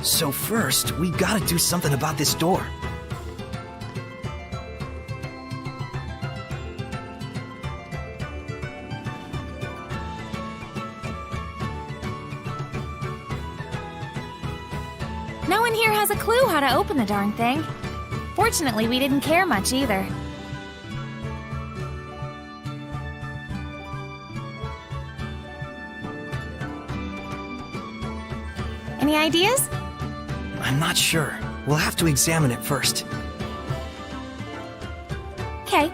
So first, we gotta do something about this door. No one here has a clue how to open the darn thing. Fortunately, we didn't care much either. Any ideas? I'm not sure. We'll have to examine it first. Okay.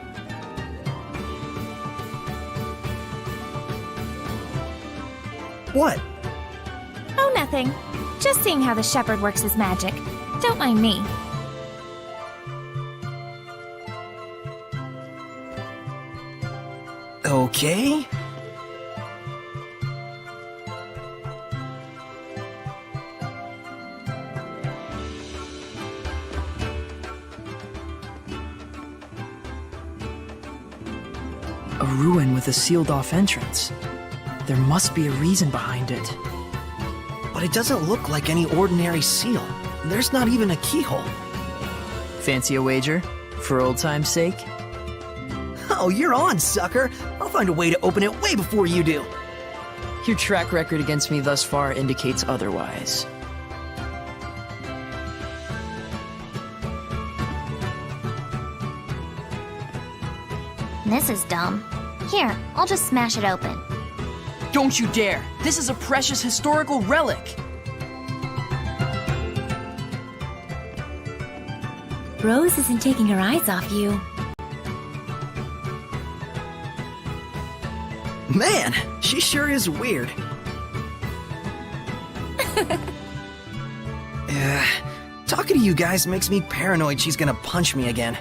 What? Oh, nothing. Just seeing how the shepherd works his magic. Don't mind me. Okay. A ruin with a sealed-off entrance. There must be a reason behind it. But it doesn't look like any ordinary seal. There's not even a keyhole. Fancy a wager? For old time's sake? Oh, you're on, sucker! I'll find a way to open it way before you do. Your track record against me thus far indicates otherwise. This is dumb. Here, I'll just smash it open. Don't you dare! This is a precious historical relic! Rose isn't taking her eyes off you. Man, she sure is weird. Talking to you guys makes me paranoid she's gonna punch me again.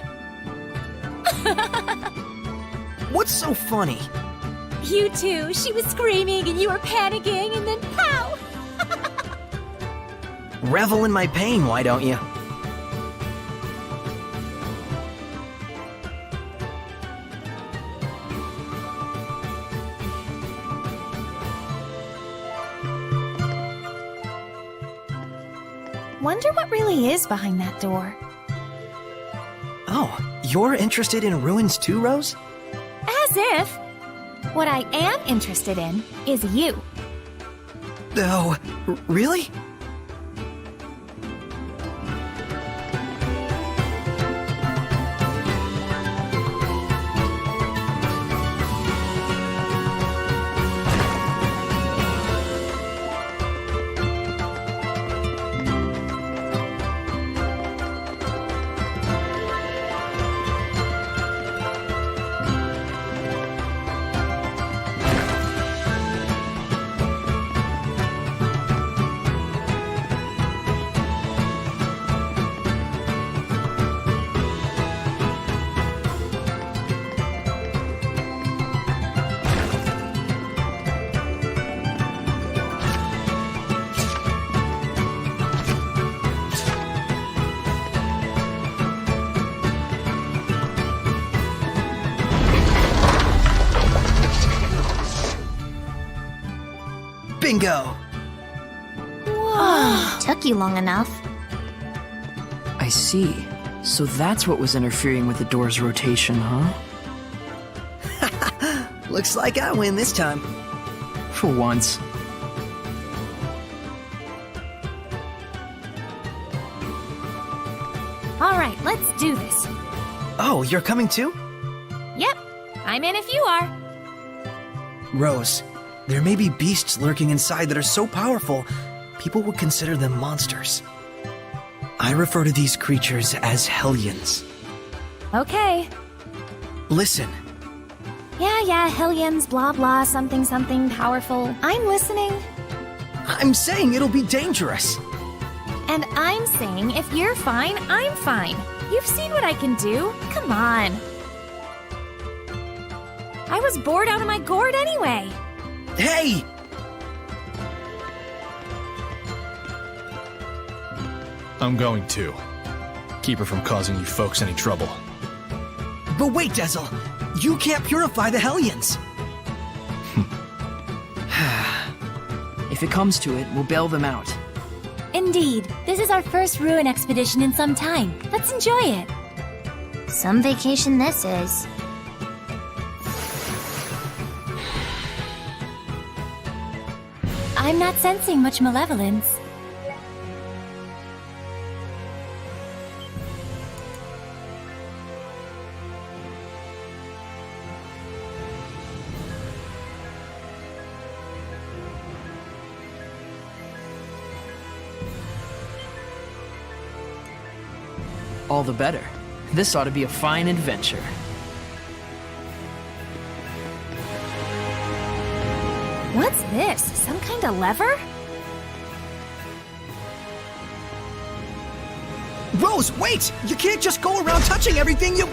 What's so funny? You too. She was screaming and you were panicking and then pow! Revel in my pain, why don't you? Wonder what really is behind that door. Oh, you're interested in ruins too, Rose? As if. What I am interested in is you. Oh, really? Bingo! Whoa. Took you long enough. I see. So that's what was interfering with the door's rotation, huh? Looks like I win this time. For once. All right, let's do this. Oh, you're coming too? Yep, I'm in if you are. Rose, there may be beasts lurking inside that are so powerful, people would consider them monsters. I refer to these creatures as Hellions. Okay. Listen, Yeah, Hellions, blah blah, something something powerful. I'm listening. I'm saying it'll be dangerous. And I'm saying if you're fine, I'm fine. You've seen what I can do. Come on. I was bored out of my gourd anyway. Hey! I'm going to. Keep her from causing you folks any trouble. But wait, Dezel! You can't purify the Hellions! If it comes to it, we'll bail them out. Indeed, this is our first ruin expedition in some time. Let's enjoy it. Some vacation this is. I'm not sensing much malevolence. All the better. This ought to be a fine adventure. What's this? Some kind of lever? Rose, wait! You can't just go around touching everything you...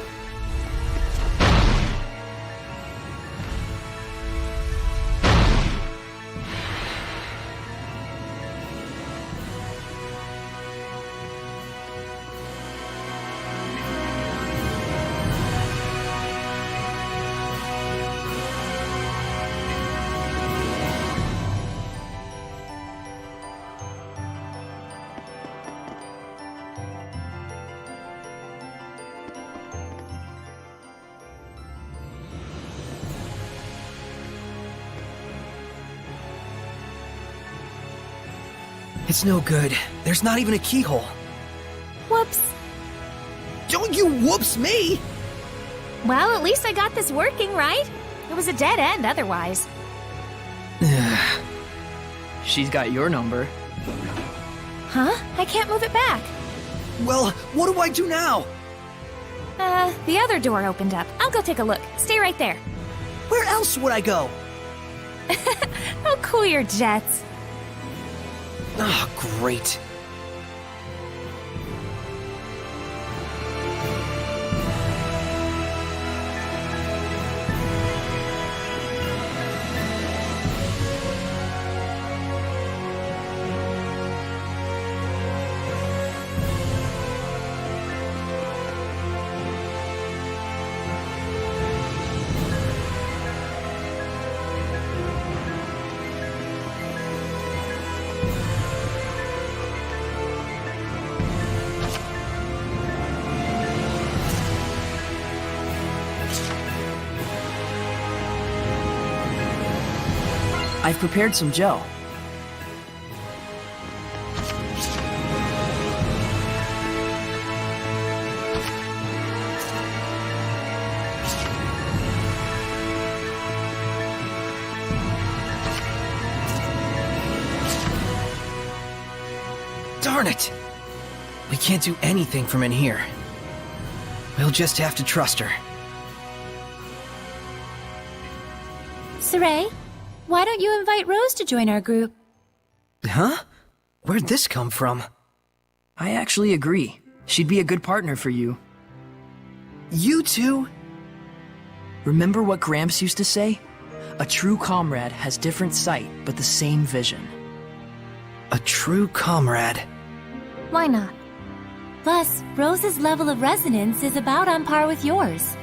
It's no good. There's not even a keyhole. Whoops. Don't you whoops me! Well, at least I got this working, right? It was a dead end otherwise. She's got your number. Huh? I can't move it back. Well, what do I do now? The other door opened up. I'll go take a look. Stay right there. Where else would I go? Oh, cool your jets. Ah, great. I've prepared some gel. Darn it! We can't do anything from in here. We'll just have to trust her. Saray, why don't you invite Rose to join our group? Huh? Where'd this come from? I actually agree. She'd be a good partner for you. You two? Remember what Gramps used to say? A true comrade has different sight, but the same vision. A true comrade. Why not? Plus, Rose's level of resonance is about on par with yours.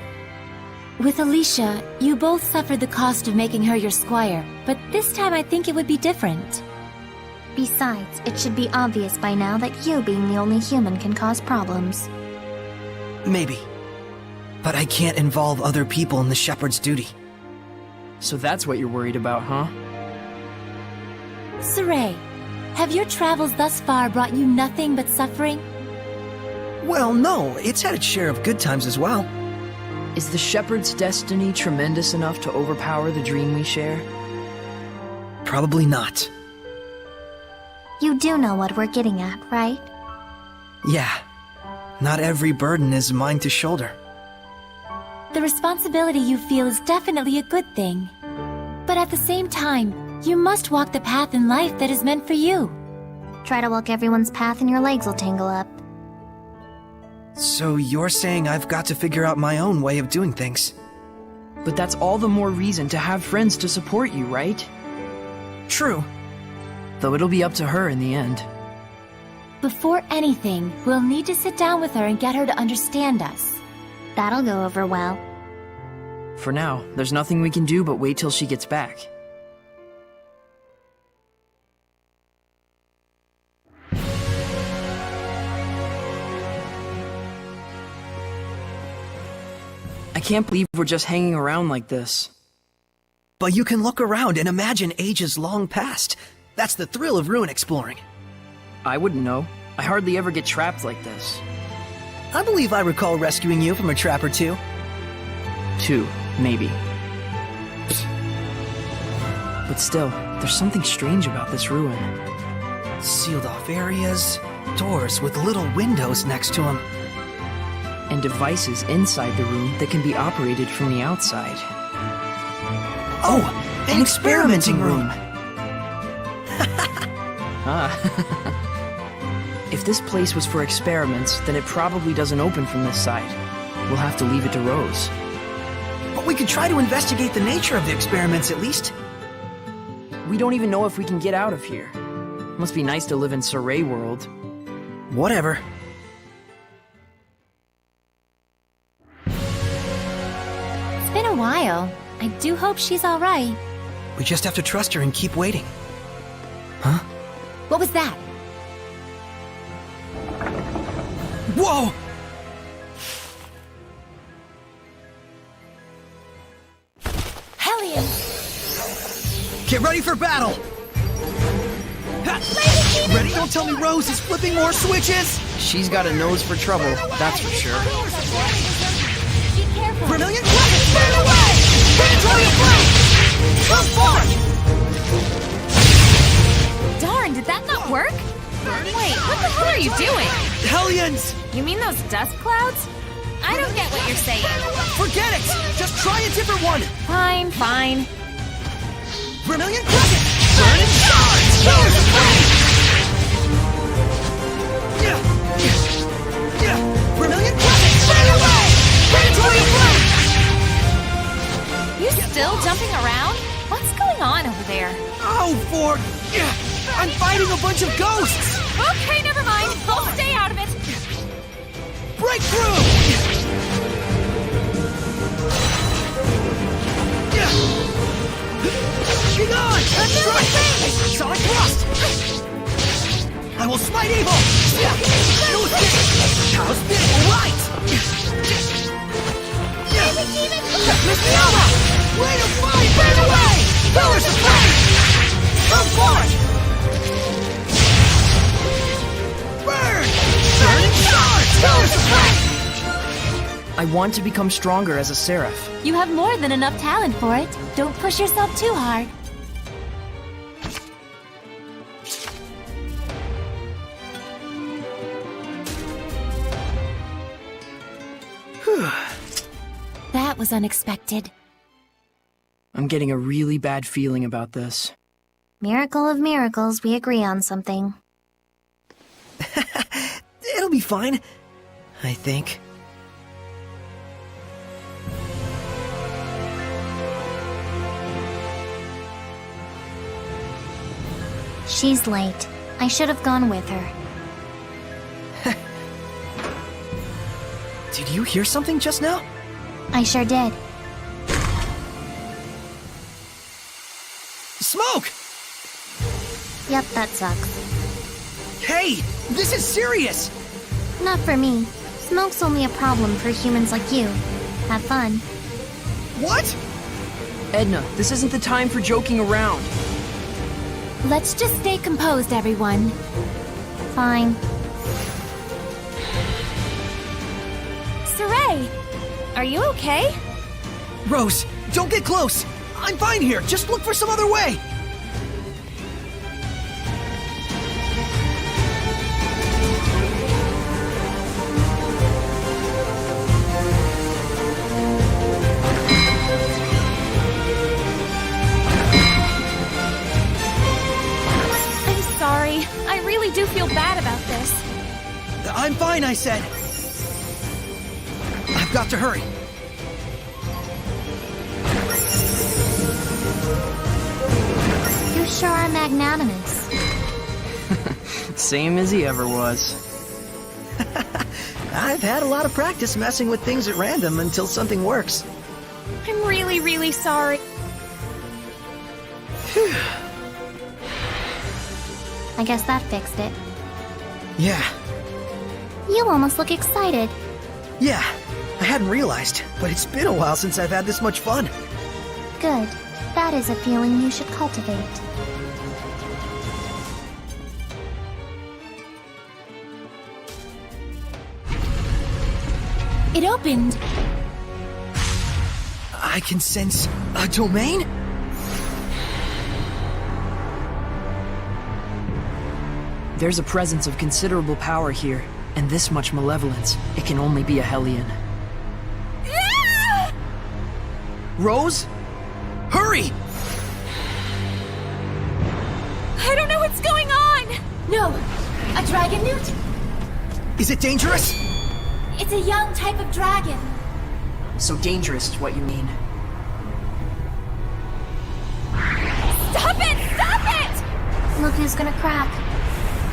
With Alicia, you both suffered the cost of making her your squire, but this time I think it would be different. Besides, it should be obvious by now that you being the only human can cause problems. Maybe. But I can't involve other people in the shepherd's duty. So that's what you're worried about, huh? Saray, have your travels thus far brought you nothing but suffering? Well, no, it's had its share of good times as well. Is the shepherd's destiny tremendous enough to overpower the dream we share? Probably not. You do know what we're getting at, right? Yeah. Not every burden is mine to shoulder. The responsibility you feel is definitely a good thing. But at the same time, you must walk the path in life that is meant for you. Try to walk everyone's path and your legs will tangle up. So you're saying I've got to figure out my own way of doing things? But that's all the more reason to have friends to support you, right? True. Though it'll be up to her in the end. Before anything, we'll need to sit down with her and get her to understand us. That'll go over well. For now, there's nothing we can do but wait till she gets back. I can't believe we're just hanging around like this. But you can look around and imagine ages long past. That's the thrill of ruin exploring. I wouldn't know. I hardly ever get trapped like this. I believe I recall rescuing you from a trap or two. 2, maybe. But still, there's something strange about this ruin. Sealed off areas, doors with little windows next to them. And devices inside the room that can be operated from the outside. Oh, an experimenting room! If this place was for experiments, then it probably doesn't open from this side. We'll have to leave it to Rose. But we could try to investigate the nature of the experiments at least. We don't even know if we can get out of here. Must be nice to live in Saray world. Whatever. It's been a while. I do hope she's alright. We just have to trust her and keep waiting. Huh? What was that? Whoa! Hellion! Get ready for battle! Ha! Ready? Don't tell me Rose is flipping more switches! She's got a nose for trouble, that's for sure. Be careful! Vermilion Crescent! Burn away! Predatory Flame! Come forth! Darn, did that not work? Wait, what the hell are you doing? Hellions! You mean those dust clouds? I don't get what you're saying. Forget it! Just try a different one! Fine, fine. Vermilion Crescent! Burn and charge! Pillars of Flame! Vermilion Crescent! Burn away! Predatory Flame! You still jumping around? What's going on over there? Oh, for... I'm fighting a bunch of ghosts! Okay, never mind. I'll stay out of it. Breakthrough! Be gone! Strike! Sonic Thrust! I will smite evil! No escape! Chaos Spin! Right! Miss me over! Rain of Fire! Burn away! Pillars of Flame! Come forth! Burn! Burn and charge! Pillars of Flame! I want to become stronger as a Seraph. You have more than enough talent for it. Don't push yourself too hard. That was unexpected. I'm getting a really bad feeling about this. Miracle of miracles, we agree on something. It'll be fine. I think. She's late. I should have gone with her. Did you hear something just now? I sure did. Smoke! Yep, that sucks. Hey, this is serious! Not for me. Smoke's only a problem for humans like you. Have fun. What? Edna, this isn't the time for joking around. Let's just stay composed, everyone. Fine. Saray, are you okay? Rose, don't get close! I'm fine here, just look for some other way! I'm sorry. I really do feel bad about this. I'm fine, I said. I've got to hurry. You sure are magnanimous. Same as he ever was. I've had a lot of practice messing with things at random until something works. I'm really, really sorry. I guess that fixed it. Yeah, You almost look excited. yeah. I hadn't realized, but it's been a while since I've had this much fun. Good. That is a feeling you should cultivate. It opened. I can sense a domain? There's a presence of considerable power here, and this much malevolence. It can only be a Hellion. Rose? Hurry! I don't know what's going on! No! A dragon newt? Is it dangerous? It's a young type of dragon. So dangerous is what you mean. Stop it! Stop it! Look who's gonna crack.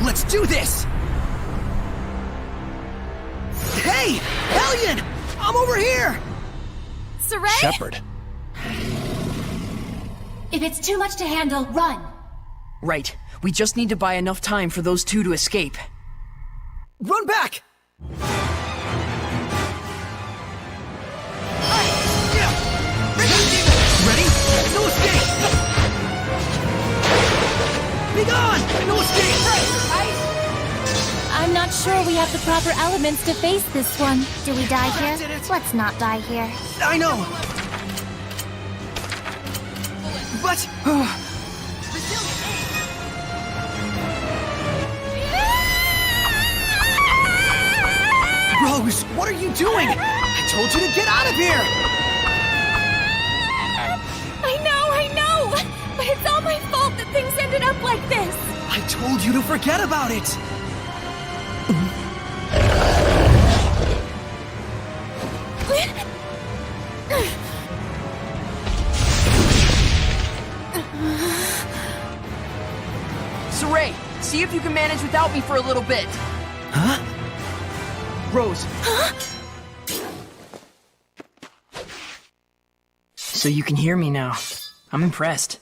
Let's do this! Hey! Hellion! I'm over here! Saray? Shepard. If it's too much to handle, run! Right. We just need to buy enough time for those two to escape. Run back! Ready? No escape! Be gone! No escape! I'm not sure we have the proper elements to face this one. Do we die here? Let's not die here. I know! But... Rose, what are you doing? I told you to get out of here! I know! But it's all my fault that things ended up like this! I told you to forget about it! Saray, see if you can manage without me for a little bit. Huh? Rose. So you can hear me now. I'm impressed.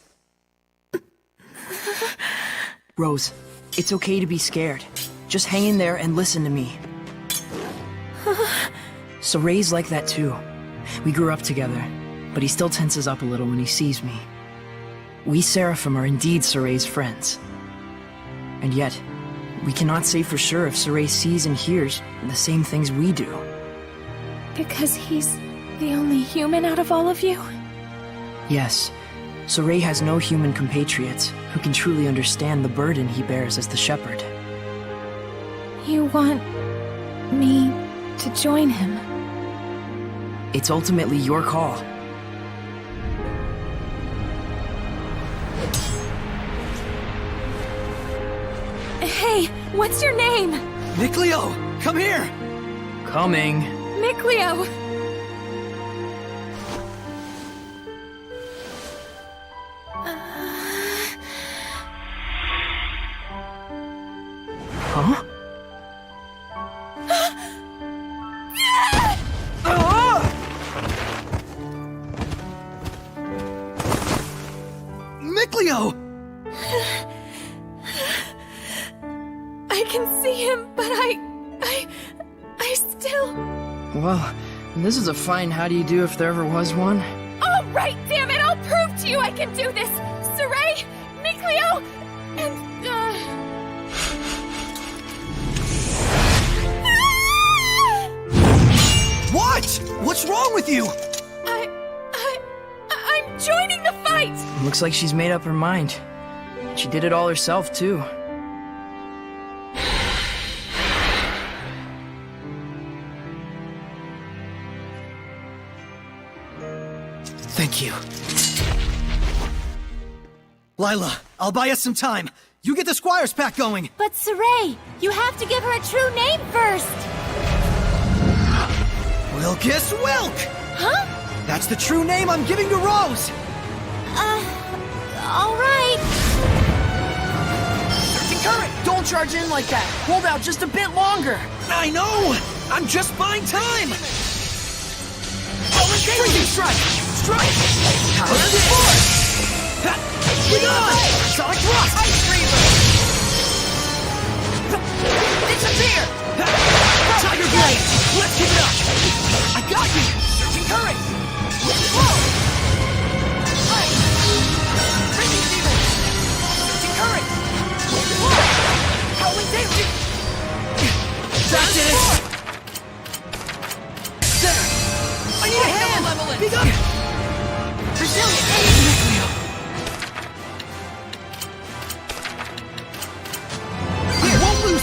Rose, it's okay to be scared. Just hang in there and listen to me. Saray's like that too. We grew up together, but he still tenses up a little when he sees me. We Seraphim are indeed Saray's friends. And yet, we cannot say for sure if Saray sees and hears the same things we do. Because he's the only human out of all of you? Yes, Saray has no human compatriots who can truly understand the burden he bears as the shepherd. You want me to join him? It's ultimately your call. Hey, what's your name? Nicleo, come here! Coming. Nicleo! Huh? Nicleo! I can see him, but I still... Well, this is a fine how do you do if there ever was one. All right, damn it! I'll prove to you I can do this! Saray, Nicleo, and... What? What's wrong with you? I'm joining the fight! Looks like she's made up her mind. She did it all herself, too. Thank you. Lila, I'll buy us some time. You get the Squire's pack going. But Saray, you have to give her a true name first! Wilkis Wilk! Huh? That's the true name I'm giving to Rose! All right. Current! Don't charge in like that! Hold out just a bit longer! I know! I'm just buying time! Freezing strike! Strike! Power force! Get on! Sonic thrust! Ice Reaver! Disappear! Tiger Blade! Let's keep it up! I got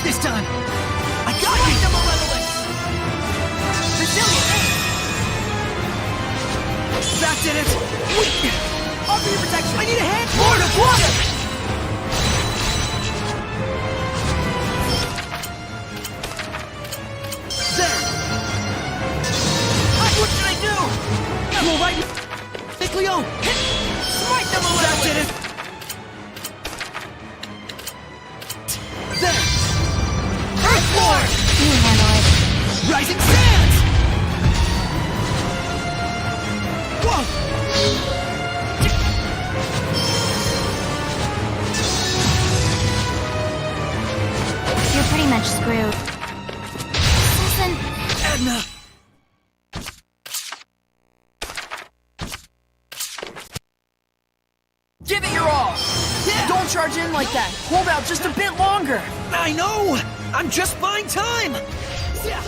this time! I got you! The malevolence! Resilient aim! That did it! Wait! Offer your protection! I need a hand! Lord of water! There! What should I do? Well, right... Cleo! Smite the malevolence! That did it! There! Earthborn! You handle it. Rising sands! Whoa! You're pretty much screwed. Listen, Edna! Give it your all! Yeah! Don't charge in like that. Hold out just a bit longer. I know! I'm just buying time! Yeah!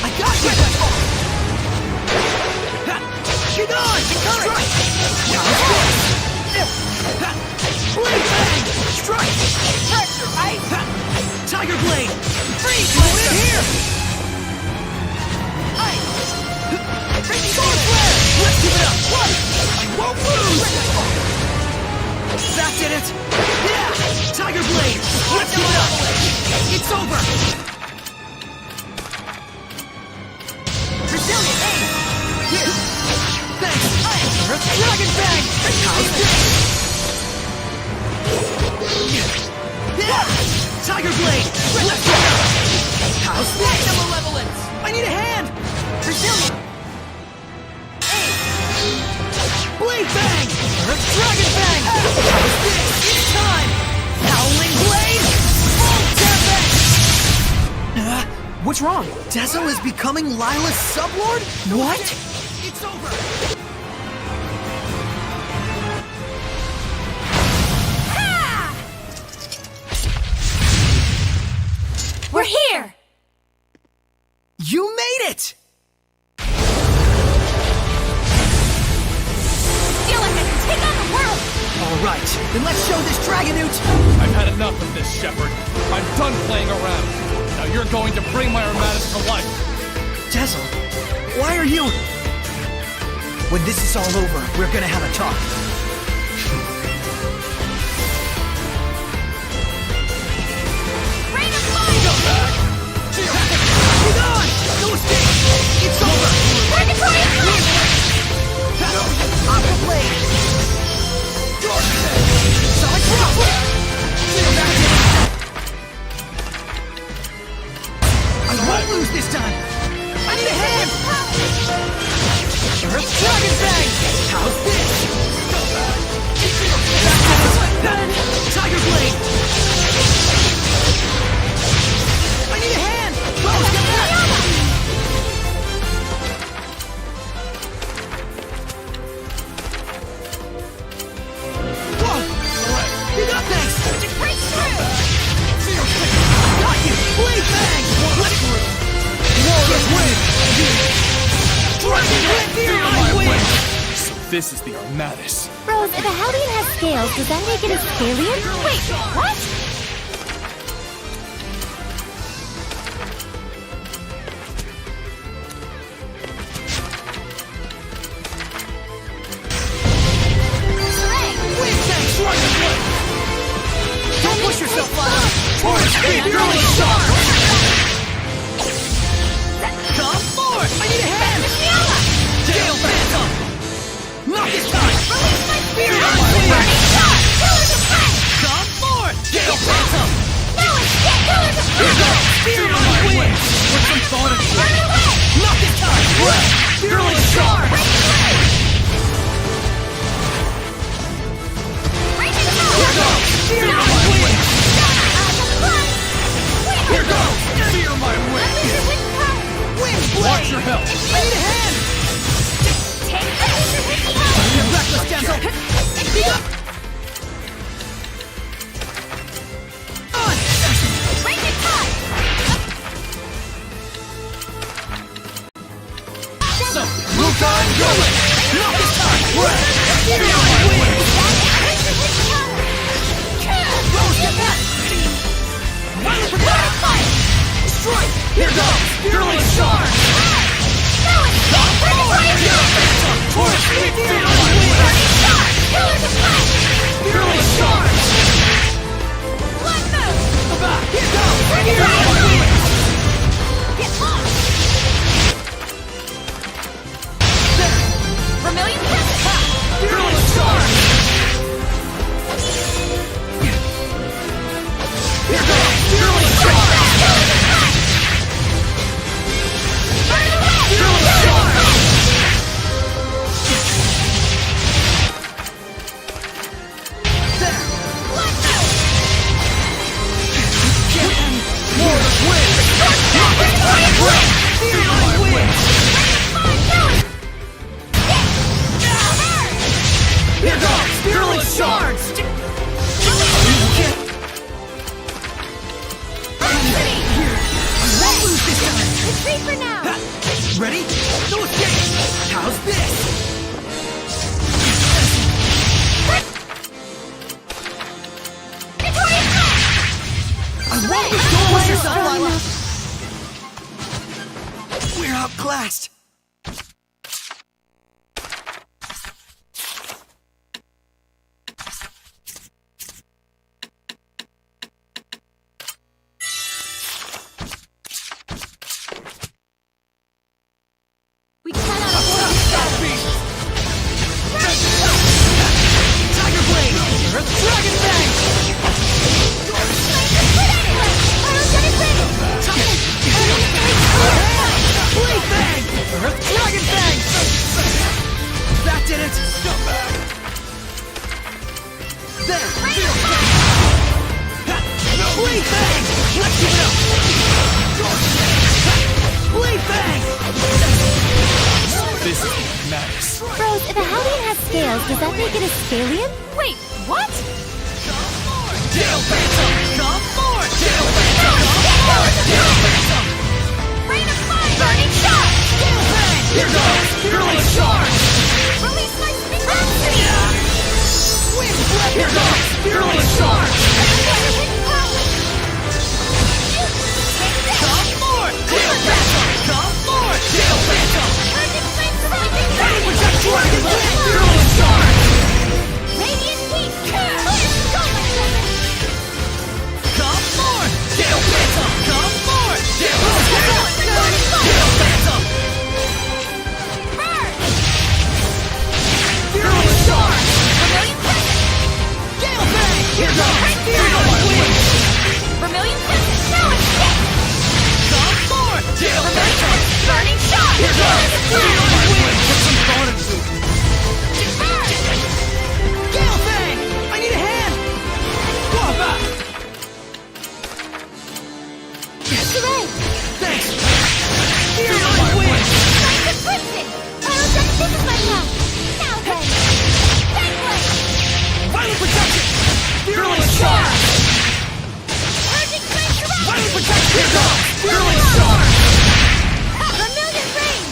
I got you! Get on! Strike! Blade bang! Strike! Pressure, right? Tiger blade! Freeze! In here! Sword flare! Let's give it up! What? I won't lose! That did it! Yeah! Tiger blade! Let's give it up! It's over! Resilient aim! Here! Thanks! Dragon bang! How's this? Yeah! Tiger blade! Let's give it up! How's this? The malevolence! I need a hand! Resilient! Blade bang! Dragon bang! How's this? It's time! Howling blade! Full tempest! What's wrong? Dazzle is becoming Lila's sublord? What? It's over! We're here! You made it! Feel like I can take on the world! Alright, then let's show this Dragonute! I've had enough of this, Shepard. I'm done playing around. Now you're going to bring my armadas to life. Dazzle, why are you... When this is all over, we're gonna have a talk. Rain of fire! Get on! No escape! It's over! Purgatory of light! Aqua blade! Solid drop! I won't lose this time! I need a hand! Earth Dragon Bang! How's this? Tiger blade! I need a hand! Rose, get back! Whoa! You got thanks! Break through! Got you! Blade bang! Glorious wind! Dragon wind! Fear my wind! So this is the armadas. Rose, if a Hellion has scales, does that make it a Scalian? Wait, what? Wind tank! Dragon blade! Don't push yourself, Lila! Torch speed! Girly star! Come forth! I need a hand! Gale Phantom! Not this time! Release my Fear spirit! my wind! Burning shot! Pillars of flesh! Come forth! Gale Phantom! Now it's get pillars of flesh! Fear my wind! Put some thought into Burn it. away! Not this time! Girly star! Raging Here power! goes! Fear my wind! Here goes! Fear my wind. Wind blade! Watch your health. I need a hand! You're reckless, Dazzle! Speed up! On! Lucan, go! Here goes! Fearless charge! Fearless charge! Blood move! Here goes! Get lost! Vermilion Crescent! Fearless charge! Here goes! Fearless charge! Fearless charge! Here goes! Fearless charge! Retreat for now! Ready? No escape! How's this? I won't lose yourself, Lila! We're outclassed! We cannot afford to Stop beast! Tiger Blade! Dragon Fang! Blade Fang! Dragon Fang! That did it! Scumbag! There! Blade Fang! Let's keep it up! Blade Fang! This matters. Rose, if a Hellion has scales, does that make it a Scalian? Wait, what? Jail Phantom! Come forward! Jail Phantom! Come forward! Jail Phantom! Rain of fire! Burning shot! Here goes! Fearless charge! Release my spin! Wind Blade! Here goes! Fearless charge! Come forward! Jail Phantom! Come forward! Jail Phantom! Protect Dragon Blade! Fearless charge! Radiant heat! Come forward! Jail Phantom! Come forward! Jail Phantom! Jail Phantom! Fearless charge! Gale Fang! Here goes! Fearless wind! Vermilion Crescent! Now it's hit! Come forward! Jail Phantom! Burning shot! Here goes! Fearless wind! Put some thought into it! Gale Fang! I need a hand! Whoa, back! Hooray! Thanks! Fearless wind! Like the Crimson! Pyrotech, this is my path! Now then! Fangblade! Violent protection! Fearless charge! Urgent Flame Correct! Violent protection! Here goes! Fearless charge! Vermilion Rain!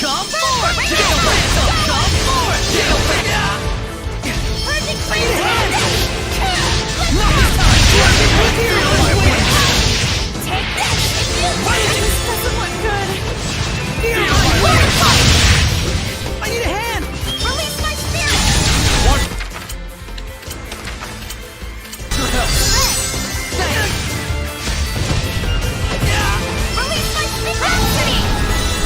Come forward! Jail Phantom! Come forward! Jail Phantom! Urgent I need a hand! Fearless wind! Take this! This doesn't look good! Fearless wind! I need a hand! Release my spirit! What? Release my spirit! Rhapsody!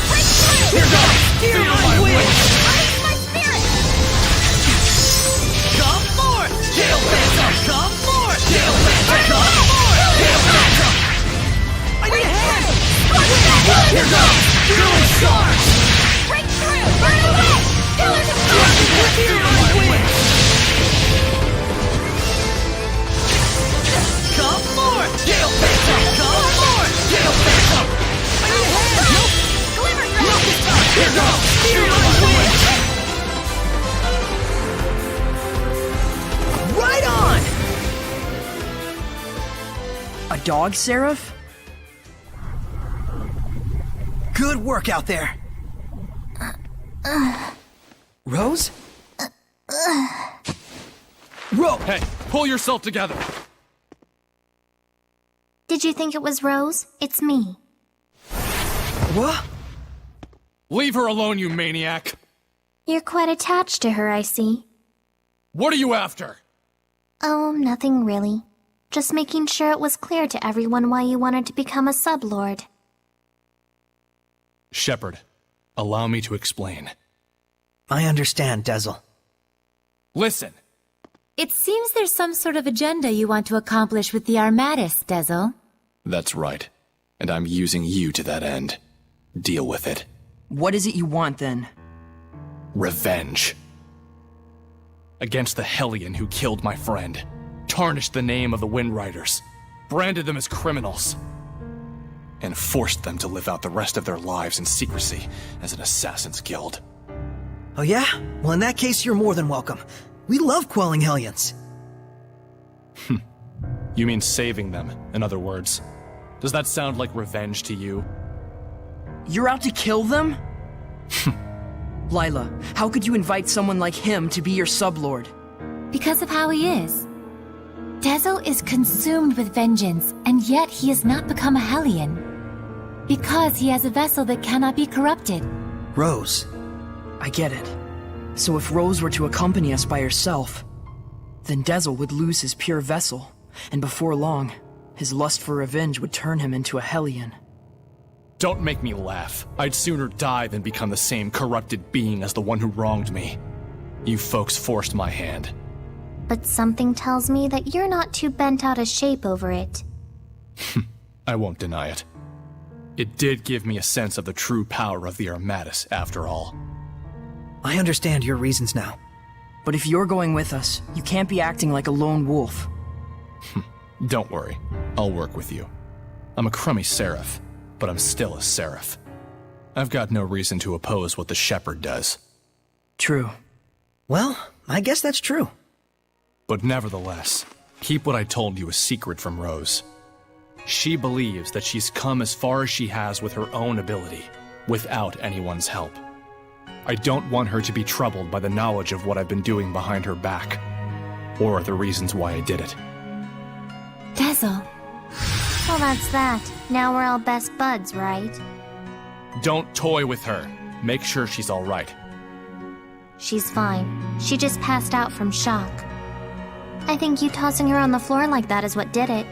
Break through! Here goes! Fearless wind! Release my spirit! Come forward! Jail Phantom! Come forward! Jail Phantom! Come forward! Jail Phantom! I need a hand! Here goes! Fearless charge! Break through! Burn away! Pillars of fire! Fearless wind! Come forward! Jail Phantom! Come forward! Jail Phantom! I need a hand! Nope! Glimmer Ray! Here goes! Fearless wind! Right on! A dog, Seraph? Good work out there. Rose? Hey, pull yourself together! Did you think it was Rose? It's me. What? Leave her alone, you maniac! You're quite attached to her, I see. What are you after? Oh, nothing really. Just making sure it was clear to everyone why you wanted to become a sublord. Shepard, allow me to explain. I understand, Dezel. Listen! It seems there's some sort of agenda you want to accomplish with the Armatus, Dezel. That's right. And I'm using you to that end. Deal with it. What is it you want, then? Revenge. Against the Hellion who killed my friend, tarnished the name of the Windriders, branded them as criminals, and forced them to live out the rest of their lives in secrecy as an assassin's guild. Oh yeah? Well, in that case, you're more than welcome. We love quelling Hellions. You mean saving them, in other words. Does that sound like revenge to you? You're out to kill them? Lila, how could you invite someone like him to be your sublord? Because of how he is. Dezel is consumed with vengeance, and yet he has not become a Hellion. Because he has a vessel that cannot be corrupted. Rose. I get it. So if Rose were to accompany us by herself, then Dezel would lose his pure vessel, and before long, his lust for revenge would turn him into a Hellion. Don't make me laugh. I'd sooner die than become the same corrupted being as the one who wronged me. You folks forced my hand. But something tells me that you're not too bent out of shape over it. I won't deny it. It did give me a sense of the true power of the Armatus, after all. I understand your reasons now. But if you're going with us, you can't be acting like a lone wolf. Don't worry. I'll work with you. I'm a crummy seraph, but I'm still a seraph. I've got no reason to oppose what the Shepherd does. True. Well, I guess that's true. But nevertheless, keep what I told you a secret from Rose. She believes that she's come as far as she has with her own ability, without anyone's help. I don't want her to be troubled by the knowledge of what I've been doing behind her back, or the reasons why I did it. Dezel. Well, that's that. Now we're all best buds, right? Don't toy with her. Make sure she's all right. She's fine. She just passed out from shock. I think you tossing her on the floor like that is what did it.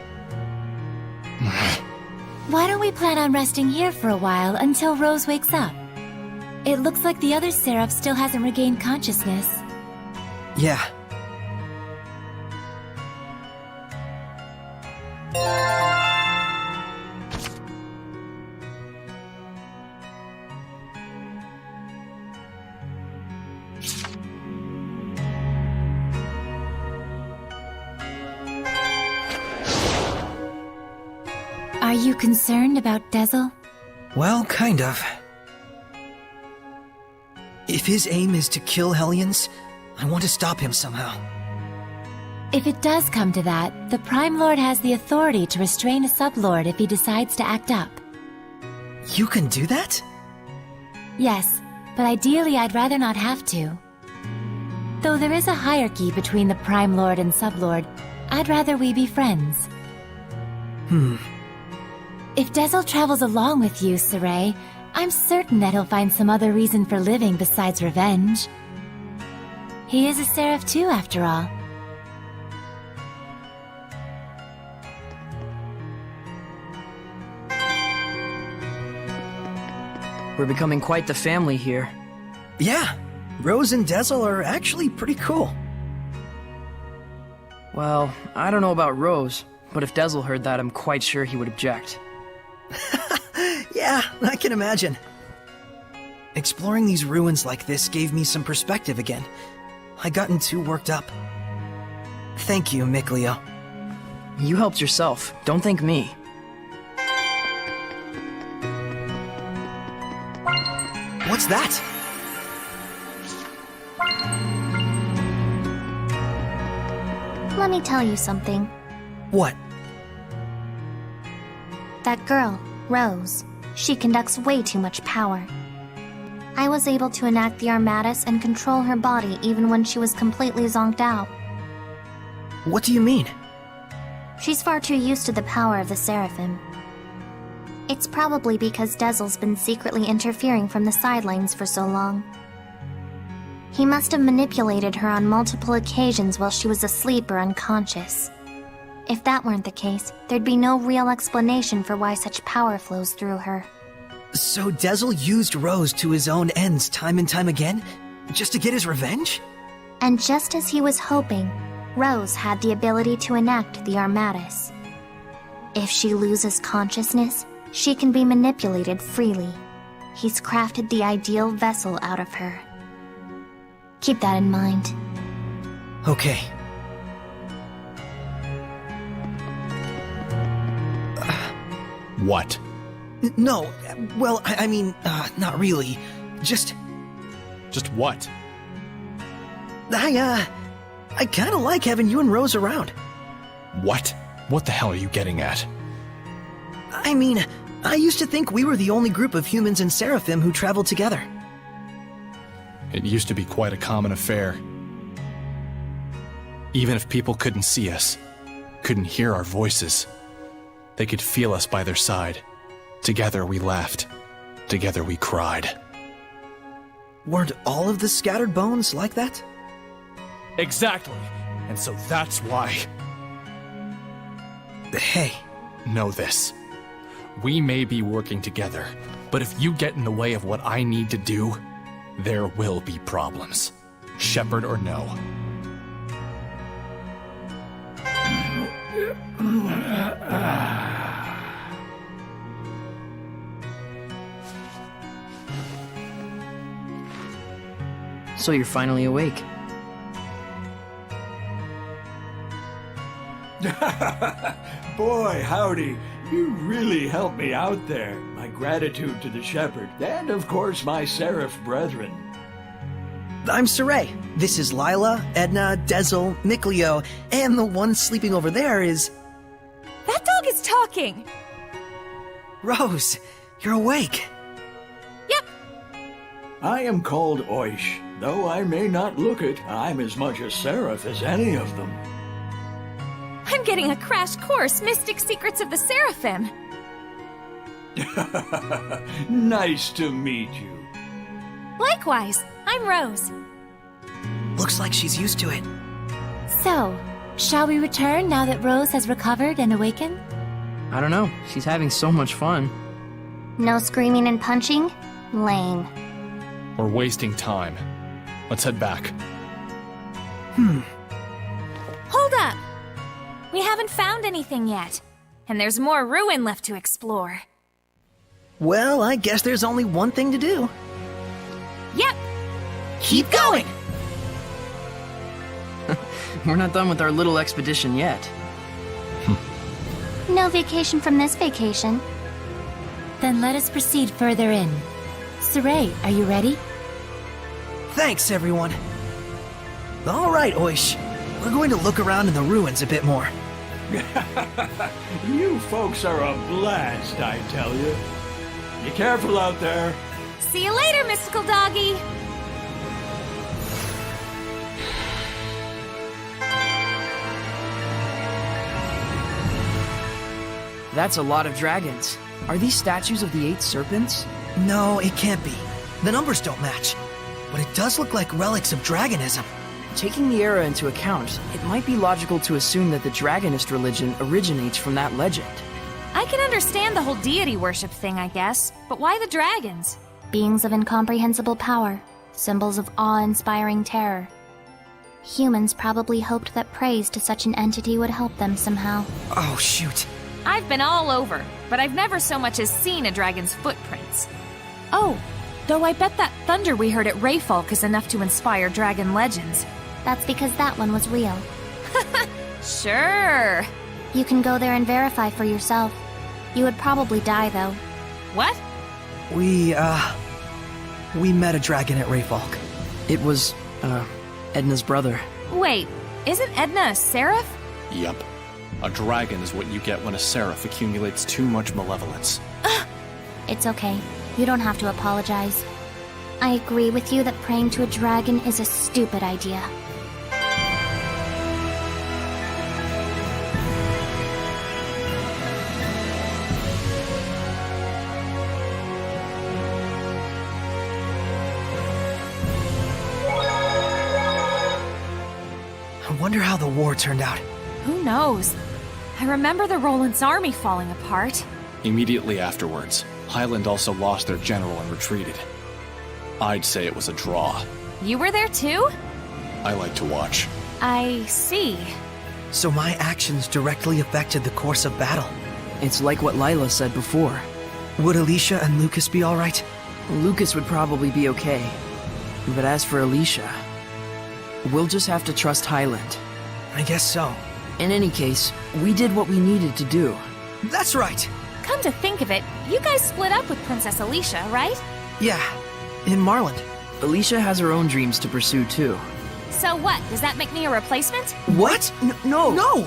Why don't we plan on resting here for a while until Rose wakes up? It looks like the other Seraph still hasn't regained consciousness. Yeah. Are you concerned about Dezel? Well, kind of. If his aim is to kill Hellions, I want to stop him somehow. If it does come to that, the Prime Lord has the authority to restrain a sublord if he decides to act up. You can do that? Yes, but ideally I'd rather not have to. Though there is a hierarchy between the Prime Lord and Sublord, I'd rather we be friends. If Dezel travels along with you, Saray, I'm certain that he'll find some other reason for living besides revenge. He is a Seraph too, after all. We're becoming quite the family here. Yeah, Rose and Dezel are actually pretty cool. Well, I don't know about Rose, but if Dezel heard that, I'm quite sure he would object. Yeah, I can imagine. Exploring these ruins like this gave me some perspective again. I gotten too worked up. Thank you, Mikleo. You helped yourself. Don't thank me. What's that? Let me tell you something. What? That girl, Rose, she conducts way too much power. I was able to enact the Armatus and control her body even when she was completely zonked out. What do you mean? She's far too used to the power of the Seraphim. It's probably because Dezel's been secretly interfering from the sidelines for so long. He must have manipulated her on multiple occasions while she was asleep or unconscious. If that weren't the case, there'd be no real explanation for why such power flows through her. So Dezel used Rose to his own ends time and time again? Just to get his revenge? And just as he was hoping, Rose had the ability to enact the Armatus. If she loses consciousness, she can be manipulated freely. He's crafted the ideal vessel out of her. Keep that in mind. Okay. What? No, well, I mean, not really. Just what? I kinda like having you and Rose around. What? What the hell are you getting at? I mean, I used to think we were the only group of humans and Seraphim who traveled together. It used to be quite a common affair. Even if people couldn't see us, couldn't hear our voices, they could feel us by their side. Together we laughed. Together we cried. Weren't all of the scattered bones like that? Exactly. And so that's why. Hey. Know this. We may be working together, but if you get in the way of what I need to do, there will be problems. Shepherd or no. So you're finally awake. Boy, howdy. You really helped me out there. My gratitude to the shepherd, and of course my seraph brethren. I'm Saray. This is Lila, Edna, Dezel, Mikleo, and the one sleeping over there is... That dog is talking! Rose, you're awake. Yep. I am called Oish. Though I may not look it, I'm as much a seraph as any of them. I'm getting a crash course, Mystic Secrets of the Seraphim. Nice to meet you. Likewise, I'm Rose. Looks like she's used to it. So, shall we return now that Rose has recovered and awakened? I don't know. She's having so much fun. No screaming and punching? Lame. We're wasting time. Let's head back. Hold up! We haven't found anything yet. And there's more ruin left to explore. Well, I guess there's only one thing to do. Yep! Keep going! We're not done with our little expedition yet. No vacation from this vacation. Then let us proceed further in. Saray, are you ready? Thanks, everyone. All right, Oish. We're going to look around in the ruins a bit more. You folks are a blast, I tell you. Be careful out there. See you later, mystical doggy! That's a lot of dragons. Are these statues of the 8 serpents? No, it can't be. The numbers don't match. But it does look like relics of dragonism. Taking the era into account, it might be logical to assume that the Dragonist religion originates from that legend. I can understand the whole deity worship thing, I guess, but why the dragons? Beings of incomprehensible power, symbols of awe-inspiring terror. Humans probably hoped that praise to such an entity would help them somehow. Oh, shoot. I've been all over, but I've never so much as seen a dragon's footprints. Oh, though I bet that thunder we heard at Rayfalk is enough to inspire dragon legends. That's because that one was real. Sure. You can go there and verify for yourself. You would probably die, though. What? We met a dragon at Rayfalk. It was, Edna's brother. Wait, isn't Edna a seraph? Yep. A dragon is what you get when a seraph accumulates too much malevolence. It's okay. You don't have to apologize. I agree with you that praying to a dragon is a stupid idea. wonder how the war turned out. Who knows? I remember the Roland's army falling apart. Immediately afterwards, Highland also lost their general and retreated. I'd say it was a draw. You were there too? I like to watch. I see. So my actions directly affected the course of battle. It's like what Lila said before. Would Alicia and Lucas be alright? Lucas would probably be okay. But as for Alicia, we'll just have to trust Highland. I guess so. In any case, we did what we needed to do. That's right! Come to think of it, you guys split up with Princess Alicia, right? Yeah, in Marland. Alicia has her own dreams to pursue too. So what, does that make me a replacement? What? No! No!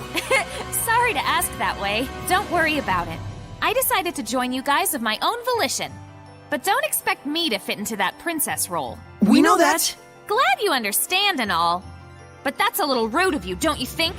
Sorry to ask that way. Don't worry about it. I decided to join you guys of my own volition. But don't expect me to fit into that princess role. We know that! Glad you understand and all. But that's a little rude of you, don't you think?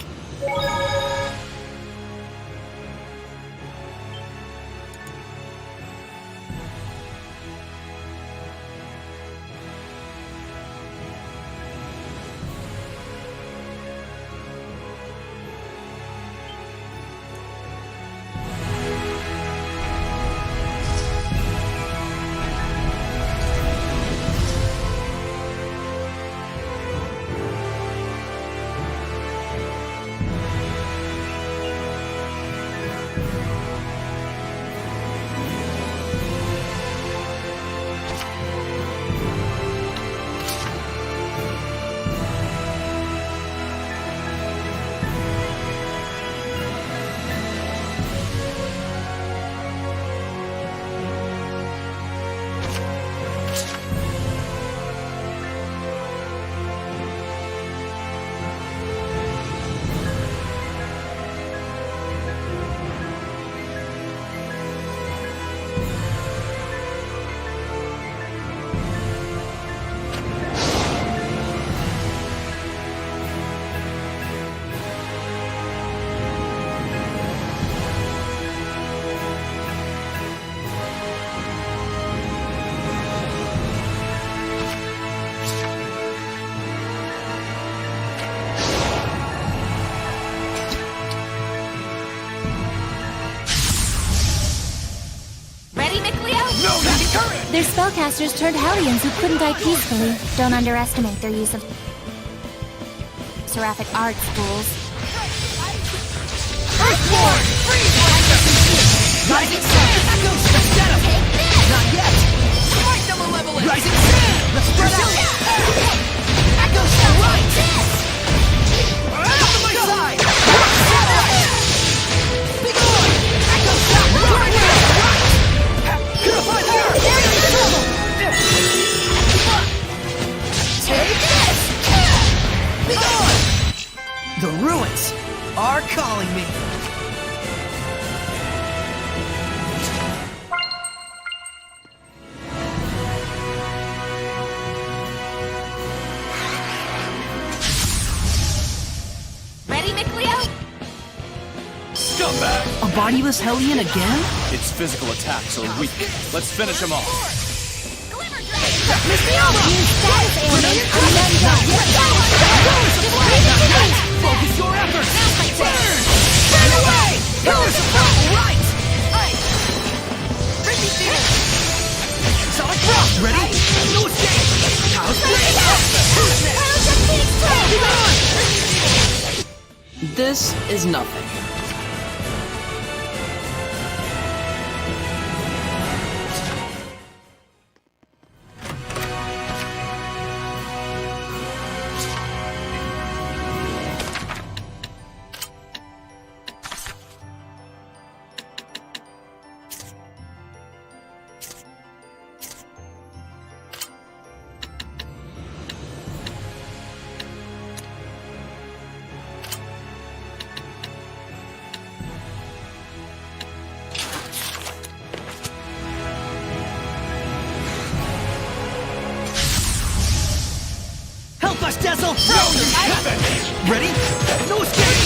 Their spellcasters turned Hellions who couldn't die peacefully. Don't underestimate their use of seraphic arts, fools. Earthborn! Rising Sun! Echoes! Let's get him! Not yet! Strike the Malevolent! Rising Sun! Let's spread out! Echoes to the right! Out to my side! Be gone! Echoes down! Right! Purify the earth! Take this! Be gone! The ruins are calling me. Ready, McLeo? Scumbag! A bodiless Hellion again? Its physical attacks are weak. Let's finish him off. Miss me over! Focus your efforts! Burn! Burn away! Pillars of frost! Right! Bring me down! Solid frost! Ready? No escape! House blade! This is nothing. Dazzle! Ready? No escape!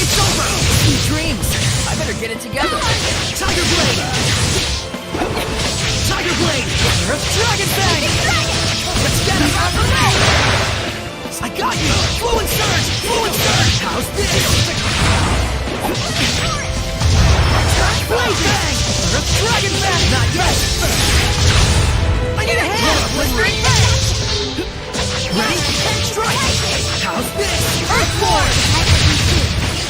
It's over! Sweet dreams! I better get it together! Tiger Blade! Tiger Blade! Earth Dragon Fang! Let's get him! I got you! Fluent surge! Fluent surge! How's this? Blade bang! Earth dragon back! Not yet! I need a hand! Blistering back! Ready? Strike! How's this? Earthborn!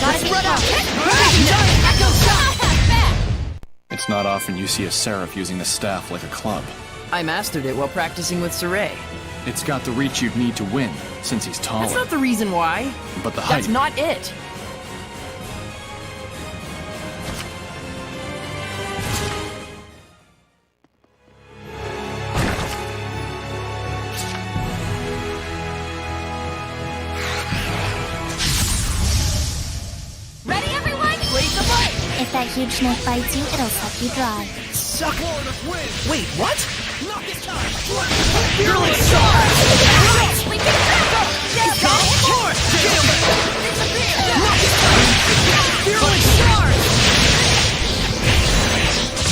Gotta spread out! Giant echo shot! It's not often you see a seraph using the staff like a club. I mastered it while practicing with Saray. It's got the reach you'd need to win, since he's taller. That's not the reason why. But the height... That's not it. Ready, everyone? Blaze the light! If that huge snake bites you, it'll suck you dry. Suck! Wait, what? Not this time! Fearless charge! We can back up! Yes, Come forward! Disappear! Not this time! Fearless charge!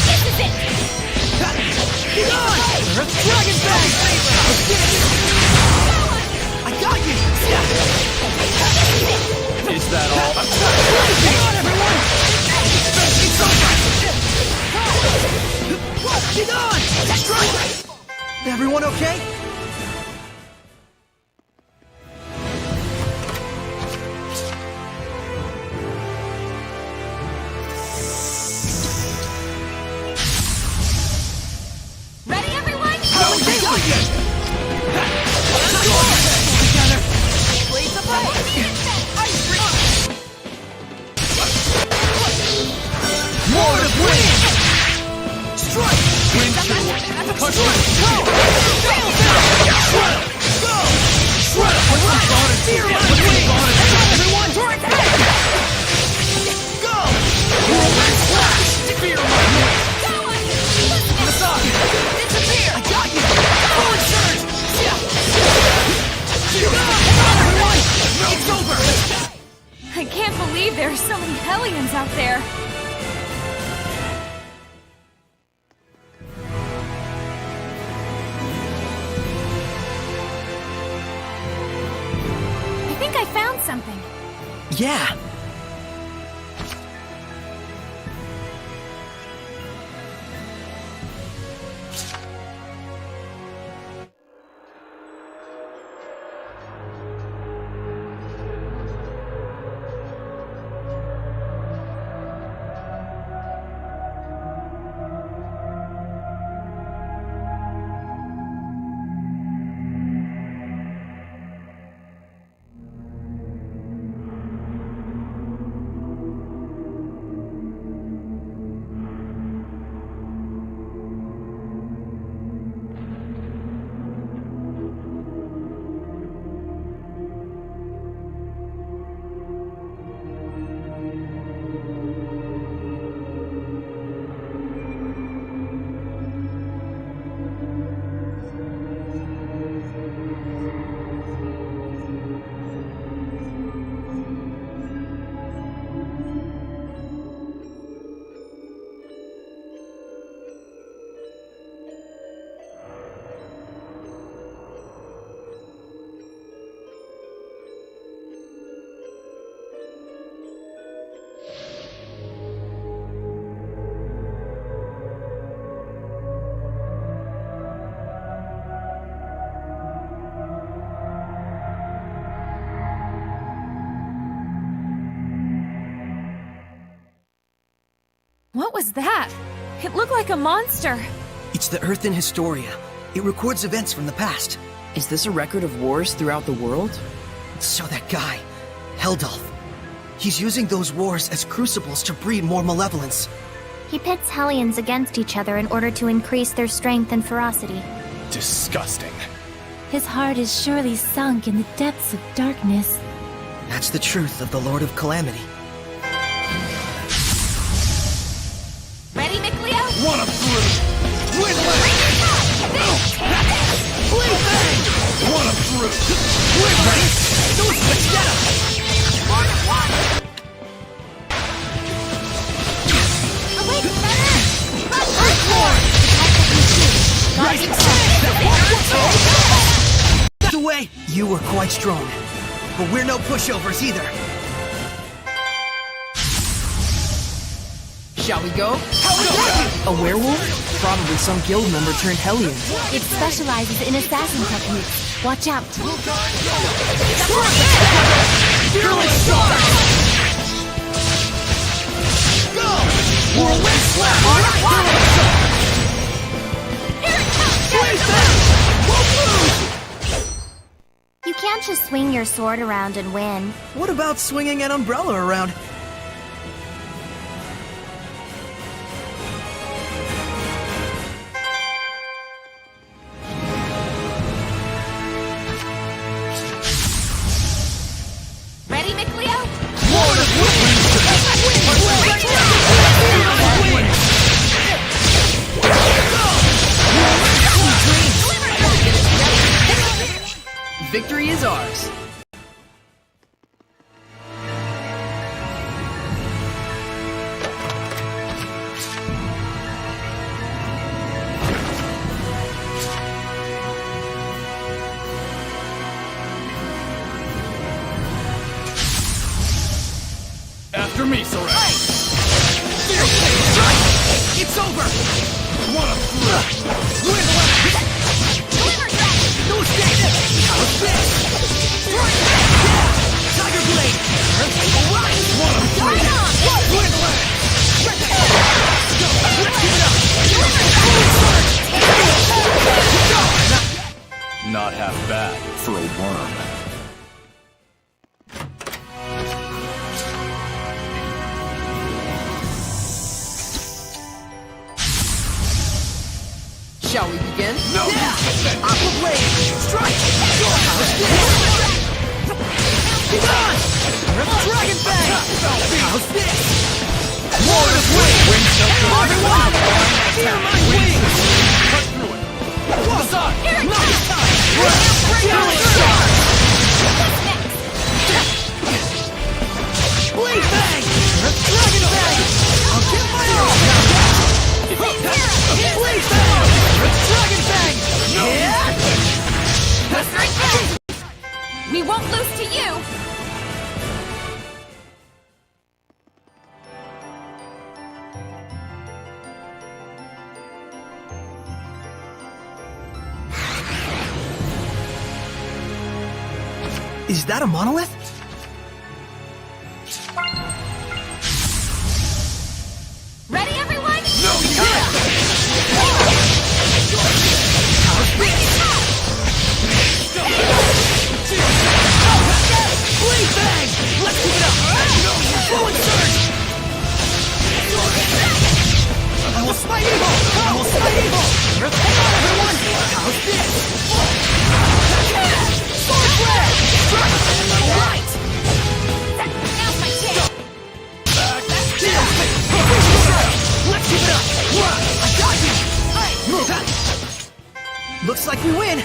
This is it! Get on! Earth dragon bang! How's this? I got you! Is that all? Hang on, everyone! It's over! Get on! Strike! Everyone okay? Ready, everyone? How they got you! Together! Blaze the light! Lord of Wind! Strike! Wind Go! Shred him! Fear my wings! Everyone! Go! Whirlwind Splash! Fear my wings! Massage! Disappear! I got you! Forward surge! Everyone! It's over! I can't believe there are so many Hellions out there. I think I found something. Yeah. What was that? It looked like a monster. It's the Earth in Historia. It records events from the past. Is this a record of wars throughout the world? So that guy, Heldolf, he's using those wars as crucibles to breed more malevolence. He pits Hellions against each other in order to increase their strength and ferocity. Disgusting. His heart is surely sunk in the depths of darkness. That's the truth of the Lord of Calamity. Ready, Micleo? What a fruit! Windlash! Blade bang! What a fruit! Windlash! Those get him! Lord of Water! Awake, better! Earthborn! Rising sun! Get away! You were quite strong, but we're no pushovers either. Shall we go? A werewolf? Probably some guild member turned Hellion. It specializes in assassin techniques. Watch out. Fearless Star! Go! Whirlwind Slap! Here it comes! Blaze them! Won't lose! You can't just swing your sword around and win. What about swinging an umbrella around? Ready, McLeo? Lord of Victory is ours. After me, Saray. It's over! What a win no escape! How's this? Tiger Blade! Alright! What a Swindler! Not half bad for a worm. Shall we begin? No! Aqua Blade! Strike! Be gone! Dragon Bang! How's this? Lord of Wings! Everyone! Fear my wings! Cut through it. What's up? Nice time! Fearless Star! Blade Bang! Dragon Bang! I'll give my all! Blade Bang! Dragon Bang! Yeah! We won't lose to you! Is that a monolith? Ready, everyone? No, yeah! Blade Bang! Let's keep it up! Full surge! I will smite evil! I will smite evil! Come on, everyone! How's this? Sword Flare! Alright! Now's my chance! Let's keep it up! I got you! Looks like we win.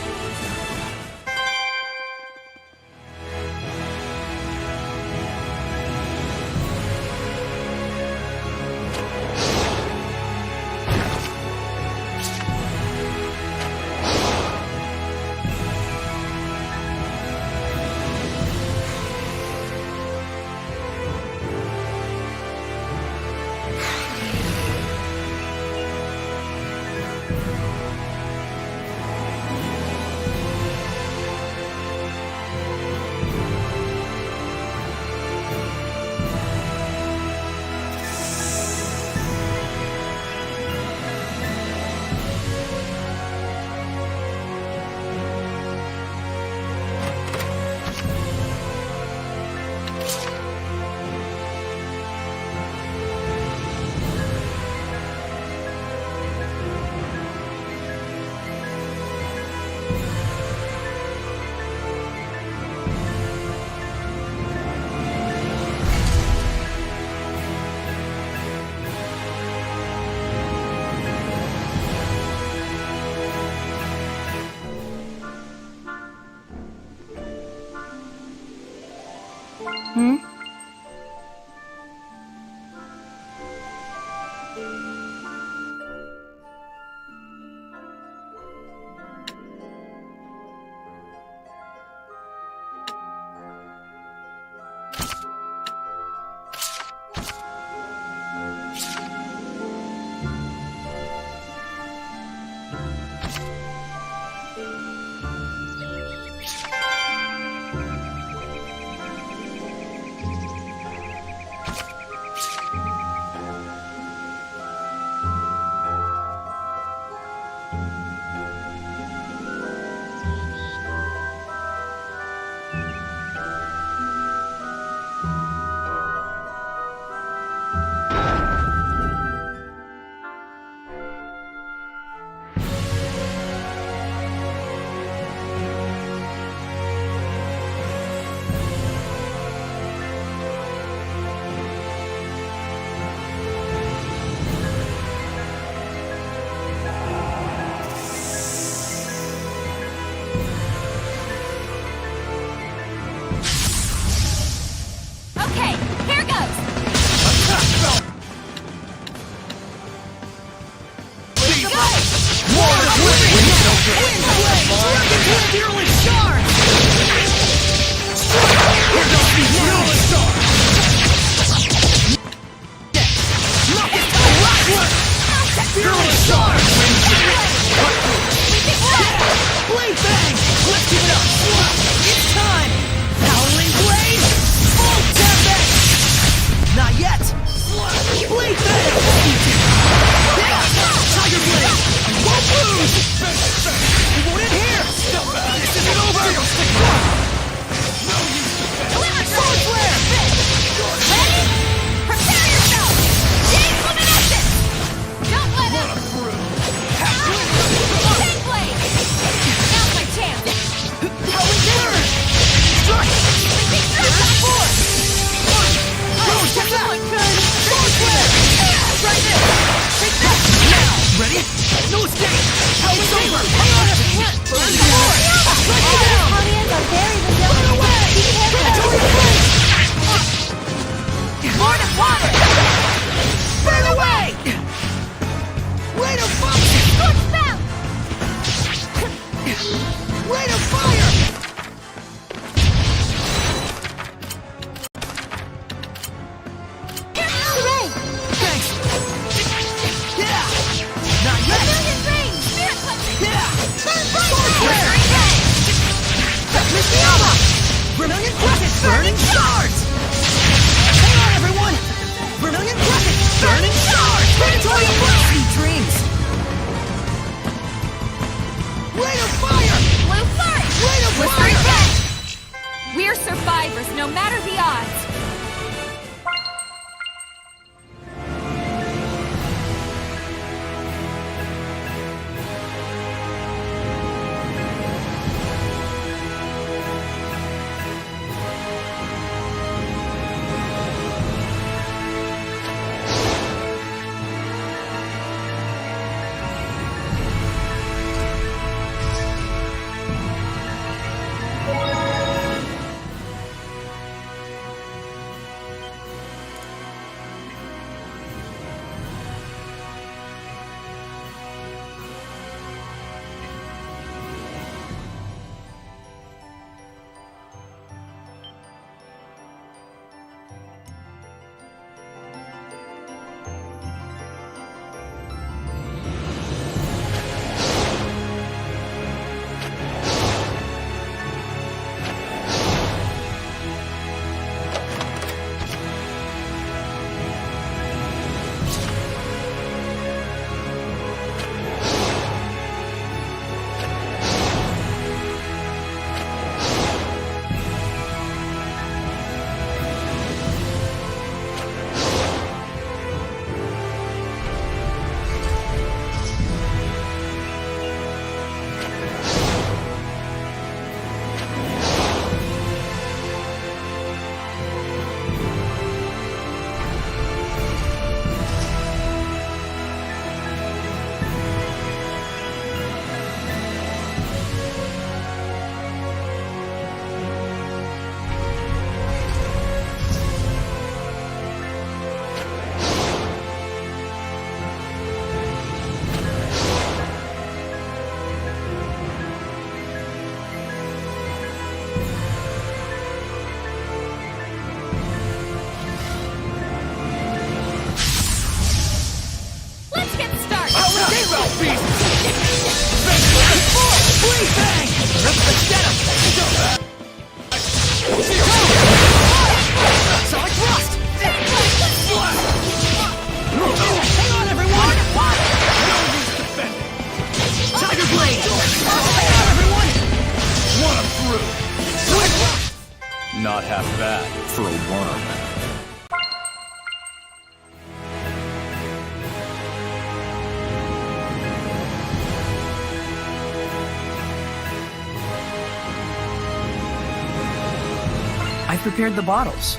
Sweet bang! Let's get him! Sonic thrust! Hang on, everyone! Tiger blade! Hang on, everyone! Run him through! Not half bad for a worm. I've prepared the bottles.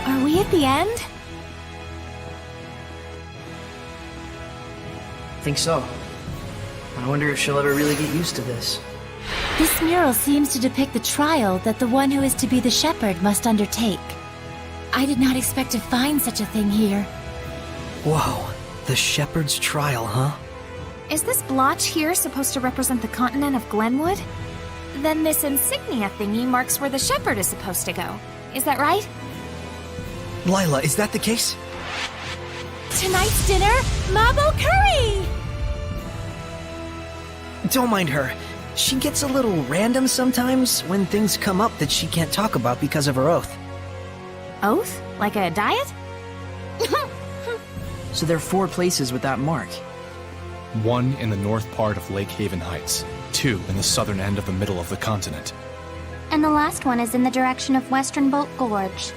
Are we at the end? Think so. I wonder if she'll ever really get used to this. This mural seems to depict the trial that the one who is to be the shepherd must undertake. I did not expect to find such a thing here. Whoa, the shepherd's trial, huh? Is this blotch here supposed to represent the continent of Glenwood? Then this insignia thingy marks where the shepherd is supposed to go. Is that right? Lila, is that the case? Tonight's dinner, Mabo curry! Don't mind her. She gets a little random sometimes when things come up that she can't talk about because of her oath. Oath? Like a diet? So there are 4 places with that mark. 1 in the north part of Lake Haven Heights, 2 in the southern end of the middle of the continent. And the last one is in the direction of Western Bolt Gorge.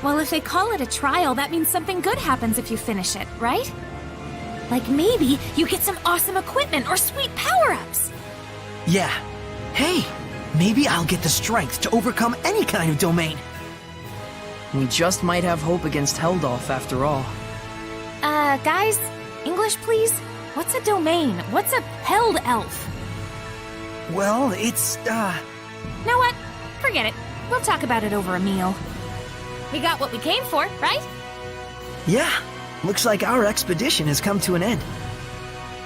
Well, if they call it a trial, that means something good happens if you finish it, right? Like maybe you get some awesome equipment or sweet power-ups. Yeah. Hey, maybe I'll get the strength to overcome any kind of domain. We just might have hope against Heldolf after all. Guys, English please? What's a domain? What's a held elf? Well, it's, Know what? Forget it. We'll talk about it over a meal. We got what we came for, right? yeah. Looks like our expedition has come to an end.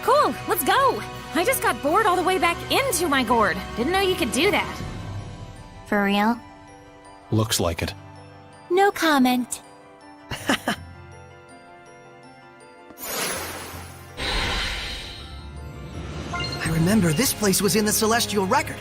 Cool, let's go! I just got bored all the way back into my gourd. Didn't know you could do that. For real? Looks like it. No comment. I remember this place was in the Celestial Record.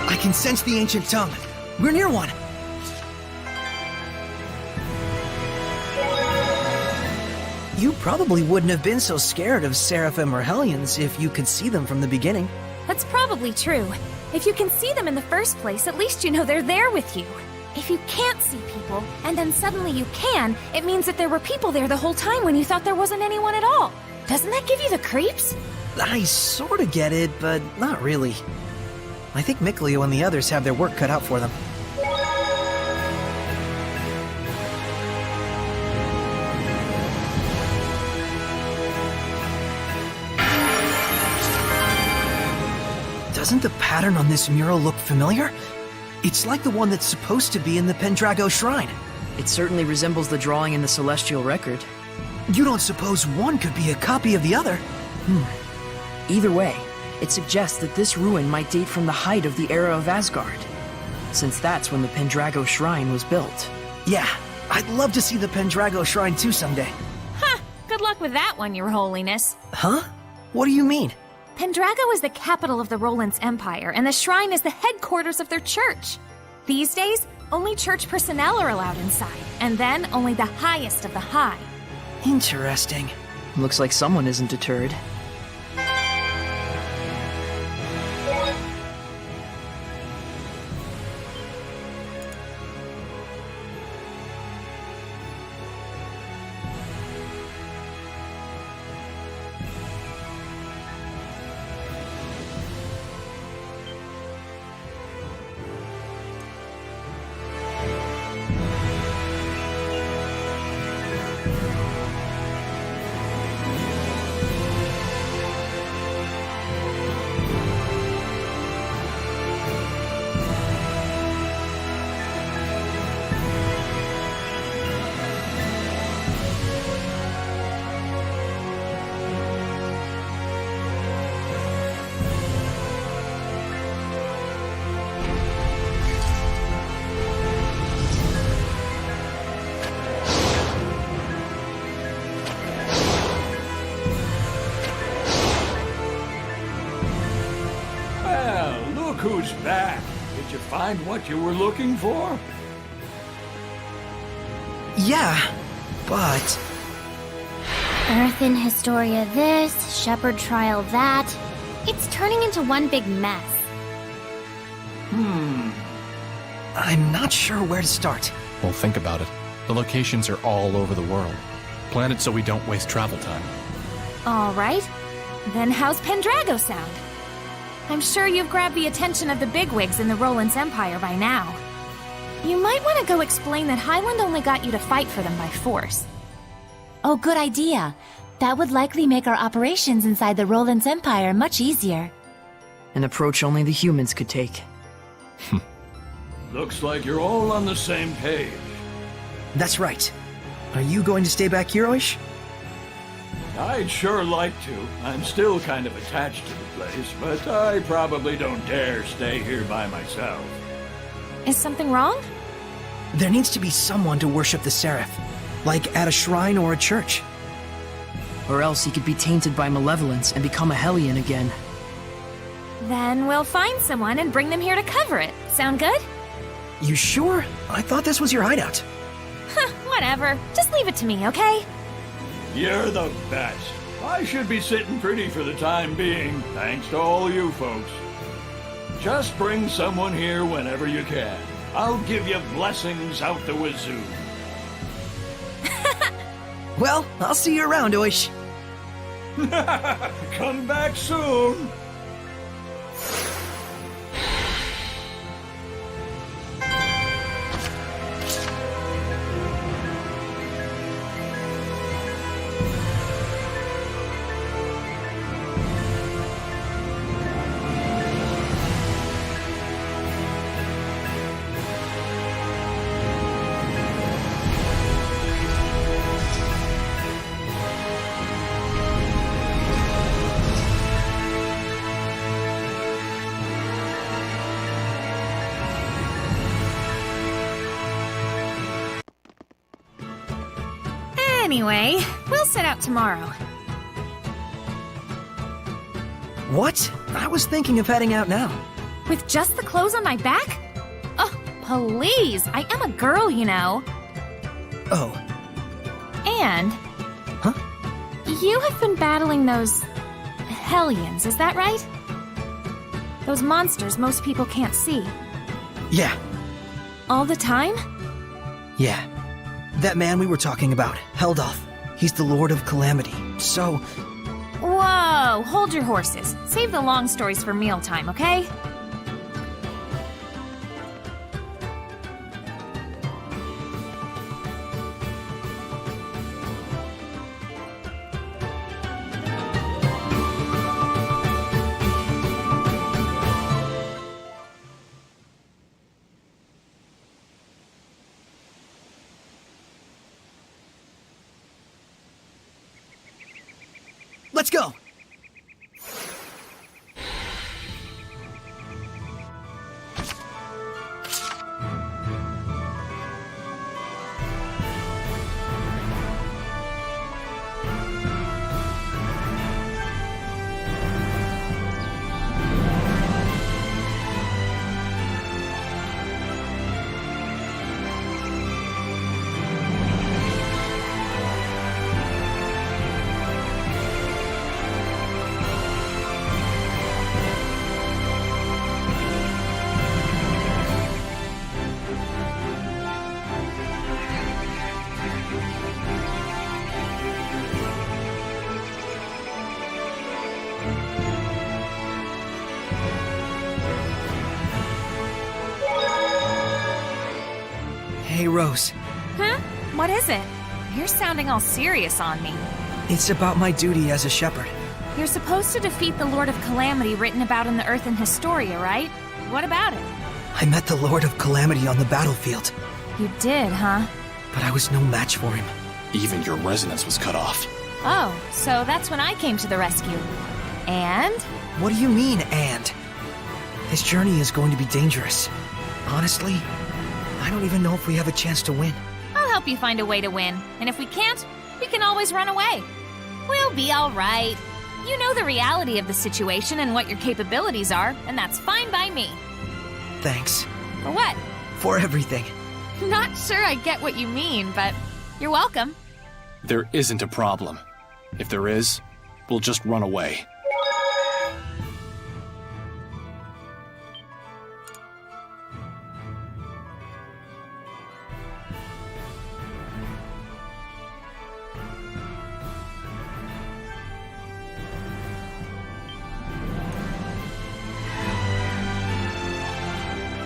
I can sense the ancient tongue. We're near one. You probably wouldn't have been so scared of Seraphim or Hellions if you could see them from the beginning. That's probably true. If you can see them in the first place, at least you know they're there with you. If you can't see people, and then suddenly you can, it means that there were people there the whole time when you thought there wasn't anyone at all. Doesn't that give you the creeps? I sorta get it, but not really. I think Mikleo and the others have their work cut out for them. Doesn't the pattern on this mural look familiar? It's like the one that's supposed to be in the Pendrago Shrine. It certainly resembles the drawing in the Celestial Record. You don't suppose one could be a copy of the other? Either way, it suggests that this ruin might date from the height of the era of Asgard, since that's when the Pendrago Shrine was built. Yeah, I'd love to see the Pendrago Shrine too someday. Ha! Good luck with that one, Your Holiness. Huh? What do you mean? Pendrago is the capital of the Roland's Empire, and the shrine is the headquarters of their church. These days, only church personnel are allowed inside, and then only the highest of the high. Interesting. Looks like someone isn't deterred. Who's back? Did you find what you were looking for? Yeah, but... Earth in Historia this, Shepherd trial that. It's turning into one big mess. I'm not sure where to start. Well, think about it. The locations are all over the world. Plan it so we don't waste travel time. All right. Then how's Pendrago sound? I'm sure you've grabbed the attention of the bigwigs in the Roland's Empire by now. You might want to go explain that Highland only got you to fight for them by force. Oh, good idea. That would likely make our operations inside the Roland's Empire much easier. An approach only the humans could take. Looks like you're all on the same page. That's right. Are you going to stay back here, Oish? I'd sure like to. I'm still kind of attached to the place, but I probably don't dare stay here by myself. Is something wrong? There needs to be someone to worship the Seraph, like at a shrine or a church. Or else he could be tainted by malevolence and become a Hellion again. Then we'll find someone and bring them here to cover it. Sound good? You sure? I thought this was your hideout. Huh, whatever. Just leave it to me, okay? You're the best. I should be sitting pretty for the time being, thanks to all you folks. Just bring someone here whenever you can. I'll give you blessings out the wazoo. Well, I'll see you around, Oish. Come back soon. Anyway, we'll set out tomorrow. What? I was thinking of heading out now. With just the clothes on my back? Oh, please! I am a girl, you know. Oh, And... Huh? You have been battling those... Hellions, is that right? Those monsters most people can't see. Yeah, All the time? yeah. That man we were talking about, Heldolf. He's the Lord of Calamity. So, Whoa, hold your horses. Save the long stories for mealtime, okay? let's go! Hey, Rose. Huh? What is it? You're sounding all serious on me. It's about my duty as a shepherd. You're supposed to defeat the Lord of Calamity written about in the Earthen Historia, right? What about it? I met the Lord of Calamity on the battlefield, You did, huh? but I was no match for him. Even your resonance was cut off. Oh, so that's when I came to the rescue. And? What do you mean, and? This journey is going to be dangerous. Honestly, I don't even know if we have a chance to win. I'll help you find a way to win. And if we can't, we can always run away. We'll be all right. You know the reality of the situation and what your capabilities are, and that's fine by me. Thanks. For what? For everything. Not sure I get what you mean, but you're welcome. There isn't a problem. If there is, we'll just run away.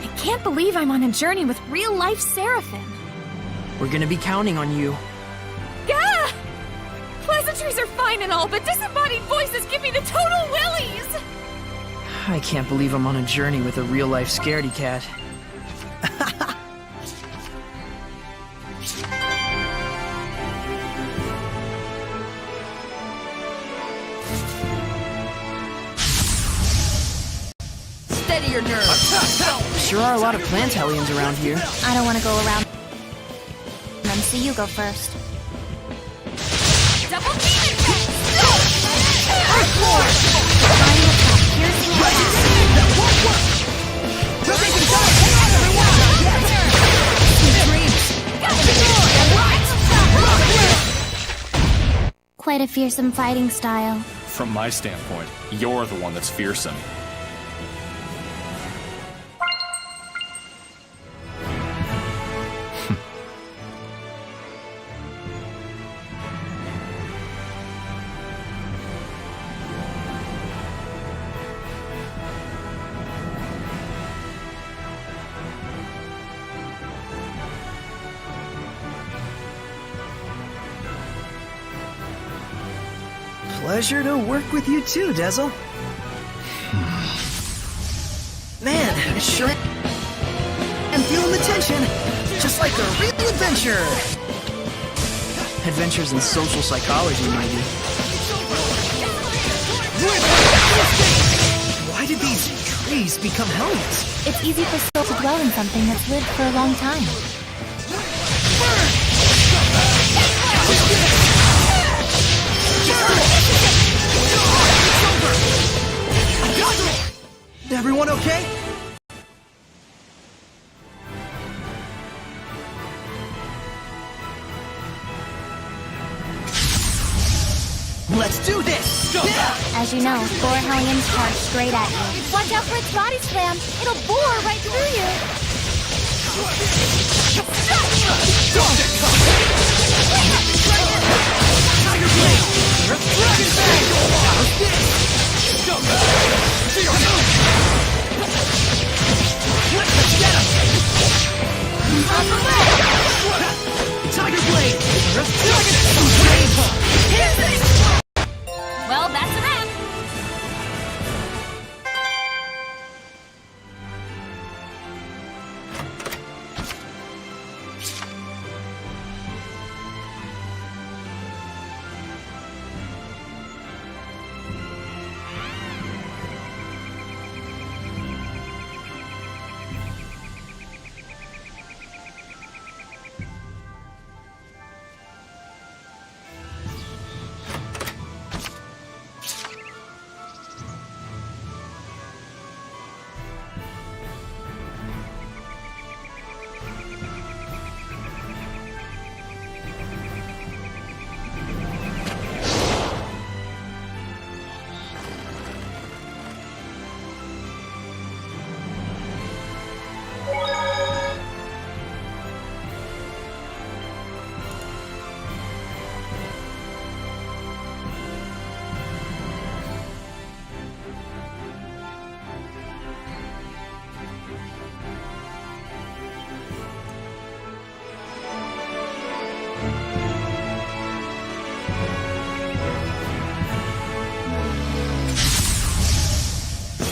I can't believe I'm on a journey with real-life Seraphim. We're gonna be counting on you. Gah! Pleasantries are fine and all, but disembodied voices give me the total willies! I can't believe I'm on a journey with a real-life scaredy cat. Steady your nerves. Sure are a lot of Plantalians around here. I don't want to go around them, so you go first. Double demon pet! Fire attack, piercing attack. That won't work. We're making time. Hang on, everyone. Sweet dreams. Quite a fearsome fighting style. From my standpoint, you're the one that's fearsome. Pleasure to work with you too, Dezel. Man, I sure am feeling the tension. Just like a real adventure. Adventures in social psychology, maybe. Why did these trees become helmets? It's easy for Soul to dwell in something that's lived for a long time. Everyone okay? Let's do this! As you know, 4 Hellions charge straight at you. Watch out for its body slam. It'll bore right through you. Tiger Blade! Dragon Bang! How's this? Let's get him! Tiger Blade! Dragon Bang! Well, that's a wrap.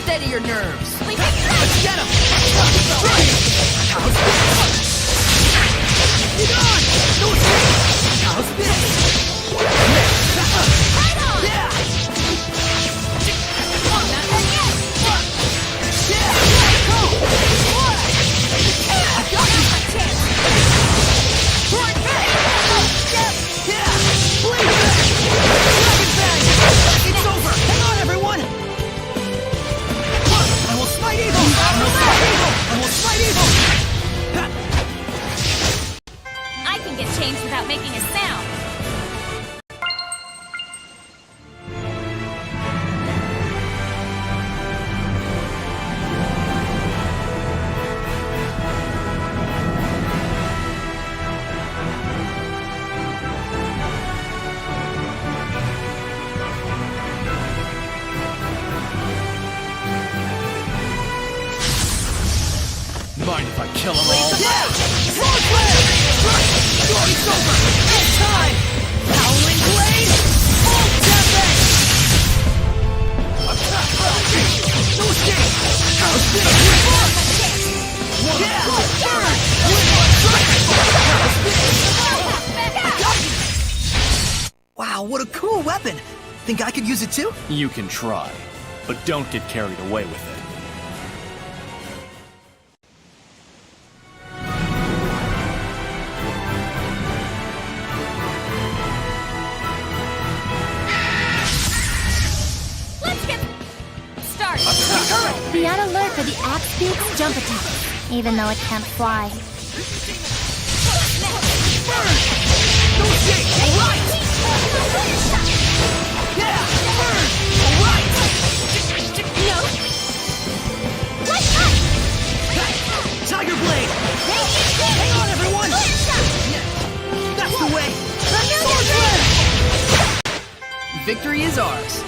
Steady your nerves. We can try. Let's get him! How's this? Get on! No escape! How's this? Right on. Yeah! Come on, not done yet. Yeah! Go! I got my chance. Right back! Yeah! Blade back! Dragon Bang! It's over! Hang on, everyone! I will smite evil! I will smite evil! I will smite evil! I can get changed without making a sound. Mind if I kill them all? Yeah! Frog Flare! It's over! It's time! Howling Blade! Full damage! No escape! How's this? Yeah! Turn! How's this? Wow, what a cool weapon! Think I could use it too? You can try, but don't get carried away with it. Let's get started. Be on alert for the Axe Beak's jump attack, even though it can't fly. No escape! Alright! Yeah! Burn! Alright! No. Tiger Blade! Hang on, everyone! That's the way! Sword Blade! Victory is ours.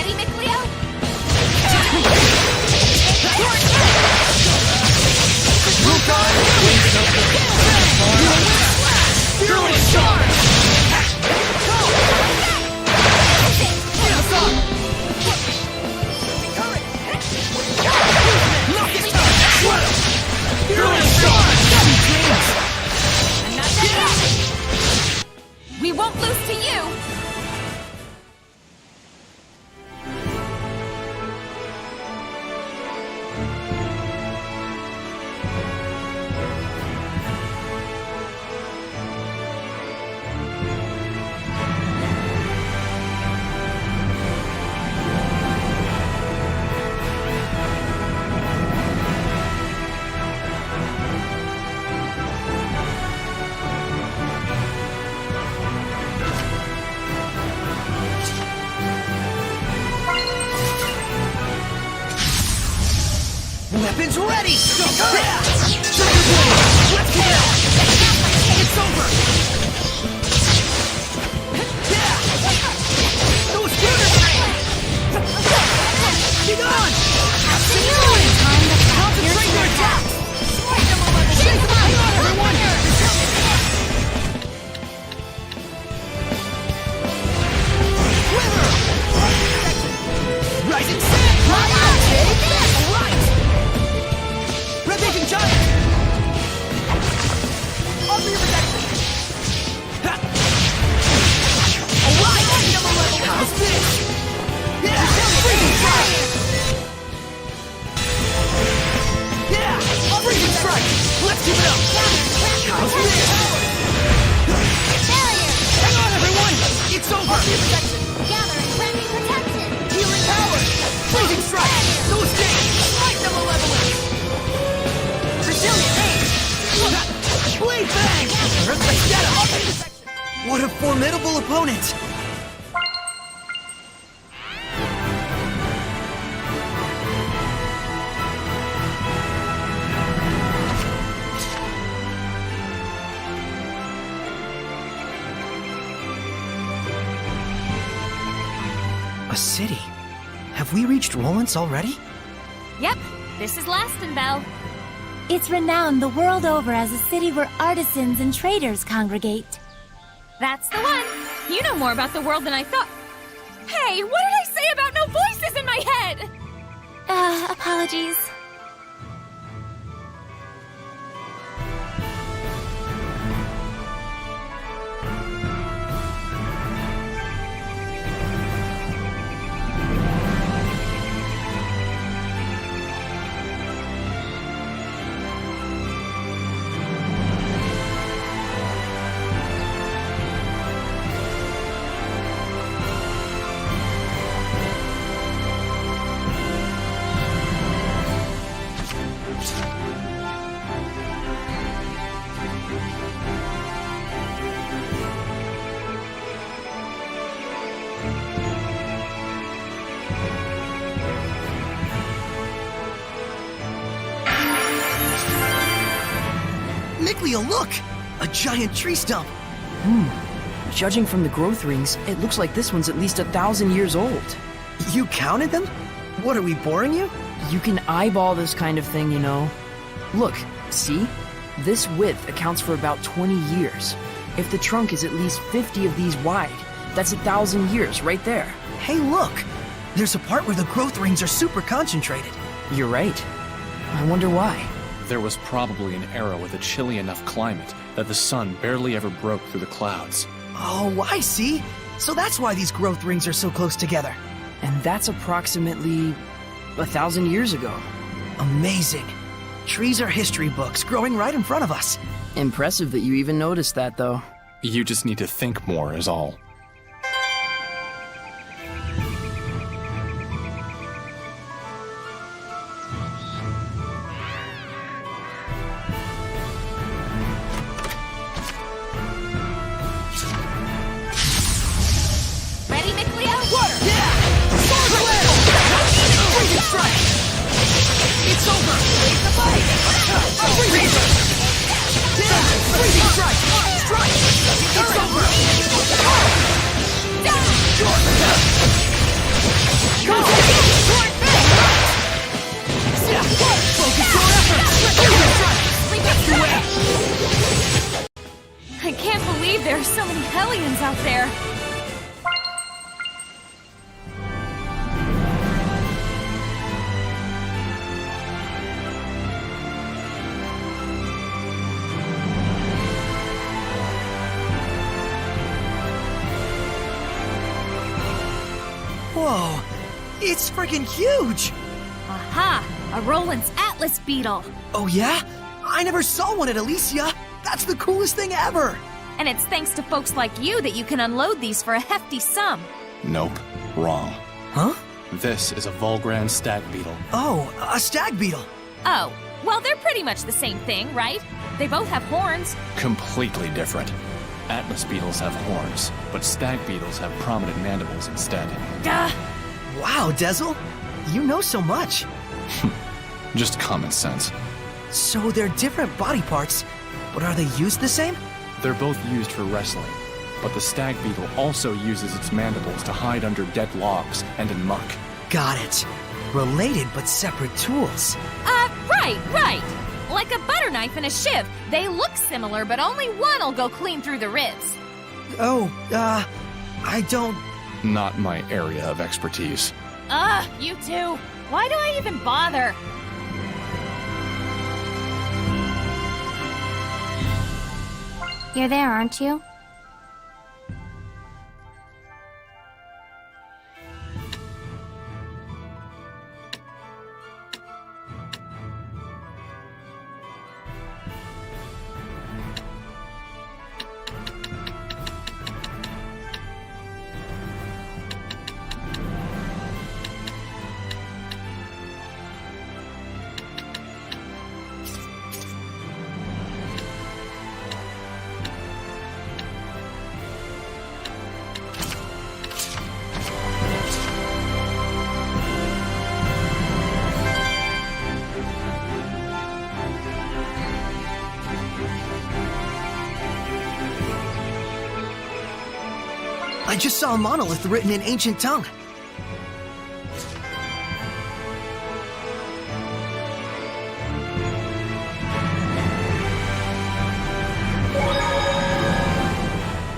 Ready, Micleo? Fearless charge! We won't lose to you! Weapons ready! Yeah! Let's get out! It's over! Yeah! Those shooters! Be gone! Concentrate your attack! Shake them out! Everyone! Wither! Rising Sun! Take this! Right! Red-Vision Giant! Offer your protection! Ha! Alright! How's this? Yeah! Freezing Strike! Yeah! Freezing Strike! Let's keep it up! How's this? Hang on, everyone! It's over! Healing power! Freezing Strike! Those days! Light the malevolence! Brazilian aim! Blade bang! Earthquake Zeta! What a formidable opponent! A city? Have we reached Rollins already? Yep, this is Lastenbell. It's renowned the world over as a city where artisans and traders congregate. That's the one. You know more about the world than I thought. Hey, what did I say about no voices in my head? Apologies. Micleo, look! A giant tree stump! Judging from the growth rings, it looks like this one's at least 1,000 years old. You counted them? What, are we boring you? You can eyeball this kind of thing, you know. Look, see? This width accounts for about 20 years. If the trunk is at least 50 of these wide, that's 1,000 years right there. Hey, look! There's a part where the growth rings are super concentrated. You're right. I wonder why. There was probably an era with a chilly enough climate that the sun barely ever broke through the clouds. Oh, I see! So that's why these growth rings are so close together. And that's approximately 1,000 years ago. Amazing! Trees are history books growing right in front of us. Impressive that you even noticed that, though. You just need to think more, is all. Ready, Micleo? Water! Yeah! Sword Whale! Freezing Strike! It's over! Leave the fight! Freezing! Yeah! Freezing Strike! Strike! It's over! Whoa, it's freaking huge! Aha! A Roland's Atlas beetle! Oh yeah? I never saw one at Alicia! That's the coolest thing ever! And it's thanks to folks like you that you can unload these for a hefty sum. Nope. Wrong. Huh? This is a Volgran stag beetle. Oh, a stag beetle! Oh, well, they're pretty much the same thing, right? They both have horns. Completely different. Atlas beetles have horns, but stag beetles have prominent mandibles instead. Duh! Wow, Dezel! You know so much! Just common sense. So they're different body parts, but are they used the same? They're both used for wrestling, but the stag beetle also uses its mandibles to hide under dead logs and in muck. Got it. Related but separate tools. Right. Like a butter knife and a shiv. They look similar, but only one'll go clean through the ribs. Oh, I don't... Not my area of expertise. You two. Why do I even bother? You're there, aren't you? I just saw a monolith written in ancient tongue.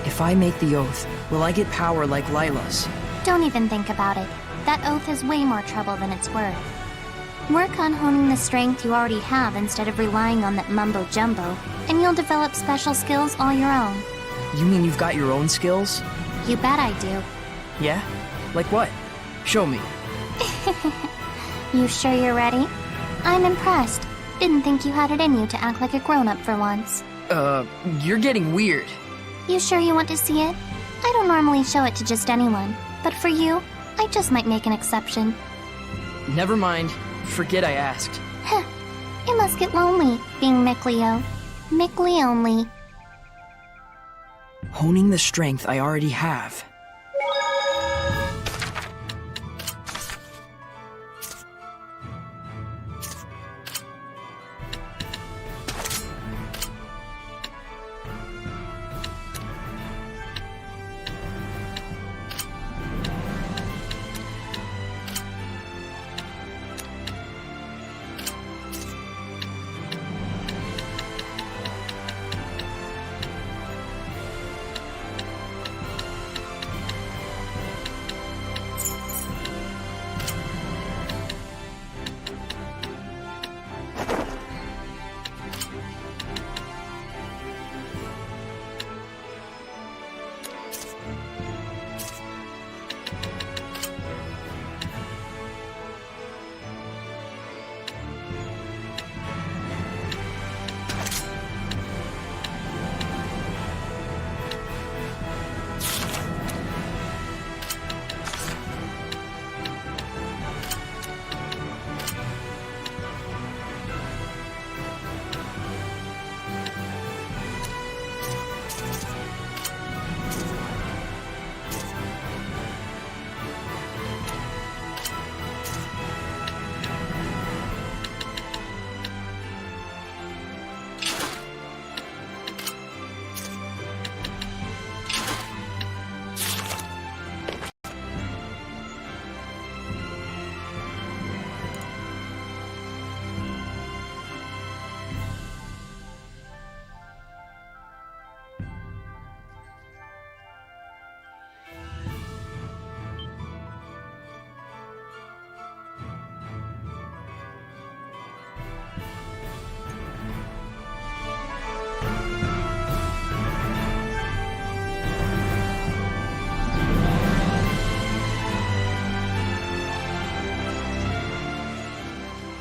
If I make the oath, will I get power like Lila's? Don't even think about it. That oath is way more trouble than it's worth. Work on honing the strength you already have instead of relying on that mumbo-jumbo, and you'll develop special skills all your own. You mean you've got your own skills? You bet I do. Yeah? Like what? Show me. You sure you're ready? I'm impressed. Didn't think you had it in you to act like a grown-up for once. You're getting weird. You sure you want to see it? I don't normally show it to just anyone, but for you, I just might make an exception. Never mind. Forget I asked. Heh. It must get lonely, being Mickleo. Mickley only. Honing the strength I already have.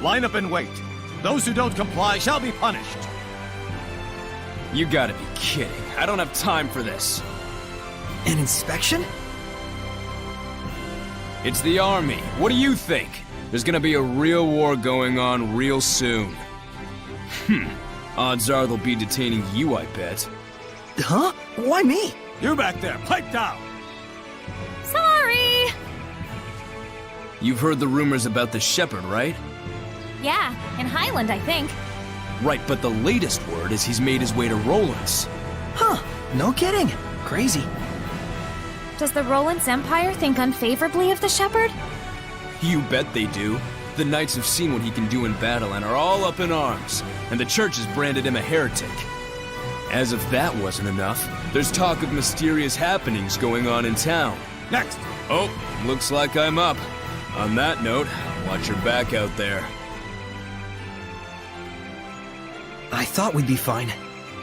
Line up and wait. Those who don't comply shall be punished. You gotta be kidding. I don't have time for this. An inspection? It's the army. What do you think? There's gonna be a real war going on real soon. Odds are they'll be detaining you, I bet. Huh? Why me? You back there, pipe down! Sorry! You've heard the rumors about the Shepherd, right? Yeah, in Highland, I think. Right, but the latest word is he's made his way to Roland's. Huh, no kidding. Crazy. Does the Roland's Empire think unfavorably of the Shepherd? You bet they do. The knights have seen what he can do in battle and are all up in arms, and the church has branded him a heretic. As if that wasn't enough, there's talk of mysterious happenings going on in town. Next! Oh, looks like I'm up. On that note, watch your back out there. I thought we'd be fine,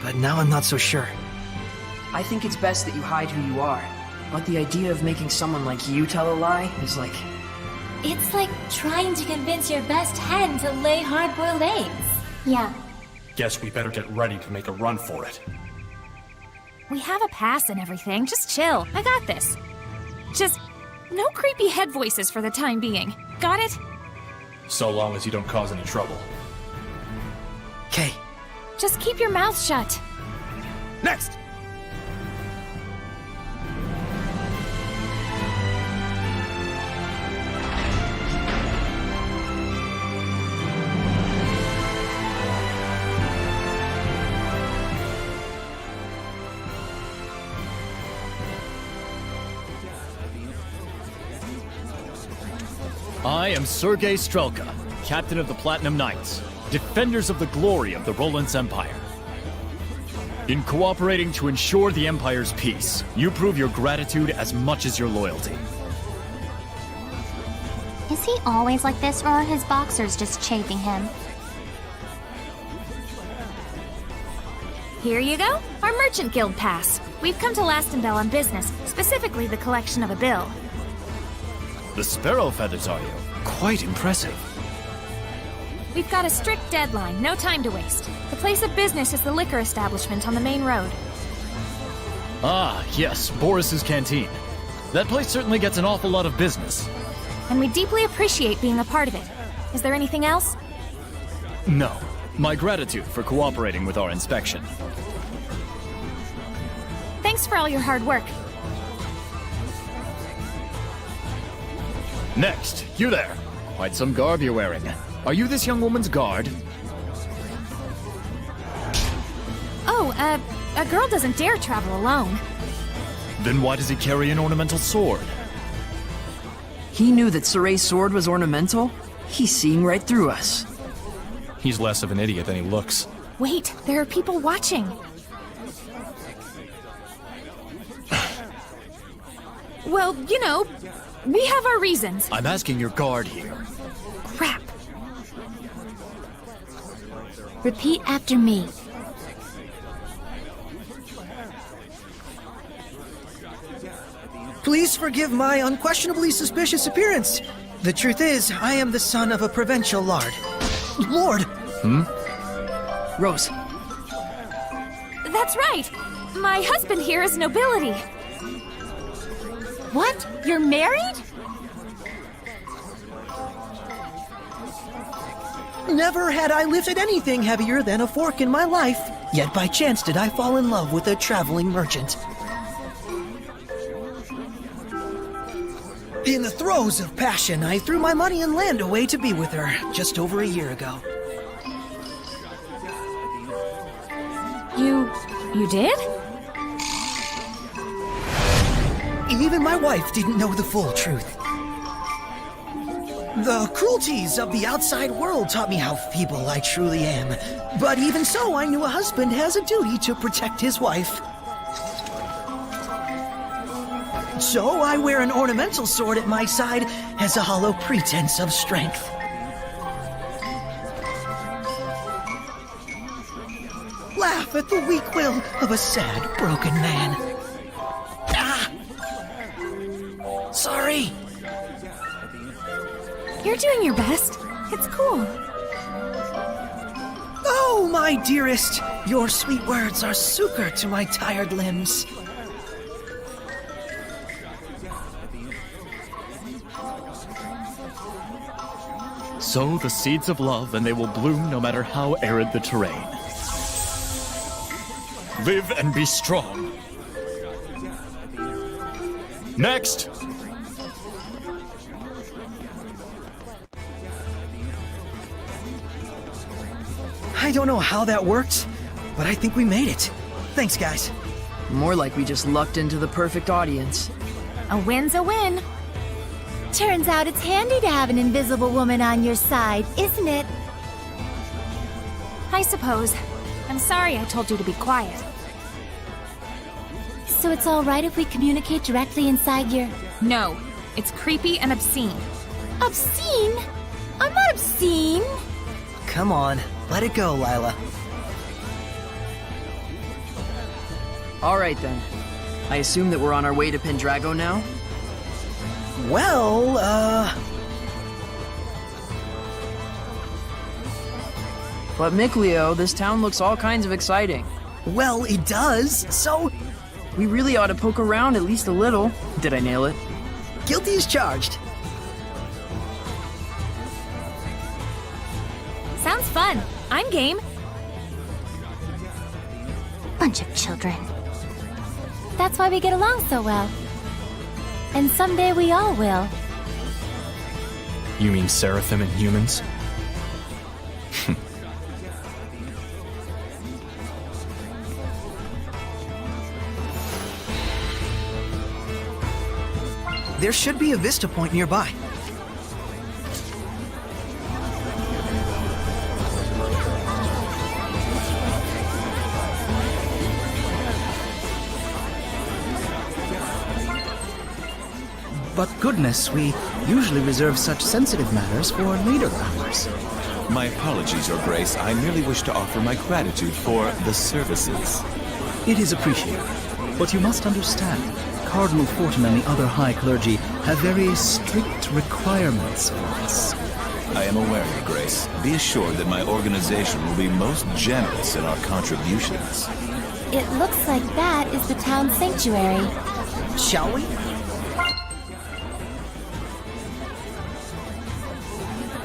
but now I'm not so sure. I think it's best that you hide who you are. But the idea of making someone like you tell a lie is like... It's like trying to convince your best hen to lay hard-boiled eggs. Yeah. Guess we better get ready to make a run for it. We have a pass and everything. Just chill. I got this. Just no creepy head voices for the time being. Got it? So long as you don't cause any trouble. Okay. Just keep your mouth shut. Next! I am Sergei Strelka, Captain of the Platinum Knights, defenders of the glory of the Roland's Empire. In cooperating to ensure the Empire's peace, you prove your gratitude as much as your loyalty. Is he always like this, or are his boxers just chafing him? Here you go. Our Merchant Guild pass. We've come to Lastenbell on business, specifically the collection of a bill. The sparrow feathers, are you? Quite impressive. We've got a strict deadline, no time to waste. The place of business is the liquor establishment on the main road. Ah, yes, Boris's Canteen. That place certainly gets an awful lot of business. And we deeply appreciate being a part of it. Is there anything else? No. My gratitude for cooperating with our inspection. Thanks for all your hard work. Next, you there. Quite some garb you're wearing. Are you this young woman's guard? Oh, a girl doesn't dare travel alone. Then why does he carry an ornamental sword? He knew that Soray's sword was ornamental? He's seeing right through us. He's less of an idiot than he looks. Wait, there are people watching. Well, you know, we have our reasons. I'm asking your guard here. Crap. Repeat after me. Please forgive my unquestionably suspicious appearance. The truth is, I am the son of a provincial lord. Lord! Rose, That's right. My husband here is nobility. What? You're married? Never had I lifted anything heavier than a fork in my life, yet by chance did I fall in love with a traveling merchant. In the throes of passion, I threw my money and land away to be with her just over a year ago. You did? Even my wife didn't know the full truth. The cruelties of the outside world taught me how feeble I truly am. But even so, I knew a husband has a duty to protect his wife. So I wear an ornamental sword at my side as a hollow pretense of strength. Laugh at the weak will of a sad, broken man. Ah! Sorry. You're doing your best. It's cool. Oh, my dearest, your sweet words are succor to my tired limbs. Sow the seeds of love and they will bloom no matter how arid the terrain. Live and be strong. Next! I don't know how that worked, but I think we made it. Thanks, guys. More like we just lucked into the perfect audience. A win's a win. Turns out it's handy to have an invisible woman on your side, isn't it? I suppose. I'm sorry I told you to be quiet. So it's alright if we communicate directly inside your... No, it's creepy and obscene. Obscene? I'm not obscene. Come on, let it go, Lila. Alright then. I assume that we're on our way to Pendrago now? Well, But Mikleo, this town looks all kinds of exciting. well, it does, so We really ought to poke around at least a little. Did I nail it? guilty as charged. Sounds fun. I'm game. Bunch of children. That's why we get along so well. And someday we all will. You mean Seraphim and humans? There should be a vista point nearby. But goodness, we usually reserve such sensitive matters for later hours. My apologies, Your Grace. I merely wish to offer my gratitude for the services. It is appreciated. But you must understand, Cardinal Fortin and the other high clergy have very strict requirements for us. I am aware, Your Grace. Be assured that my organization will be most generous in our contributions. It looks like that is the town sanctuary. Shall we?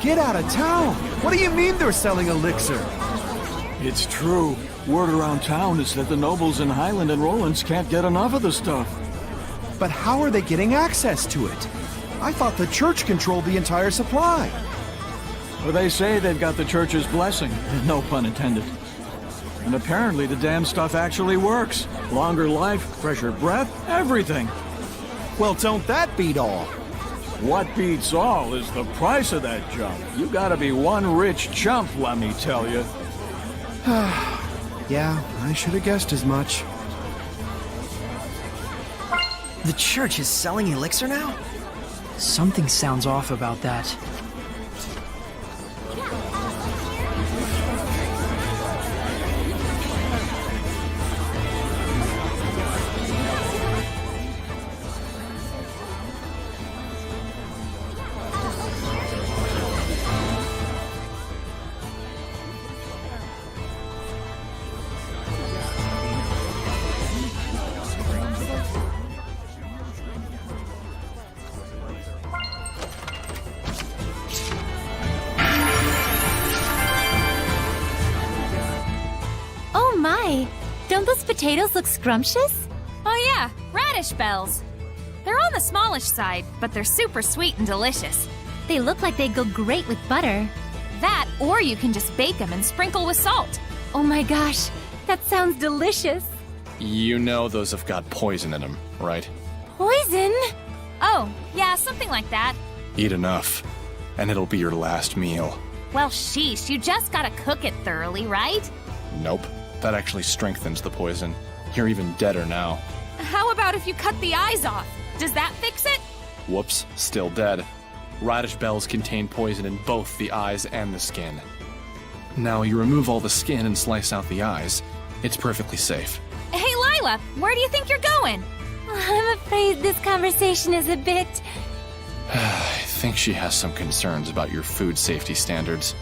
Get out of town! What do you mean they're selling elixir? It's true. Word around town is that the nobles in Highland and Rollins can't get enough of the stuff. But how are they getting access to it? I thought the church controlled the entire supply. Well, they say they've got the church's blessing, no pun intended. And apparently the damn stuff actually works. Longer life, fresher breath, everything. Well, don't that beat all? What beats all is the price of that junk. You gotta be one rich chump, let me tell you. Yeah, I should have guessed as much. The church is selling elixir now? Something sounds off about that. Oh my! Don't those potatoes look scrumptious? Oh yeah, radish bells. They're on the smallish side, but they're super sweet and delicious. They look like they'd go great with butter. That, or you can just bake them and sprinkle with salt. Oh my gosh, that sounds delicious. You know those have got poison in them, right? Poison? Oh, yeah, something like that. Eat enough, and it'll be your last meal. Well, sheesh, you just gotta cook it thoroughly, right? Nope. That actually strengthens the poison. You're even deader now. How about if you cut the eyes off? Does that fix it? Whoops, still dead. Radish bells contain poison in both the eyes and the skin. Now you remove all the skin and slice out the eyes. It's perfectly safe. Hey, Lila, where do you think you're going? I'm afraid this conversation is a bit... I think she has some concerns about your food safety standards.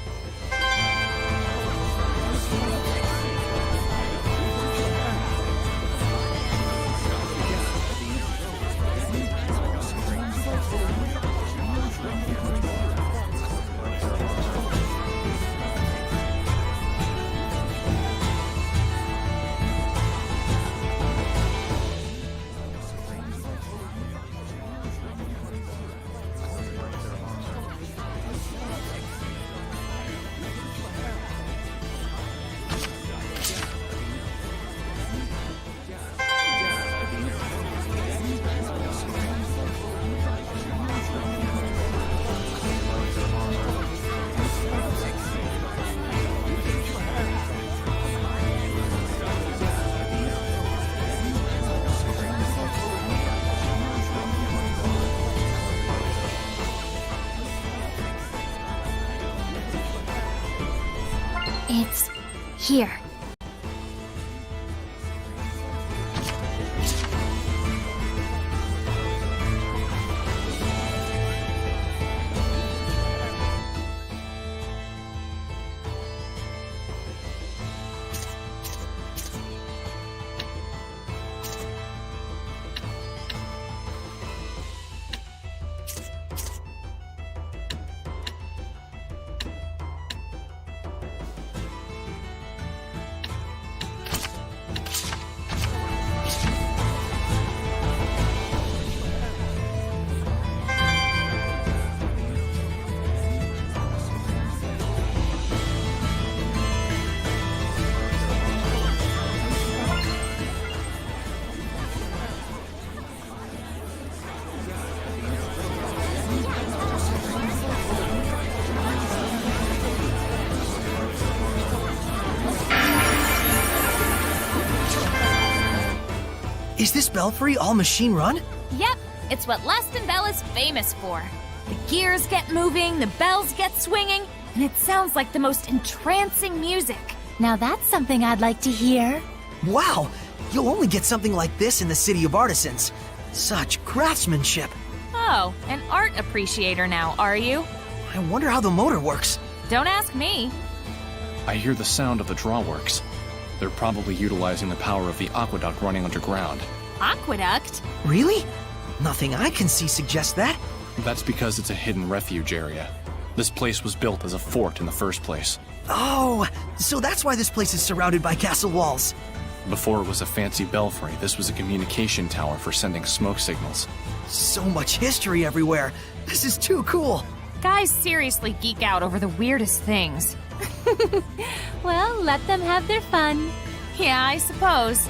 It's here. Is this belfry all machine run? Yep, it's what Leston Bell is famous for. The gears get moving, the bells get swinging, and it sounds like the most entrancing music. Now that's something I'd like to hear. Wow! You'll only get something like this in the City of Artisans. Such craftsmanship. Oh, an art appreciator now, are you? I wonder how the motor works. Don't ask me. I hear the sound of the drawworks. They're probably utilizing the power of the aqueduct running underground. Aqueduct? Really? Nothing I can see suggests that. That's because it's a hidden refuge area. This place was built as a fort in the first place. Oh, so that's why this place is surrounded by castle walls. Before it was a fancy belfry, this was a communication tower for sending smoke signals. So much history everywhere. This is too cool. Guys seriously geek out over the weirdest things. Well, let them have their fun. Yeah, I suppose.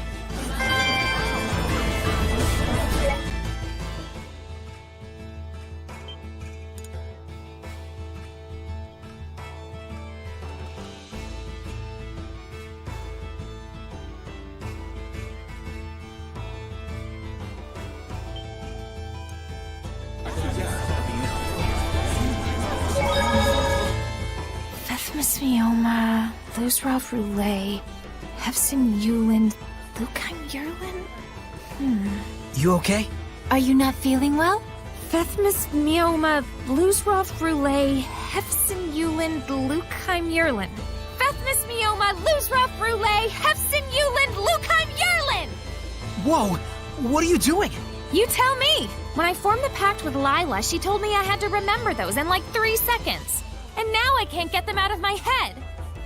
Mioma, Luzrov Roulette, Hefsin Yulin, Lukai Yerlin? You okay? Are you not feeling well? Fethmis Mioma, Luzrov Roulette, Hefsin Yulin, Lukai Yerlin. Fethmis Mioma, Luzrov Roulette, Hefsin Yulin, Lukai Yerlin! Whoa! What are you doing? You tell me! When I formed the pact with Lila, she told me I had to remember those in like 3 seconds. And now I can't get them out of my head.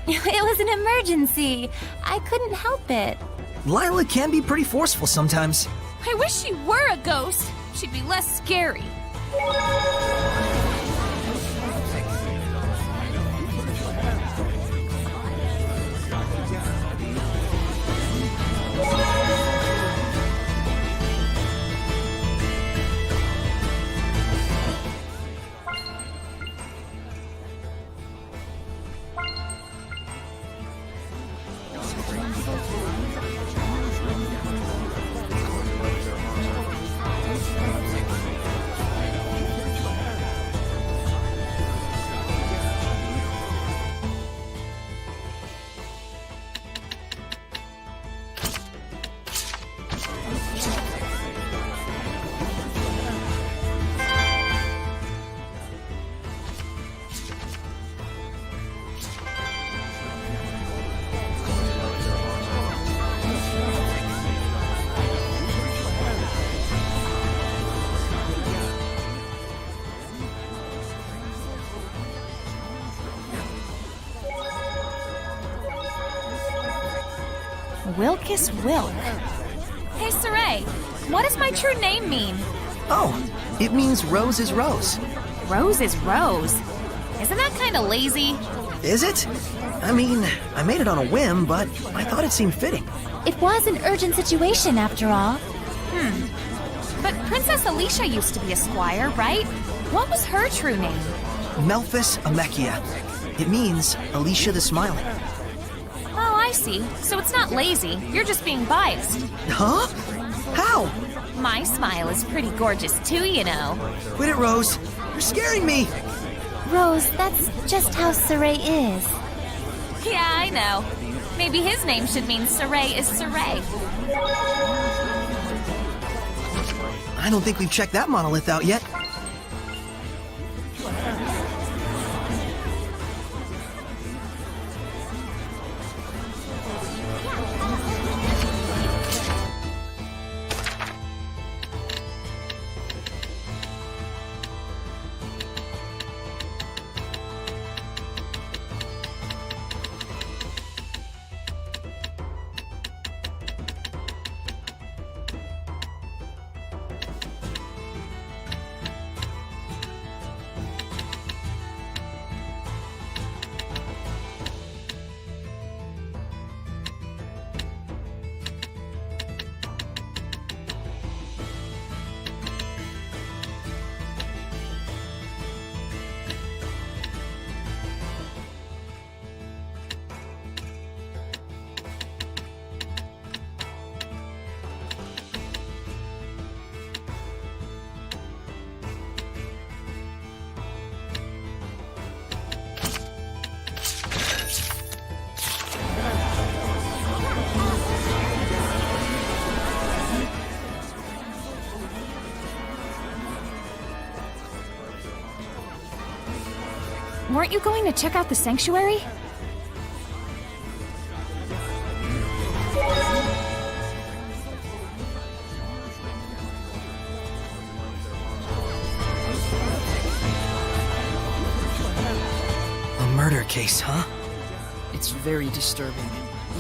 It was an emergency. I couldn't help it. Lila can be pretty forceful sometimes. I wish she were a ghost. She'd be less scary. Wilkes Wilk. Hey, Saray, what does my true name mean? Oh, it means Rose is Rose. Rose is Rose. Isn't that kind of lazy? Is it? I mean, I made it on a whim, but I thought it seemed fitting. It was an urgent situation, after all. But Princess Alicia used to be a squire, right? What was her true name? Melphis Amechia. It means Alicia the Smiling. Oh, I see. So it's not lazy. You're just being biased. Huh? How? My smile is pretty gorgeous too, you know. Quit it, Rose. You're scaring me. Rose, that's just how Saray is. Yeah, I know. Maybe his name should mean Saray is Saray. I don't think we've checked that monolith out yet. Weren't you going to check out the sanctuary? A murder case, huh? It's very disturbing,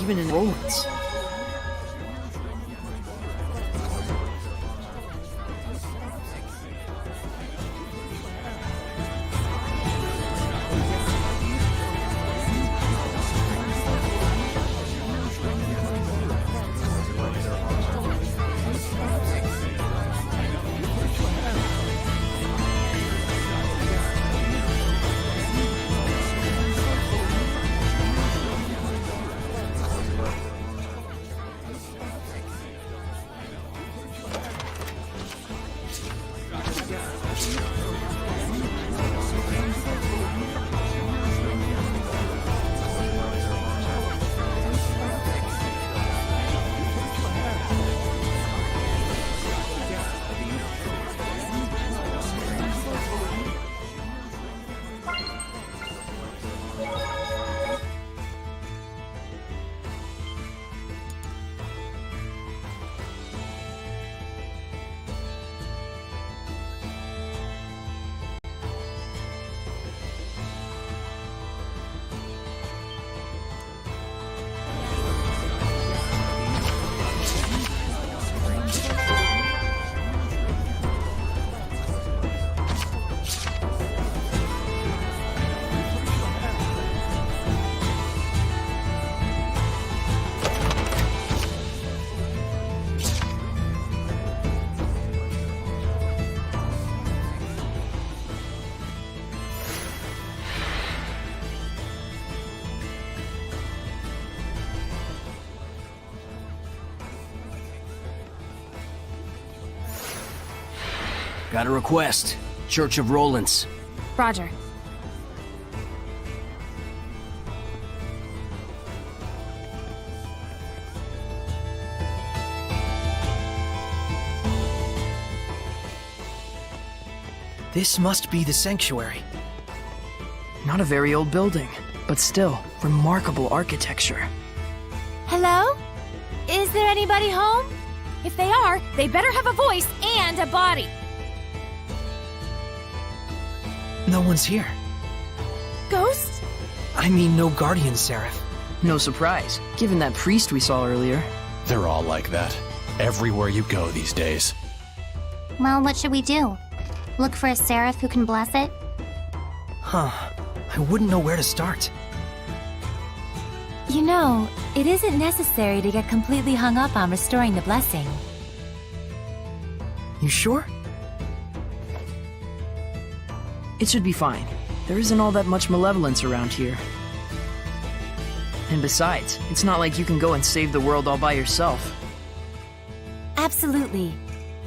even in Roland's. Got a request. Church of Roland's. Roger. This must be the sanctuary. Not a very old building, but still, remarkable architecture. Hello? Is there anybody home? If they are, they better have a voice and a body. No one's here. Ghost? I mean, no guardian seraph. No surprise, given that priest we saw earlier. They're all like that. Everywhere you go these days. Well, what should we do? Look for a seraph who can bless it? Huh. I wouldn't know where to start. You know, it isn't necessary to get completely hung up on restoring the blessing. You sure? It should be fine. There isn't all that much malevolence around here. And besides, it's not like you can go and save the world all by yourself. Absolutely.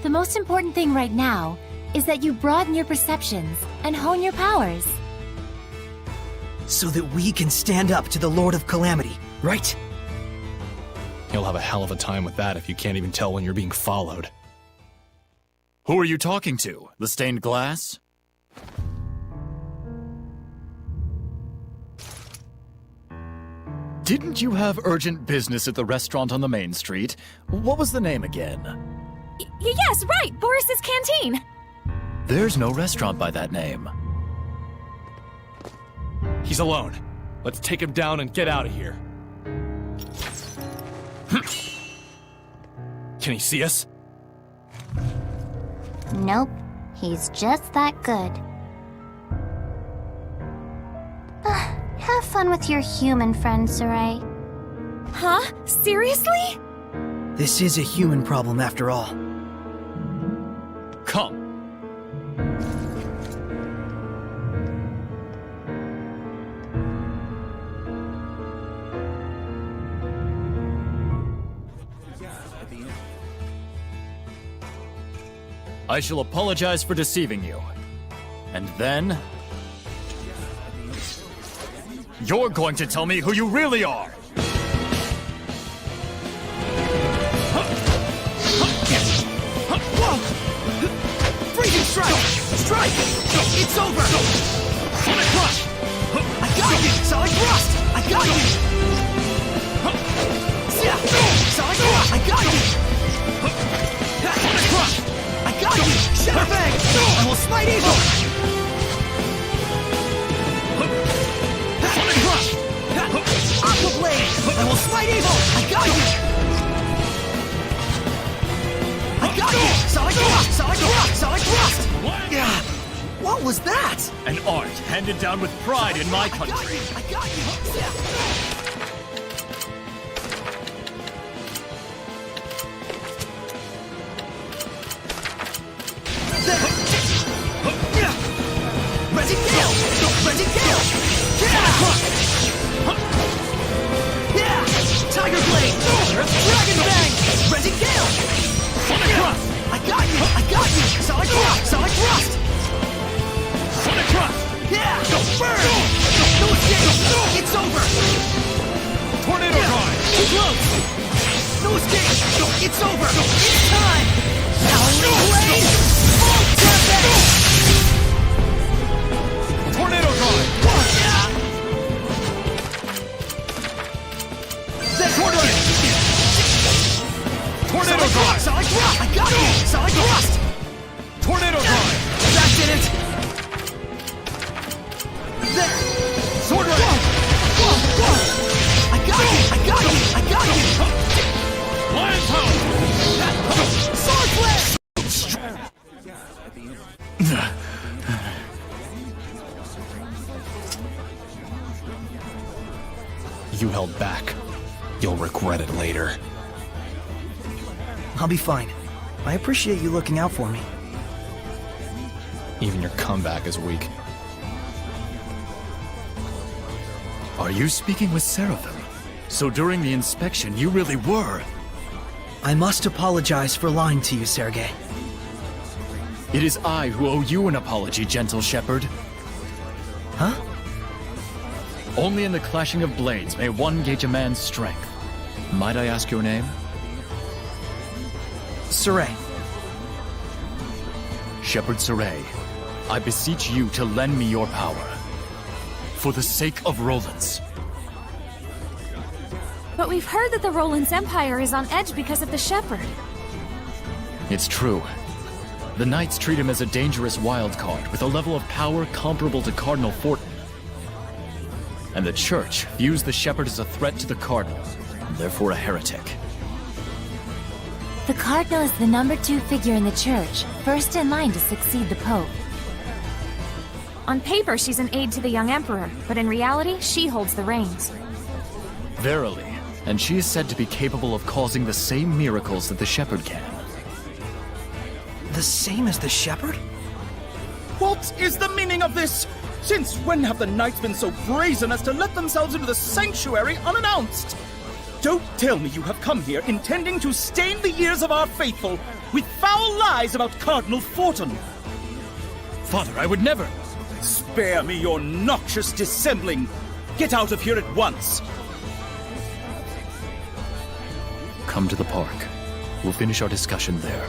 The most important thing right now is that you broaden your perceptions and hone your powers. So that we can stand up to the Lord of Calamity, right? You'll have a hell of a time with that if you can't even tell when you're being followed. Who are you talking to? The stained glass? Didn't you have urgent business at the restaurant on the main street? What was the name again? Yes, right! Boris's Canteen! There's no restaurant by that name. He's alone. Let's take him down and get out of here. Can he see us? Nope. He's just that good. Have fun with your human friend, Sarai. Huh? Seriously? This is a human problem after all. Come. I shall apologize for deceiving you. And then... you're going to tell me who you really are! Freezing strike! Strike! It's over! Sonic Crush! I got you! Sonic Thrust! I got you! Sonic Crush! I got you! Sonic Crush! I got you! Shadow Bang! I will smite evil! Sonic Crush! Aqua Blade! I will smite evil! I got you! I got you! Sonic Thrust! Sonic Thrust! Sonic Thrust! Yeah. What was that? An art handed down with pride in my country. I got you! Ready Gale! Ready Gale! Yeah! Tiger Blade! Dragon Bang! Ready Gale! Sonic Thrust! I got you! I got you! Sonic Thrust! Sonic Thrust! Sonic Thrust! Yeah! Burn! No escape! It's over! Tornado Drive! Too close! No escape! It's over! It's time! Howling Blade! Full Tempest! Tornado Drive! Tornado Drive! Sonic Thrust! I got you! Sonic Thrust! Tornado Drive! That did it! There! Sword Rain! I got you! I got you! I got you! Lion Power! Sword Flare! You held back. You'll regret it later. I'll be fine. I appreciate you looking out for me. Even your comeback is weak. Are you speaking with Seraphim? So during the inspection, you really were. I must apologize for lying to you, Sergei. It is I who owe you an apology, gentle shepherd. Huh? Only in the clashing of blades may one gauge a man's strength. Might I ask your name? Sarai. Shepherd Sarai, I beseech you to lend me your power. For the sake of Rollins. But we've heard that the Rollins Empire is on edge because of the Shepherd. It's true. The Knights treat him as a dangerous wild card with a level of power comparable to Cardinal Fortin. and the Church views the Shepherd as a threat to the Cardinal, and therefore a heretic. The Cardinal is the number 2 figure in the Church, first in line to succeed the Pope. On paper, she's an aide to the young Emperor, but in reality, she holds the reins. Verily, and she is said to be capable of causing the same miracles that the Shepherd can. The same as the Shepherd? What is the meaning of this? Since when have the knights been so brazen as to let themselves into the sanctuary unannounced? Don't tell me you have come here intending to stain the ears of our faithful with foul lies about Cardinal Fortin. Father, I would never... Spare me your noxious dissembling. Get out of here at once. Come to the park. We'll finish our discussion there.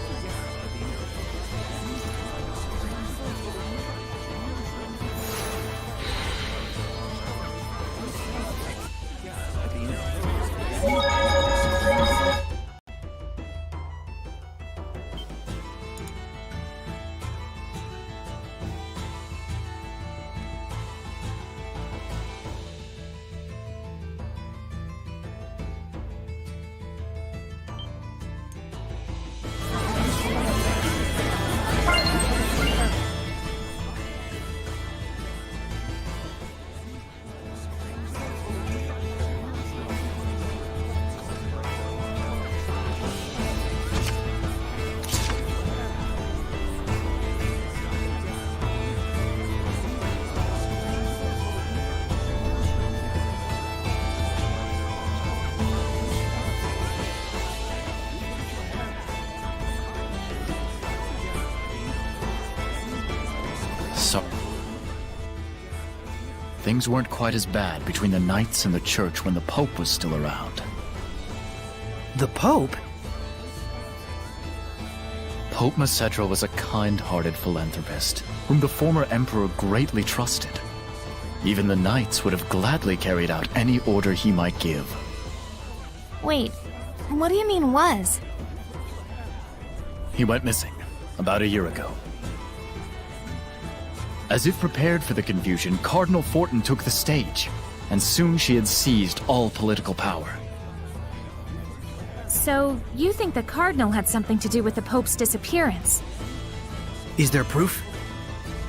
So, things weren't quite as bad between the Knights and the Church when the Pope was still around. The Pope? Pope Macedra was a kind-hearted philanthropist, whom the former Emperor greatly trusted. Even the Knights would have gladly carried out any order he might give. Wait, what do you mean was? He went missing, about a year ago. As if prepared for the confusion, Cardinal Fortin took the stage, and soon she had seized all political power. So, you think the Cardinal had something to do with the Pope's disappearance? Is there proof?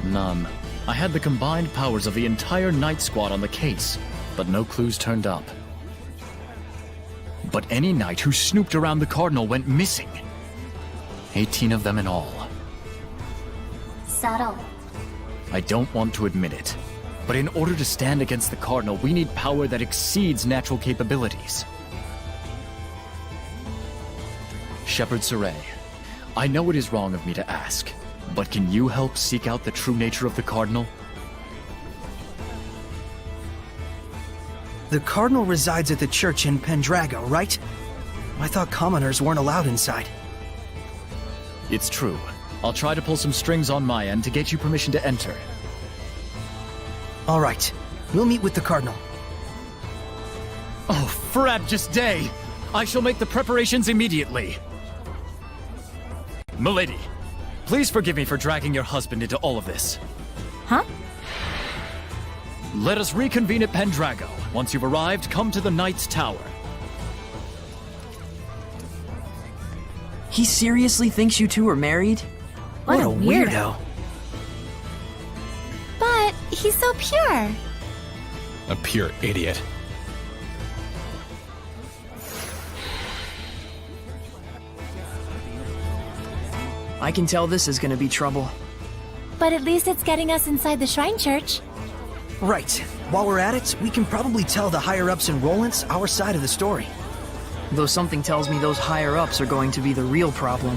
None. I had the combined powers of the entire Knight Squad on the case, but no clues turned up. But any knight who snooped around the Cardinal went missing. 18 of them in all. Subtle. I don't want to admit it, but in order to stand against the Cardinal, we need power that exceeds natural capabilities. Shepherd Saray, I know it is wrong of me to ask, but can you help seek out the true nature of the Cardinal? The Cardinal resides at the church in Pendrago, right? I thought commoners weren't allowed inside. It's true. I'll try to pull some strings on my end to get you permission to enter. All right. We'll meet with the Cardinal. Oh, Frabjous day! I shall make the preparations immediately. Milady, please forgive me for dragging your husband into all of this. Huh? Let us reconvene at Pendrago. Once you've arrived, come to the Knight's Tower. He seriously thinks you two are married? What a weirdo. But he's so pure. A pure idiot. I can tell this is gonna be trouble. But at least it's getting us inside the Shrine Church. Right. While we're at it, we can probably tell the higher-ups in Rollins our side of the story. Though something tells me those higher-ups are going to be the real problem.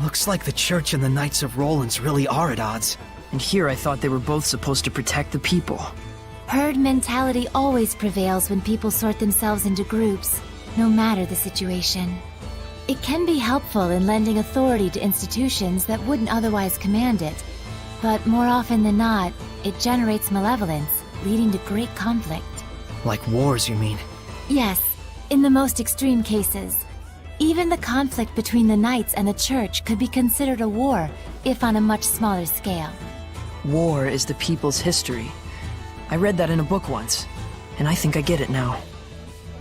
Looks like the church and the Knights of Rollins really are at odds. And here I thought they were both supposed to protect the people. Herd mentality always prevails when people sort themselves into groups, no matter the situation. It can be helpful in lending authority to institutions that wouldn't otherwise command it, but more often than not, it generates malevolence, leading to great conflict. Like wars, you mean? Yes, in the most extreme cases. Even the conflict between the Knights and the Church could be considered a war, if on a much smaller scale. War is the people's history. I read that in a book once, and I think I get it now.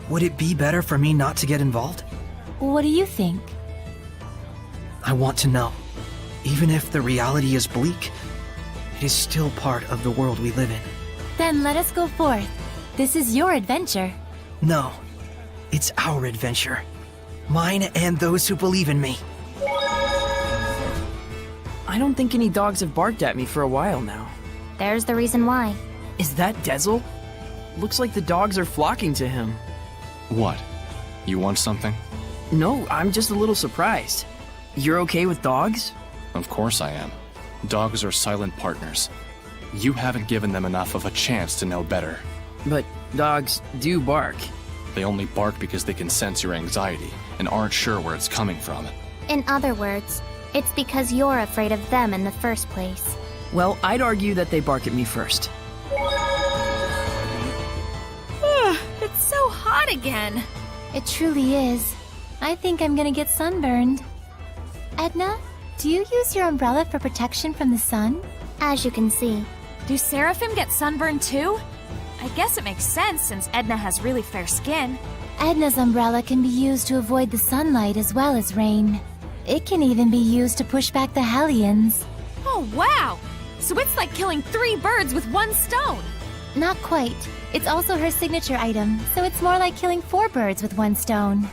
Would it be better for me not to get involved? What do you think? I want to know. Even if the reality is bleak, it is still part of the world we live in. Then let us go forth. This is your adventure. No, it's our adventure. Mine and those who believe in me. I don't think any dogs have barked at me for a while now. There's the reason why. Is that Dezel? Looks like the dogs are flocking to him. What? You want something? No, I'm just a little surprised. You're okay with dogs? Of course I am. Dogs are silent partners. You haven't given them enough of a chance to know better. But dogs do bark. They only bark because they can sense your anxiety and aren't sure where it's coming from. In other words, it's because you're afraid of them in the first place. Well, I'd argue that they bark at me first. It's so hot again. It truly is. I think I'm gonna get sunburned. Edna, do you use your umbrella for protection from the sun? As you can see. Do Seraphim get sunburned too? I guess it makes sense since Edna has really fair skin. Edna's umbrella can be used to avoid the sunlight as well as rain. It can even be used to push back the Hellions. Oh, wow! So it's like killing 3 birds with 1 stone. Not quite. It's also her signature item, so it's more like killing 4 birds with 1 stone.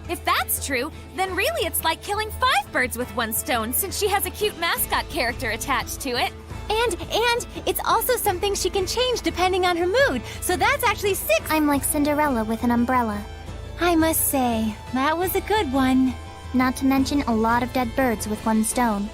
If that's true, then really it's like killing 5 birds with 1 stone since she has a cute mascot character attached to it. And it's also something she can change depending on her mood, so that's actually 6. I'm like Cinderella with an umbrella. I must say, that was a good one. Not to mention a lot of dead birds with 1 stone.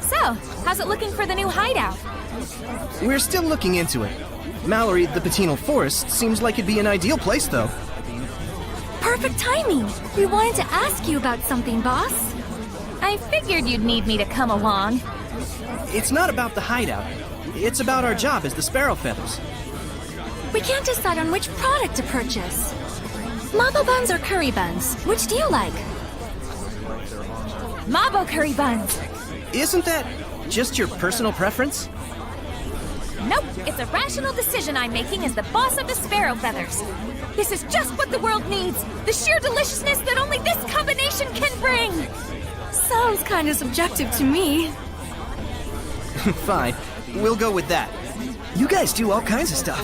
So, how's it looking for the new hideout? We're still looking into it. Mallory, the Patinal Forest, seems like it'd be an ideal place, though. Perfect timing! We wanted to ask you about something, boss. I figured you'd need me to come along. It's not about the hideout. It's about our job as the Sparrow Feathers. We can't decide on which product to purchase. Mabo buns or curry buns? Which do you like? Mabo curry buns! Isn't that just your personal preference? Nope, it's a rational decision I'm making as the boss of the Sparrow Feathers. This is just what the world needs, the sheer deliciousness that only this combination can bring. Sounds kind of subjective to me. Fine, we'll go with that. You guys do all kinds of stuff.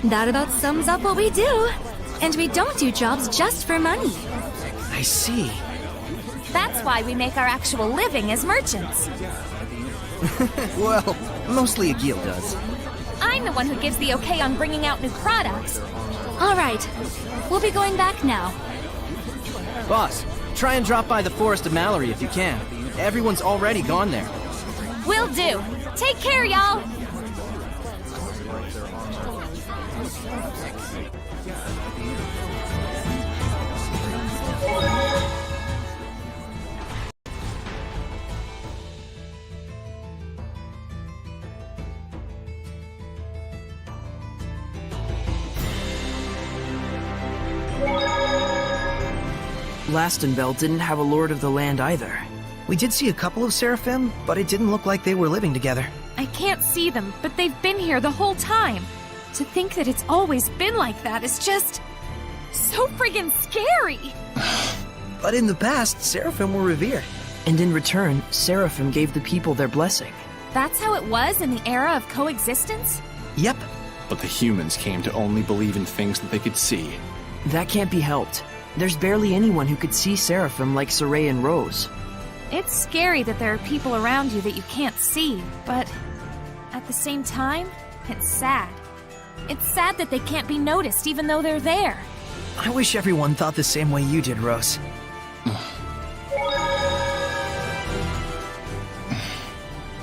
That about sums up what we do. And we don't do jobs just for money. I see. That's why we make our actual living as merchants. Well, mostly Agil does. I'm the one who gives the okay on bringing out new products. All right, we'll be going back now. Boss, try and drop by the Forest of Mallory if you can. Everyone's already gone there. Will do. Take care, y'all. Lastenbell didn't have a lord of the land either. We did see a couple of Seraphim, but it didn't look like they were living together. I can't see them, but they've been here the whole time. To think that it's always been like that is just so friggin' scary. But in the past, Seraphim were revered. And in return, Seraphim gave the people their blessing. That's how it was in the era of coexistence? Yep. But the humans came to only believe in things that they could see. That can't be helped. There's barely anyone who could see Seraphim like Saray and Rose. It's scary that there are people around you that you can't see, but at the same time, it's sad. It's sad that they can't be noticed even though they're there. I wish everyone thought the same way you did, Rose.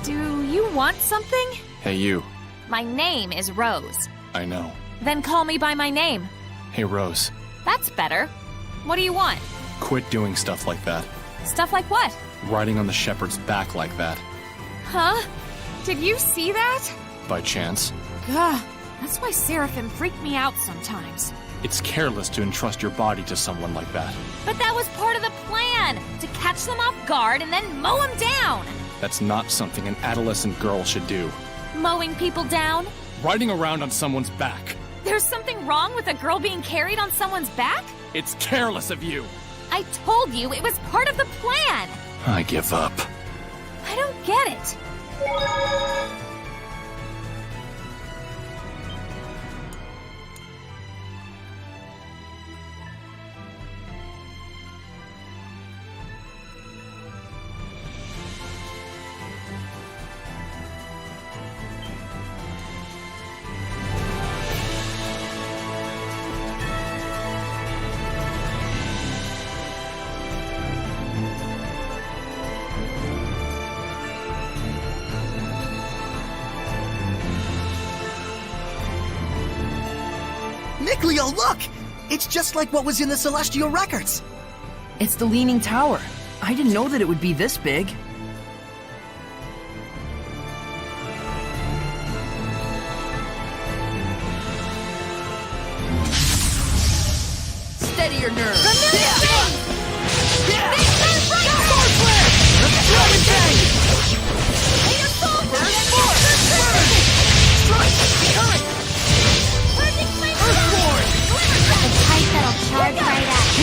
Do you want something? Hey, you. My name is Rose. I know. Then call me by my name. Hey, Rose. That's better. What do you want? Quit doing stuff like that. Stuff like what? Riding on the shepherd's back like that. Huh? Did you see that? By chance. Gah, that's why Seraphim freak me out sometimes. It's careless to entrust your body to someone like that. But that was part of the plan! To catch them off guard and then mow them down! That's not something an adolescent girl should do. Mowing people down? Riding around on someone's back. There's something wrong with a girl being carried on someone's back? It's careless of you! I told you it was part of the plan! I give up. I don't get it. Nickleo, look! It's just like what was in the Celestial records. It's the Leaning Tower. I didn't know that it would be this big. Steady your nerves. Charge right at you.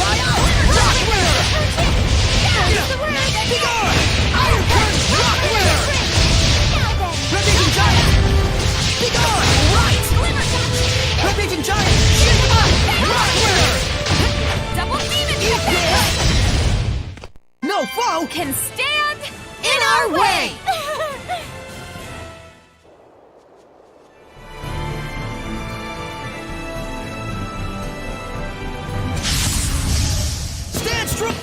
Be gone! Iron Curtain Rockware! Rampaging Giant! Be gone! Right! Rampaging Giant! Shift up! Rockware! Double demon! Eat this! No foe Can stand In our way! Stand strong!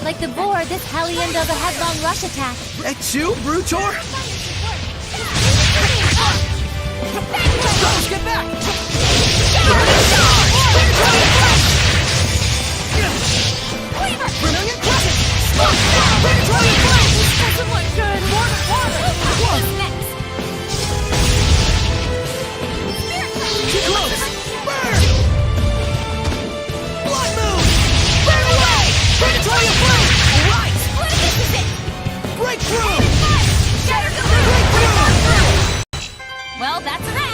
Like the boar, this Hellion does a headlong rush attack. X2, Brutor? Rose, get back! Brilliant Crescent! Predatory Blade! Doesn't look good. What's next? Too close! Burn! Blood Moon! Burn away! Predatory Blade! Right! Breakthrough! Breakthrough! Well, that's a wrap.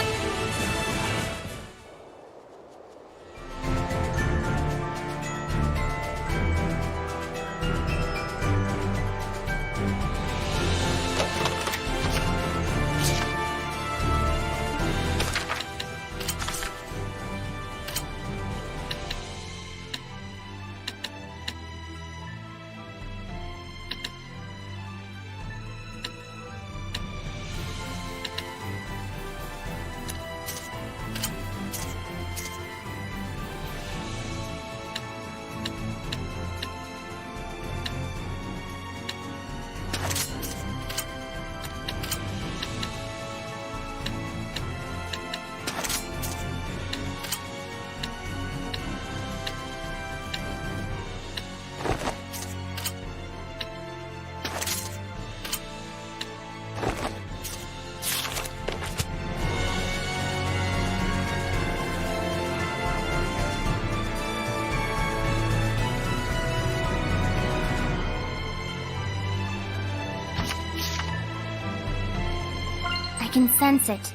I can sense it.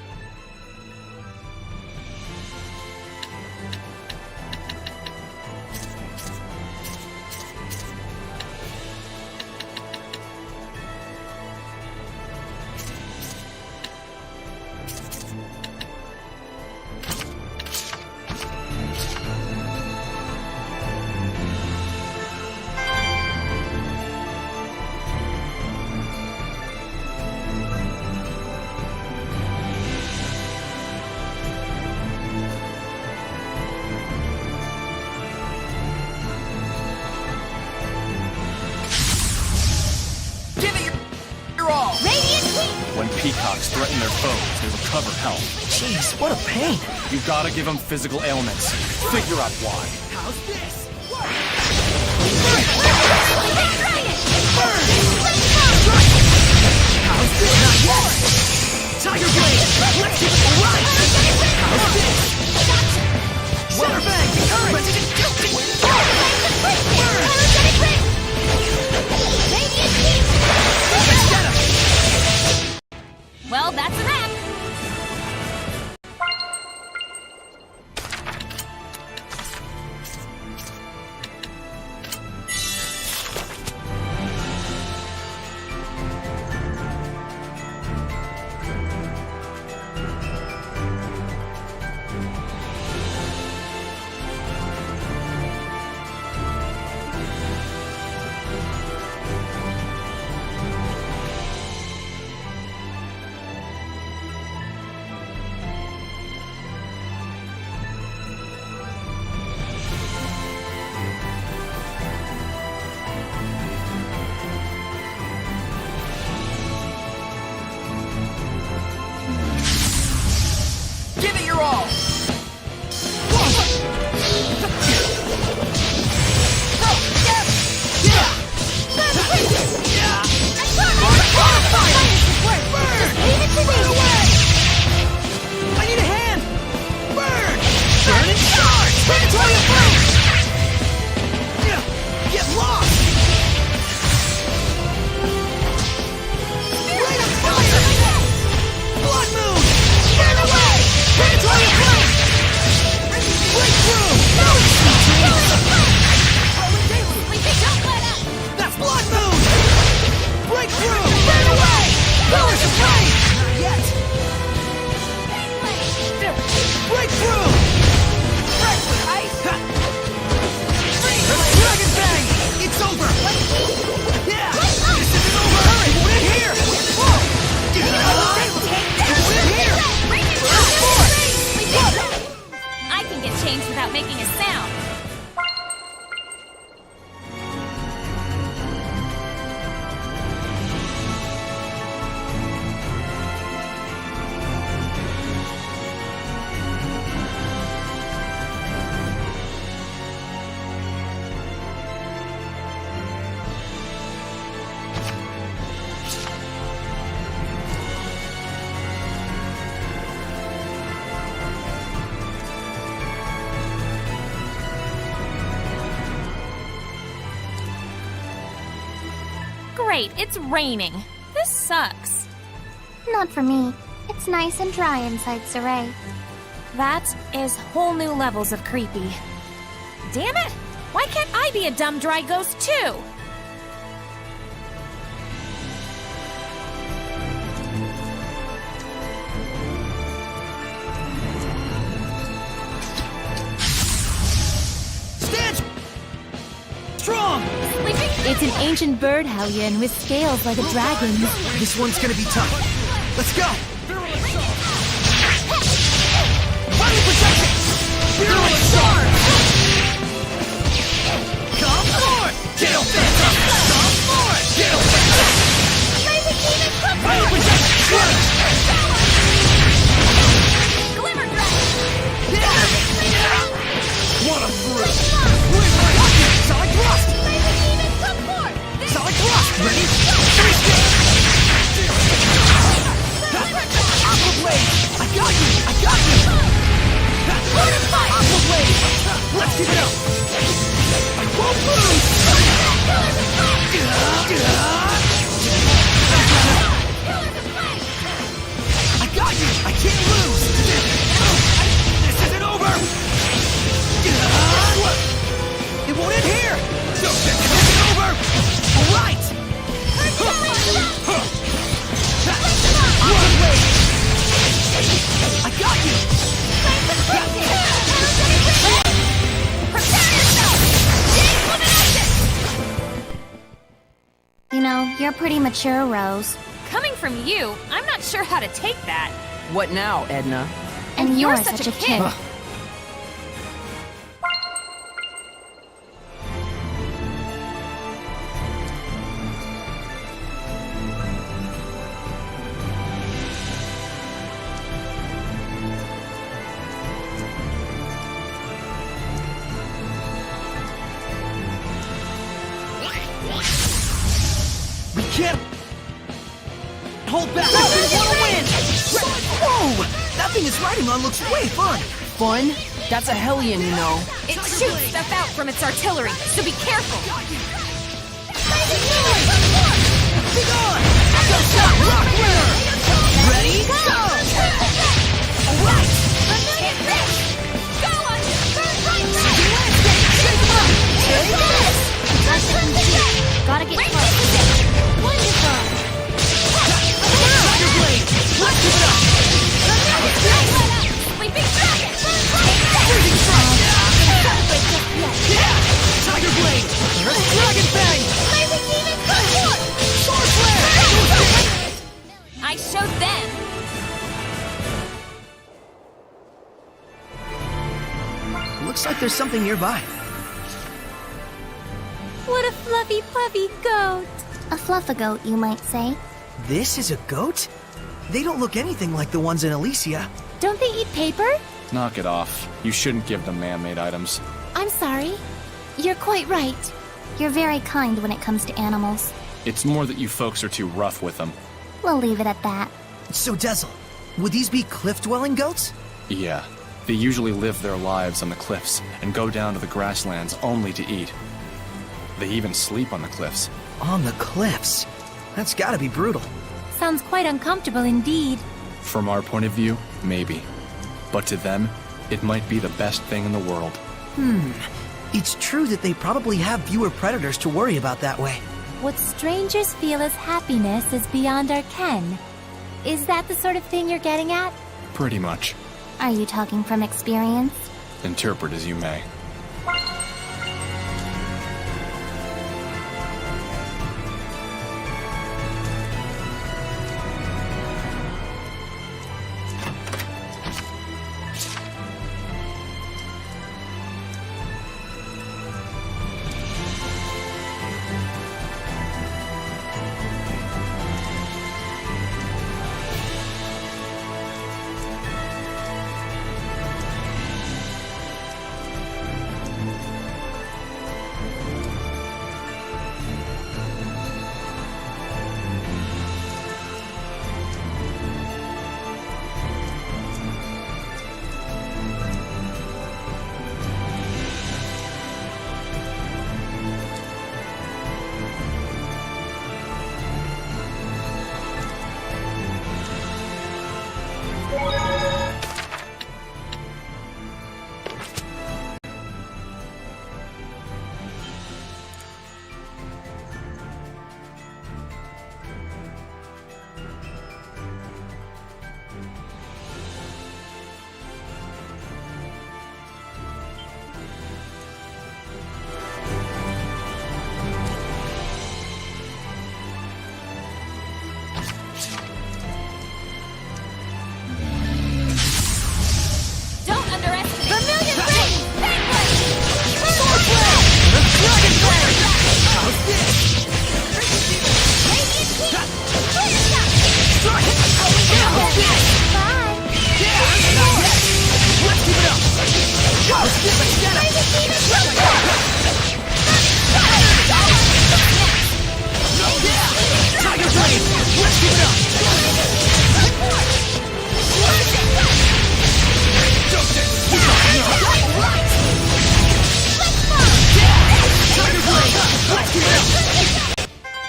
peacocks threaten their foes, they recover health. Jeez, what a pain. You gotta give them physical ailments. Figure out why. How's this? How's this? Not yet! Tiger Blade! Let's give it a run! How's this? Center Bang! Resident Guilty! Well, that's a wrap. Give it your all! I need a hand! Burn! Burn and charge! Predatory approach! Get lost! Rain of fire! Blood moon! Burn away! Predatory approach! Breakthrough! That's blood moon! Breakthrough! Burn away! Pillars of flame! Not yet! Breakthrough! Dragon Bang! It's over! Yeah! This isn't over! It won't end here! It won't end here! I can get changed without making a sound. Great, it's raining. This sucks. Not for me. It's nice and dry inside Saray. That is whole new levels of creepy. Damn it! Why can't I be a dumb dry ghost too? Stand strong! It's an ancient bird hellion with scales like a dragon. This one's gonna be tough. Let's go! Fire protection! Virulent charge! Come forward! Gale Phantom! Come forward! Gale Phantom! Fire protection! Glimmer Dragon! What a thrill! Solid thrust! Solid thrust! Ready? Aqua Blade! I got you! I got you! Aqua Blade! Let's keep it up! I won't lose! I got you! I can't lose! This isn't over! It won't end here! This isn't over! Alright! I got you! You know, you're pretty mature, Rose. Coming from you, I'm not sure how to take that. What now, Edna? And you're such a kid. hold back if you want to win! Whoa! That thing it's riding on looks way fun! Fun? That's a Hellion, you know. It shoots stuff out from its artillery, so be careful. Be gone! Go stop! Rock winner! Ready? Go! Alright! Hit this! Go on! Burn right Shake him up! Take this! Gotta get close. Wonderful! Tiger Blade! Let's give it up! Sleeping Dragon! Freezing Strike! Tiger Blade! Dragon Fang! Blazing Demon Concord! Sword Flare! I showed them! Looks like there's something nearby. What a fluffy puffy goat! A fluffagoat, you might say. This is a goat? They don't look anything like the ones in Elysia. Don't they eat paper? Knock it off. You shouldn't give them man-made items. I'm sorry. You're quite right. You're very kind when it comes to animals. It's more that you folks are too rough with them. We'll leave it at that. So, Dezel, would these be cliff-dwelling goats? Yeah. They usually live their lives on the cliffs and go down to the grasslands only to eat. They even sleep on the cliffs. On the cliffs? That's gotta be brutal. Sounds quite uncomfortable indeed. From our point of view, maybe. But to them, it might be the best thing in the world. It's true that they probably have fewer predators to worry about that way. What strangers feel as happiness is beyond our ken. Is that the sort of thing you're getting at? Pretty much. Are you talking from experience? Interpret as you may.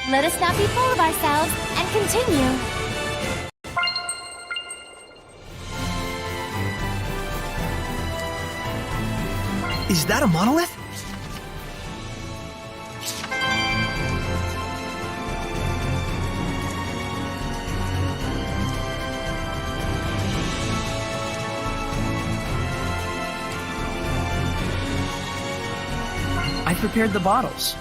Let us not be full of ourselves and continue. Is that a monolith? I prepared the bottles.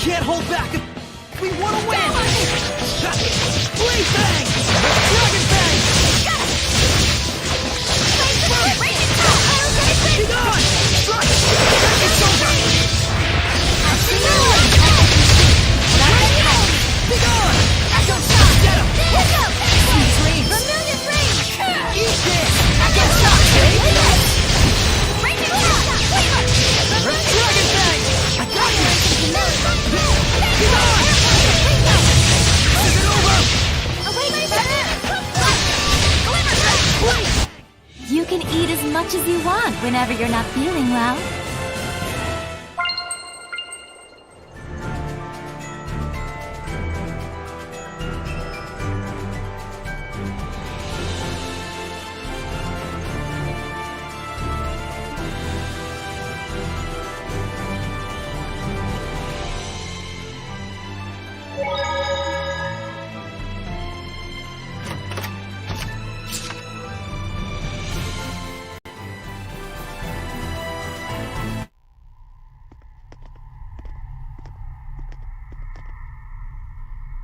can't hold back if we want to win! Blade Bang! Dragon Bang! Be gone! Strike! It's over! Be gone! Echo Shock! Get him! Sweet dreams! Vermilion Range! Eat this! Echo Shock! Dragon Bang! I got you! Be gone! Is it over? You can eat as much as you want whenever you're not feeling well.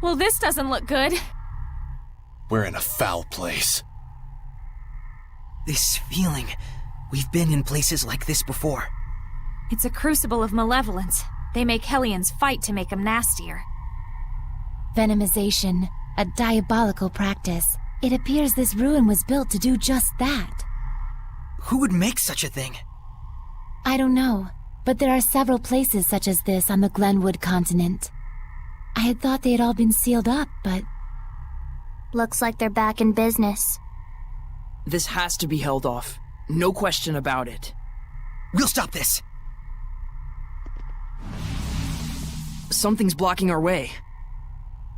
Well, this doesn't look good. We're in a foul place. This feeling. We've been in places like this before. It's a crucible of malevolence. They make Hellions fight to make them nastier. Venomization, a diabolical practice. It appears this ruin was built to do just that. Who would make such a thing? I don't know, but there are several places such as this on the Glenwood continent. I had thought they had all been sealed up, but... Looks like they're back in business. This has to be held off. No question about it. We'll stop this! Something's blocking our way.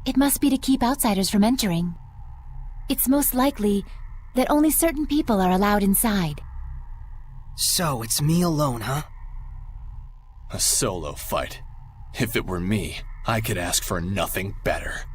It must be to keep outsiders from entering. It's most likely that only certain people are allowed inside. So, it's me alone, huh? A solo fight. If it were me, I could ask for nothing better.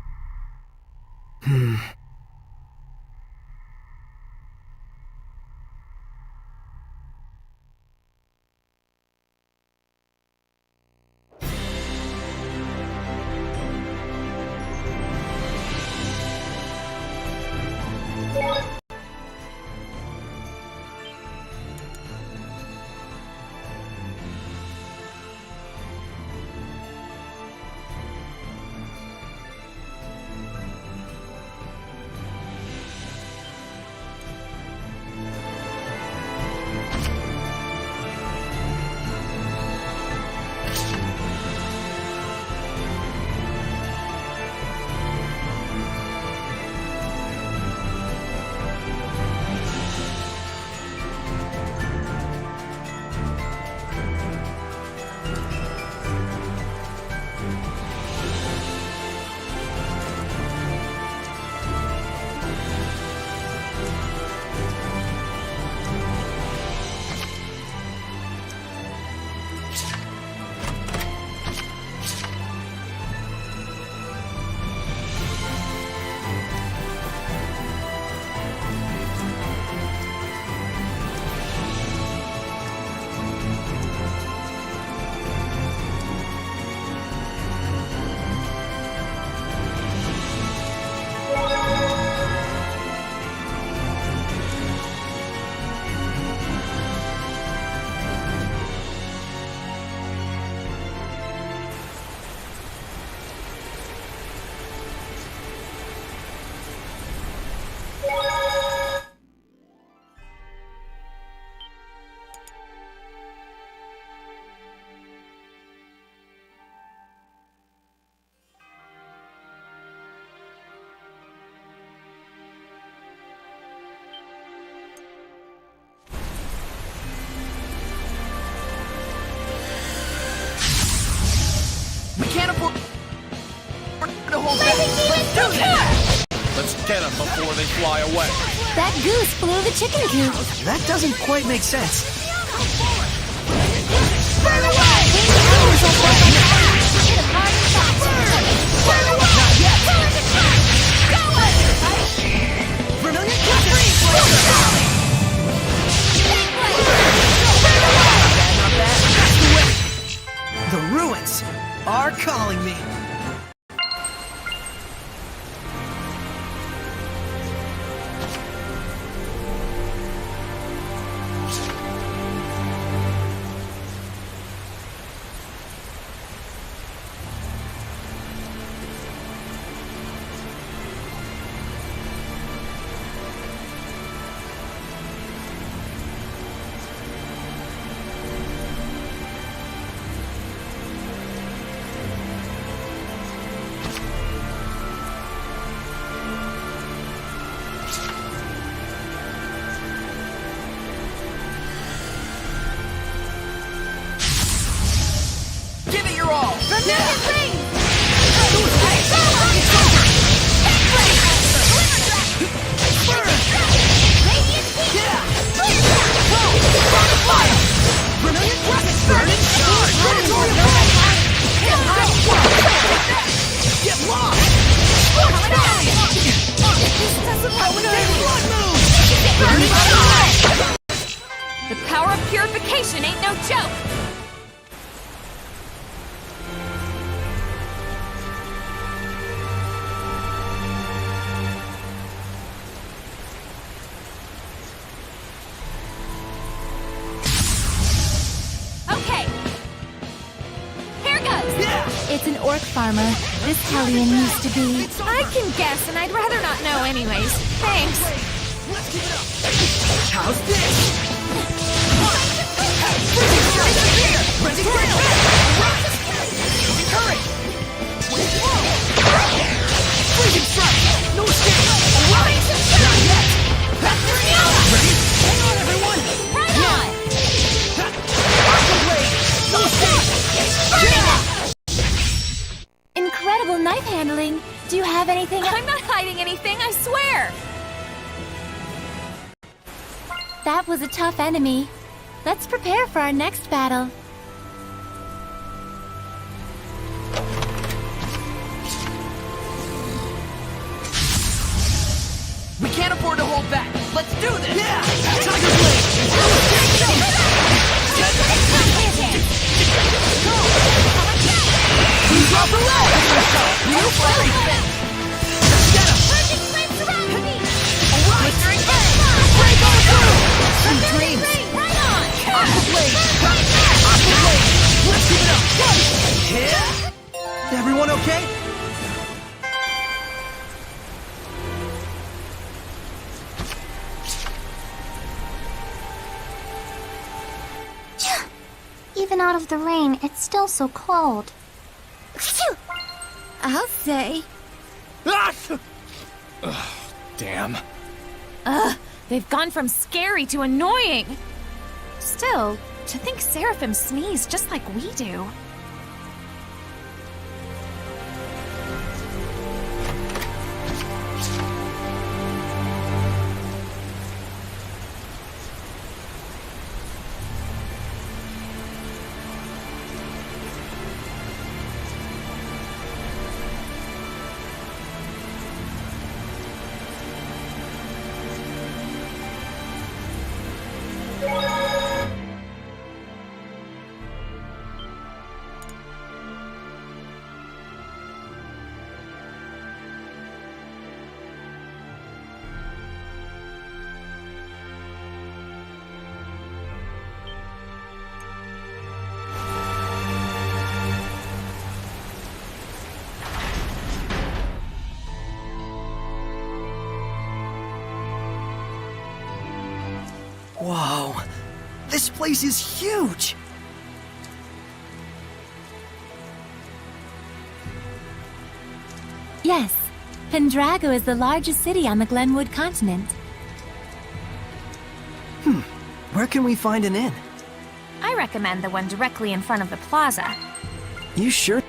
Can't afford to hold back. Let's do this! Let's get them before they fly away. That goose flew the chicken coop. That doesn't quite make sense. Burn away! Not yet! Vermilion The ruins! Our calling me. Give it your all! The power of purification ain't no joke! Okay. Here goes! It's an orc farmer. This Hellion used to be. I can guess, and I'd rather not know anyways. Thanks. How's this? Freezing strike! No escape! Alright! Not yet! Ready? Hang on, everyone! Right on! Aqua blade! No escape! Incredible knife handling. Do you have anything? I'm not hiding anything, I swear! That was a tough enemy. Let's prepare for our next battle. We can't afford to hold back. Let's do this! Yeah! Tiger blade! Who's off the leg? New fairy fit! Get him! Alright! Break on through! Sweet dreams! Aqua blade! Aqua blade! Let's keep it up! Hit! Everyone okay? Even out of the rain, it's still so cold. I'll say. Damn. They've gone from scary to annoying. Still, to think Seraphim sneeze just like we do. Whoa, this place is huge! Yes, Pendrago is the largest city on the Glenwood continent. Where can we find an inn? I recommend the one directly in front of the plaza. You sure?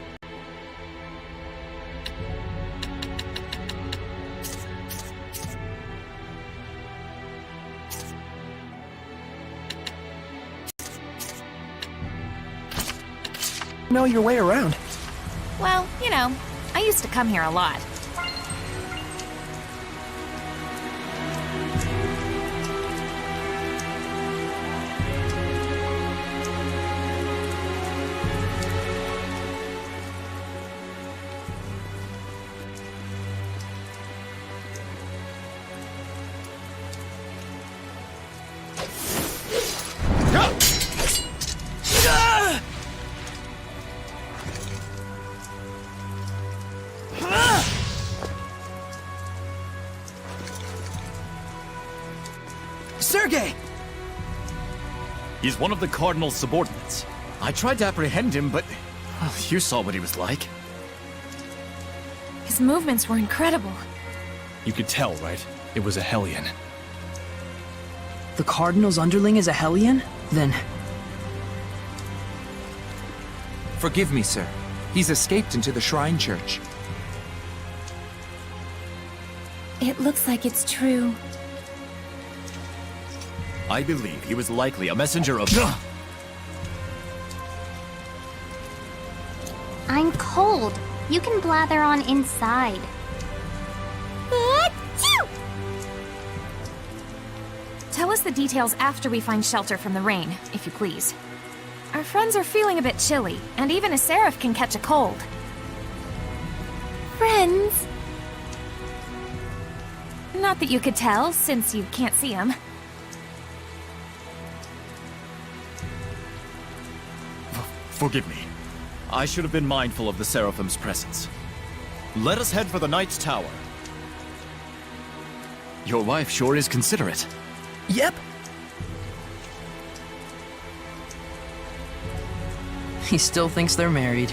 Know your way around. Well, you know, I used to come here a lot. He's one of the Cardinal's subordinates. I tried to apprehend him, but... well, you saw what he was like. His movements were incredible. You could tell, right? It was a Hellion. The Cardinal's underling is a Hellion? Then... Forgive me, sir. He's escaped into the Shrine Church. It looks like it's true. I believe he was likely a messenger of... I'm cold. You can blather on inside. Tell us the details after we find shelter from the rain, if you please. Our friends are feeling a bit chilly, and even a seraph can catch a cold. Friends? Not that you could tell, since you can't see them. Forgive me. I should have been mindful of the Seraphim's presence. Let us head for the Knight's Tower. Your wife sure is considerate. Yep. He still thinks they're married.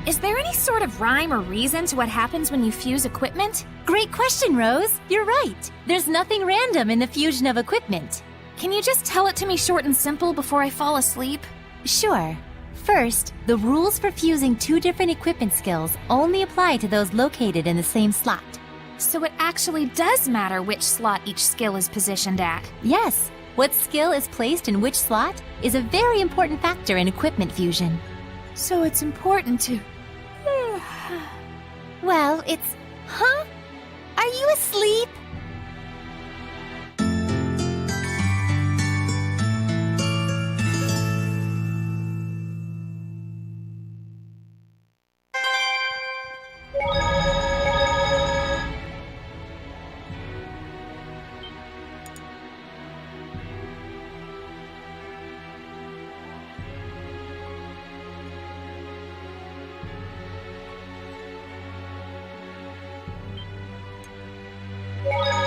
Is there any sort of rhyme or reason to what happens when you fuse equipment? Great question, Rose. You're right. There's nothing random in the fusion of equipment. Can you just tell it to me short and simple before I fall asleep? Sure. First, the rules for fusing two different equipment skills only apply to those located in the same slot. So it actually does matter which slot each skill is positioned at. Yes. What skill is placed in which slot is a very important factor in equipment fusion. So it's important to... Well, it's... Huh? Are you asleep? Yeah.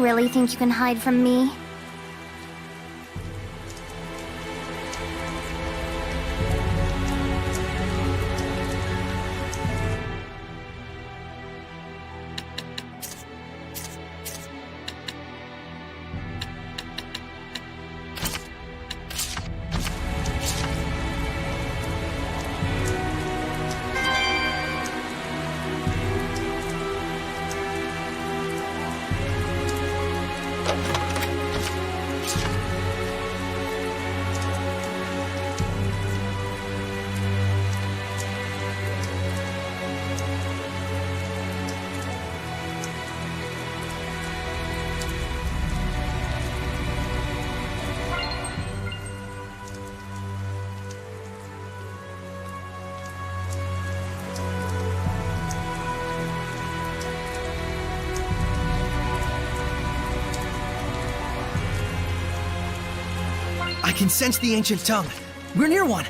You really think you can hide from me? I can sense the ancient tongue. We're near one.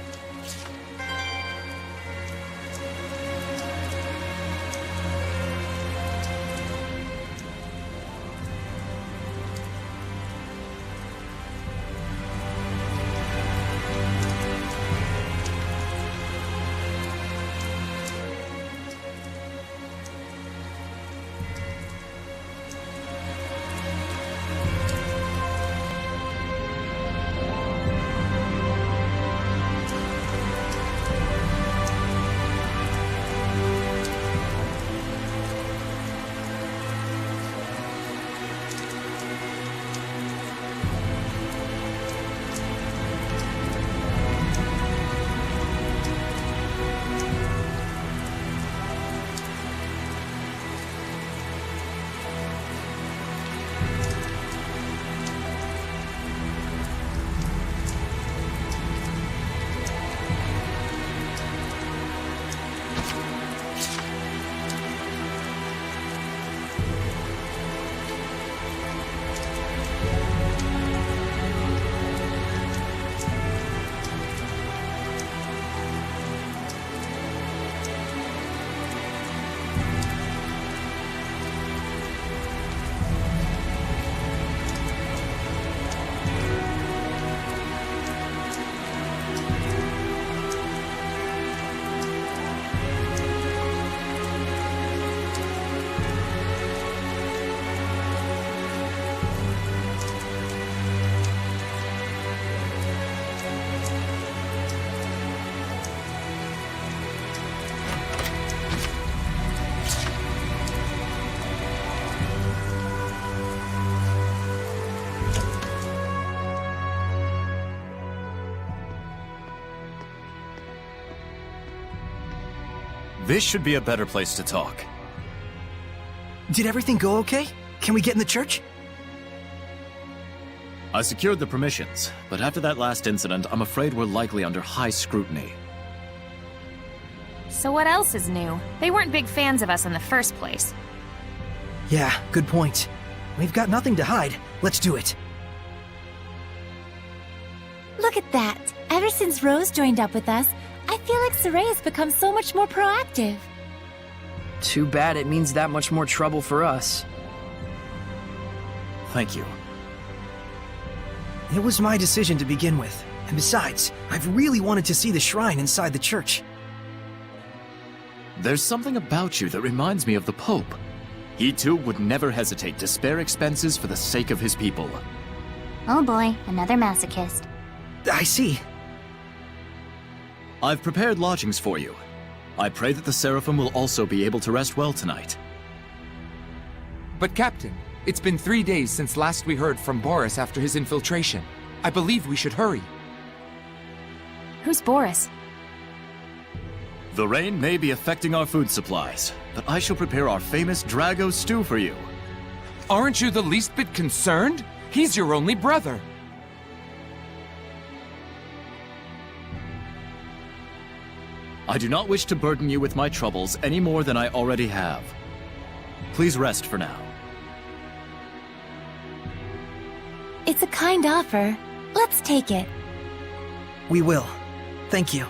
This should be a better place to talk. Did everything go okay? Can we get in the church? I secured the permissions, but after that last incident, I'm afraid we're likely under high scrutiny. So what else is new? They weren't big fans of us in the first place. Yeah, good point. We've got nothing to hide. Let's do it. Look at that. Ever since Rose joined up with us, I feel like Saray has become so much more proactive. Too bad it means that much more trouble for us. Thank you. It was my decision to begin with. And besides, I've really wanted to see the shrine inside the church. There's something about you that reminds me of the Pope. He too would never hesitate to spare expenses for the sake of his people. Oh boy, another masochist. I see. I've prepared lodgings for you. I pray that the Seraphim will also be able to rest well tonight. But Captain, it's been 3 days since last we heard from Boris after his infiltration. I believe we should hurry. Who's Boris? The rain may be affecting our food supplies, but I shall prepare our famous Drago stew for you. Aren't you the least bit concerned? He's your only brother. I do not wish to burden you with my troubles any more than I already have. Please rest for now. It's a kind offer. Let's take it. We will. Thank you.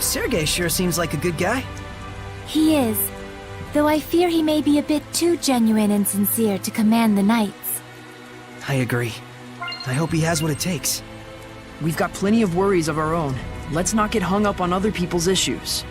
Sergei sure seems like a good guy. He is, though I fear he may be a bit too genuine and sincere to command the knights. I agree. I hope he has what it takes. We've got plenty of worries of our own. Let's not get hung up on other people's issues.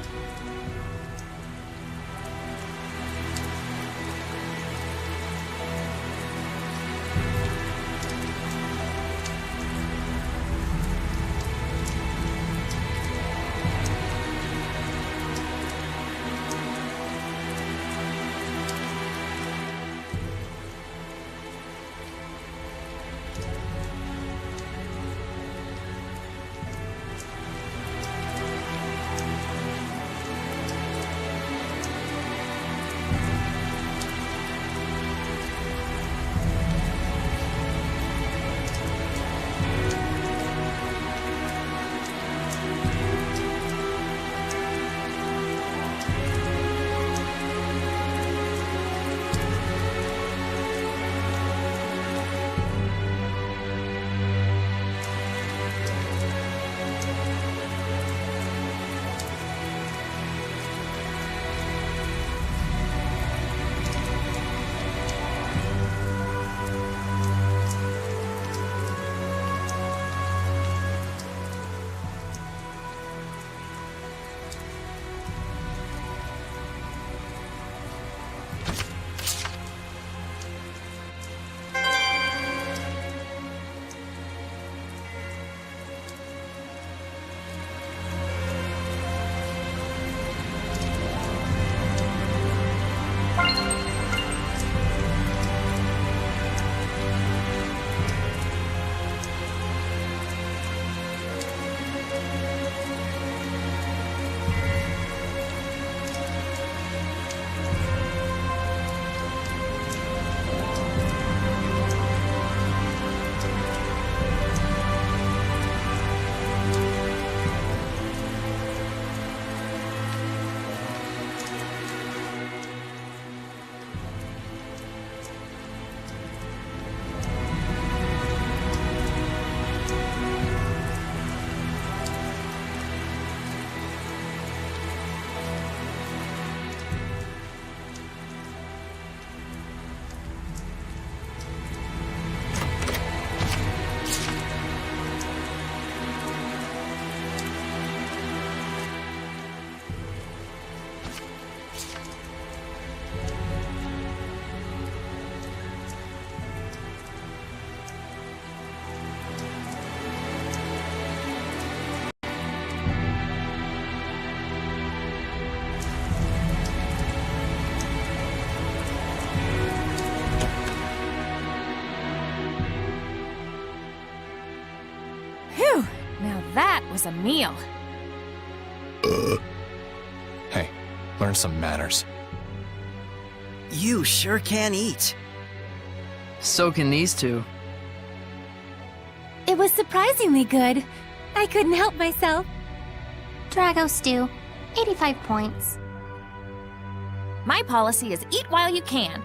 Phew! Now that was a meal. Hey, learn some manners. You sure can eat. So can these two. It was surprisingly good. I couldn't help myself. Drago stew, 85 points. My policy is eat while you can.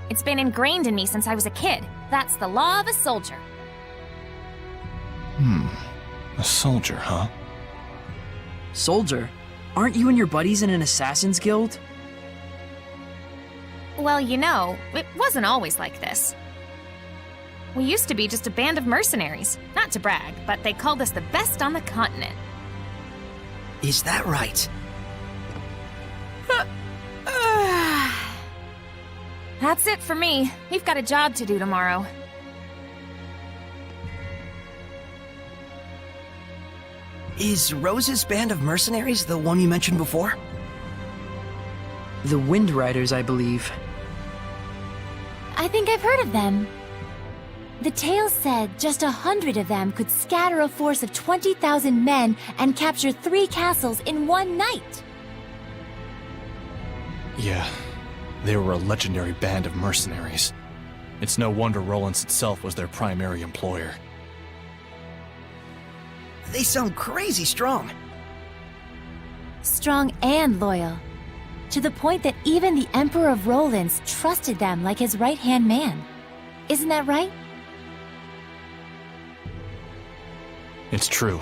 It's been ingrained in me since I was a kid. That's the law of a soldier. A soldier, huh? Soldier? Aren't you and your buddies in an assassin's guild? Well, you know, it wasn't always like this. We used to be just a band of mercenaries. Not to brag, but they called us the best on the continent. Is that right? That's it for me. We've got a job to do tomorrow. Is Rose's band of mercenaries the one you mentioned before? The Wind Riders, I believe. I think I've heard of them. The tale said just 100 of them could scatter a force of 20,000 men and capture 3 castles in one night. Yeah, they were a legendary band of mercenaries. It's no wonder Rollins itself was their primary employer. They sound crazy strong. Strong and loyal. To the point that even the Emperor of Rollins trusted them like his right-hand man. Isn't that right? It's true.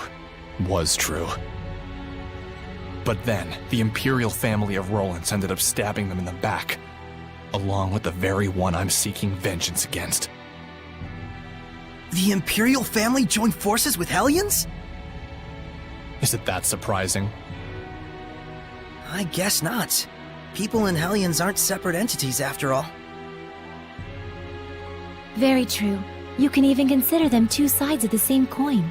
Was true. But then, the Imperial family of Rollins ended up stabbing them in the back, along with the very one I'm seeking vengeance against. The Imperial family joined forces with Hellions? Is it that surprising? I guess not. People and Hellions aren't separate entities after all. Very true. You can even consider them two sides of the same coin.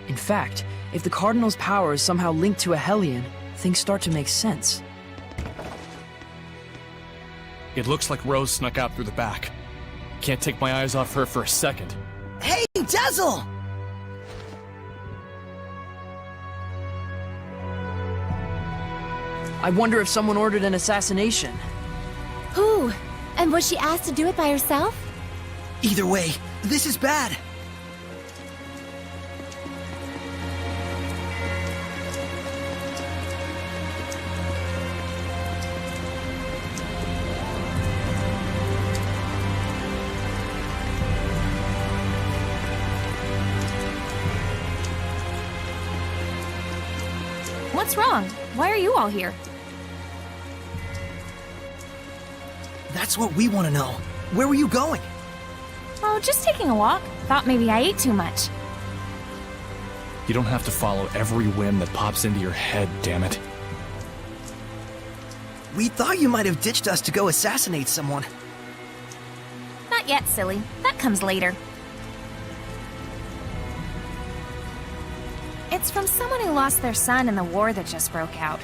In fact, if the Cardinal's power is somehow linked to a Hellion, things start to make sense. It looks like Rose snuck out through the back. Can't take my eyes off her for a second. Hey, Dazzle! I wonder if someone ordered an assassination. Who? And was she asked to do it by herself? Either way, this is bad. What's wrong? Why are you all here? That's what we want to know. Where were you going? Oh, just taking a walk. Thought maybe I ate too much. You don't have to follow every whim that pops into your head, damn it. We thought you might have ditched us to go assassinate someone. Not yet, silly. That comes later. It's from someone who lost their son in the war that just broke out.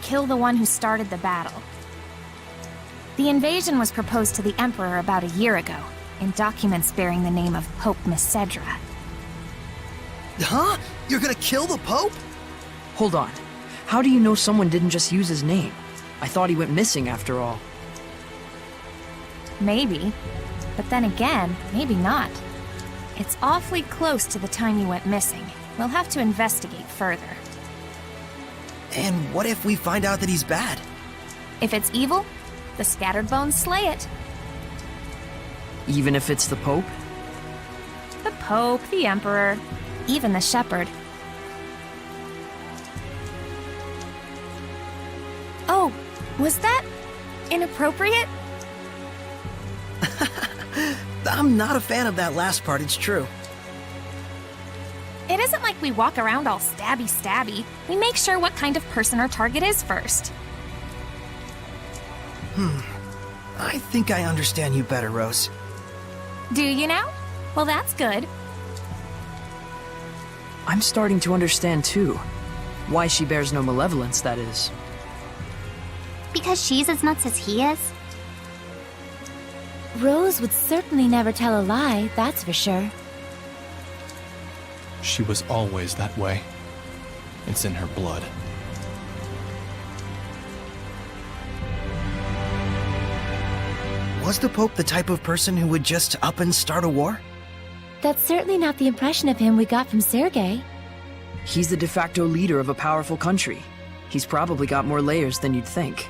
Kill the one who started the battle. The invasion was proposed to the Emperor about a year ago, in documents bearing the name of Pope Messedra. Huh? You're gonna kill the Pope? Hold on. How do you know someone didn't just use his name? I thought he went missing after all. Maybe. But then again, maybe not. It's awfully close to the time he went missing. We'll have to investigate further. And what if we find out that he's bad? If it's evil, the Scattered Bones slay it. Even if it's the Pope? The Pope, the Emperor, even the Shepherd. Oh, was that inappropriate? I'm not a fan of that last part, it's true. It isn't like we walk around all stabby. We make sure what kind of person our target is first. I think I understand you better, Rose. Do you now? Well, that's good. I'm starting to understand too. Why she bears no malevolence, that is. Because she's as nuts as he is? Rose would certainly never tell a lie, that's for sure. She was always that way. It's in her blood. Was the Pope the type of person who would just up and start a war? That's certainly not the impression of him we got from Sergei. He's the de facto leader of a powerful country. He's probably got more layers than you'd think.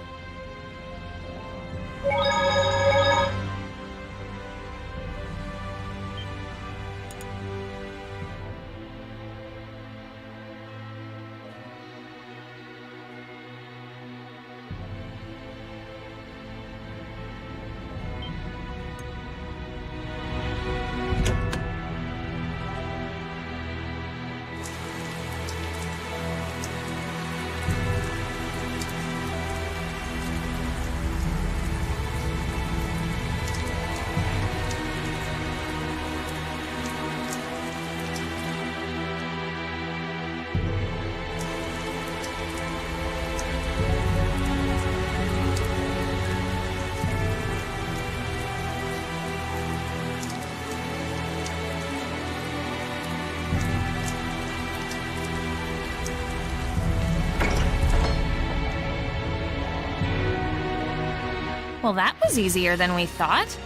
Well, that was easier than we thought.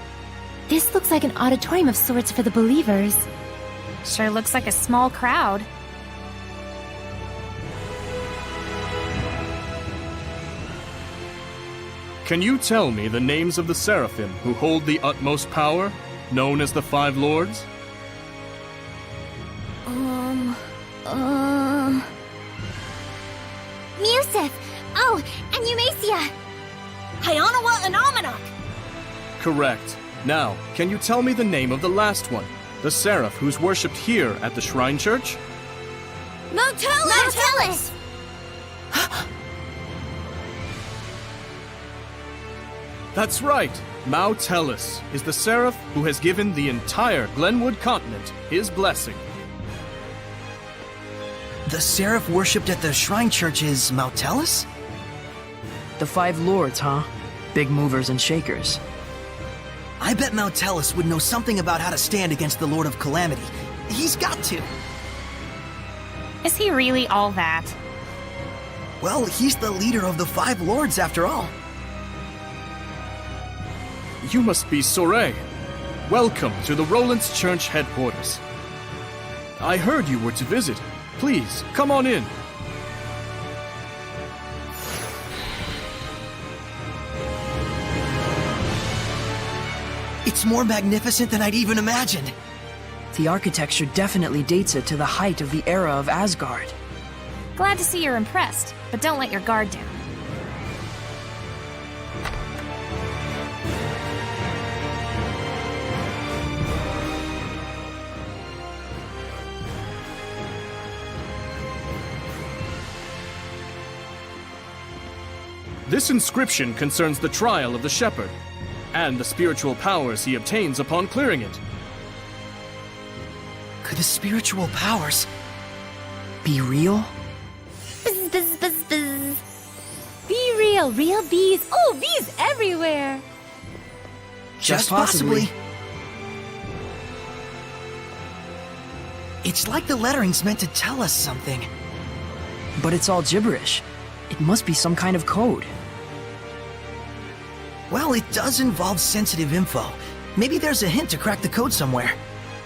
This looks like an auditorium of sorts for the believers. Sure looks like a small crowd. Can you tell me the names of the Seraphim who hold the utmost power, known as the Five Museth! Oh, and Eumacia! Hyanawa and Amanok! Correct. Now, can you tell me the name of the last one? The seraph who's worshipped here at the Shrine Church? Motelis! That's right! Mao Tellus is the seraph who has given the entire Glenwood continent his blessing. The seraph worshipped at the Shrine Church is Motelis? The Five Lords, huh? Big movers and shakers. I bet Motelis would know something about how to stand against the Lord of Calamity. He's got to. Is he really all that? Well, he's the leader of the Five Lords after all. You must be Soray. Welcome to the Roland's Church headquarters. I heard you were to visit. Please, come on in. It's more magnificent than I'd even imagined. The architecture definitely dates it to the height of the era of Asgard. Glad to see you're impressed, but don't let your guard down. This inscription concerns the trial of the shepherd, and the spiritual powers he obtains upon clearing it. Could the spiritual powers be real? Buzz, buzz, buzz, buzz. Be real, real bees. Oh, bees everywhere. Just possibly. It's like the lettering's meant to tell us something. But it's all gibberish. It must be some kind of code. Well, it does involve sensitive info. Maybe there's a hint to crack the code somewhere.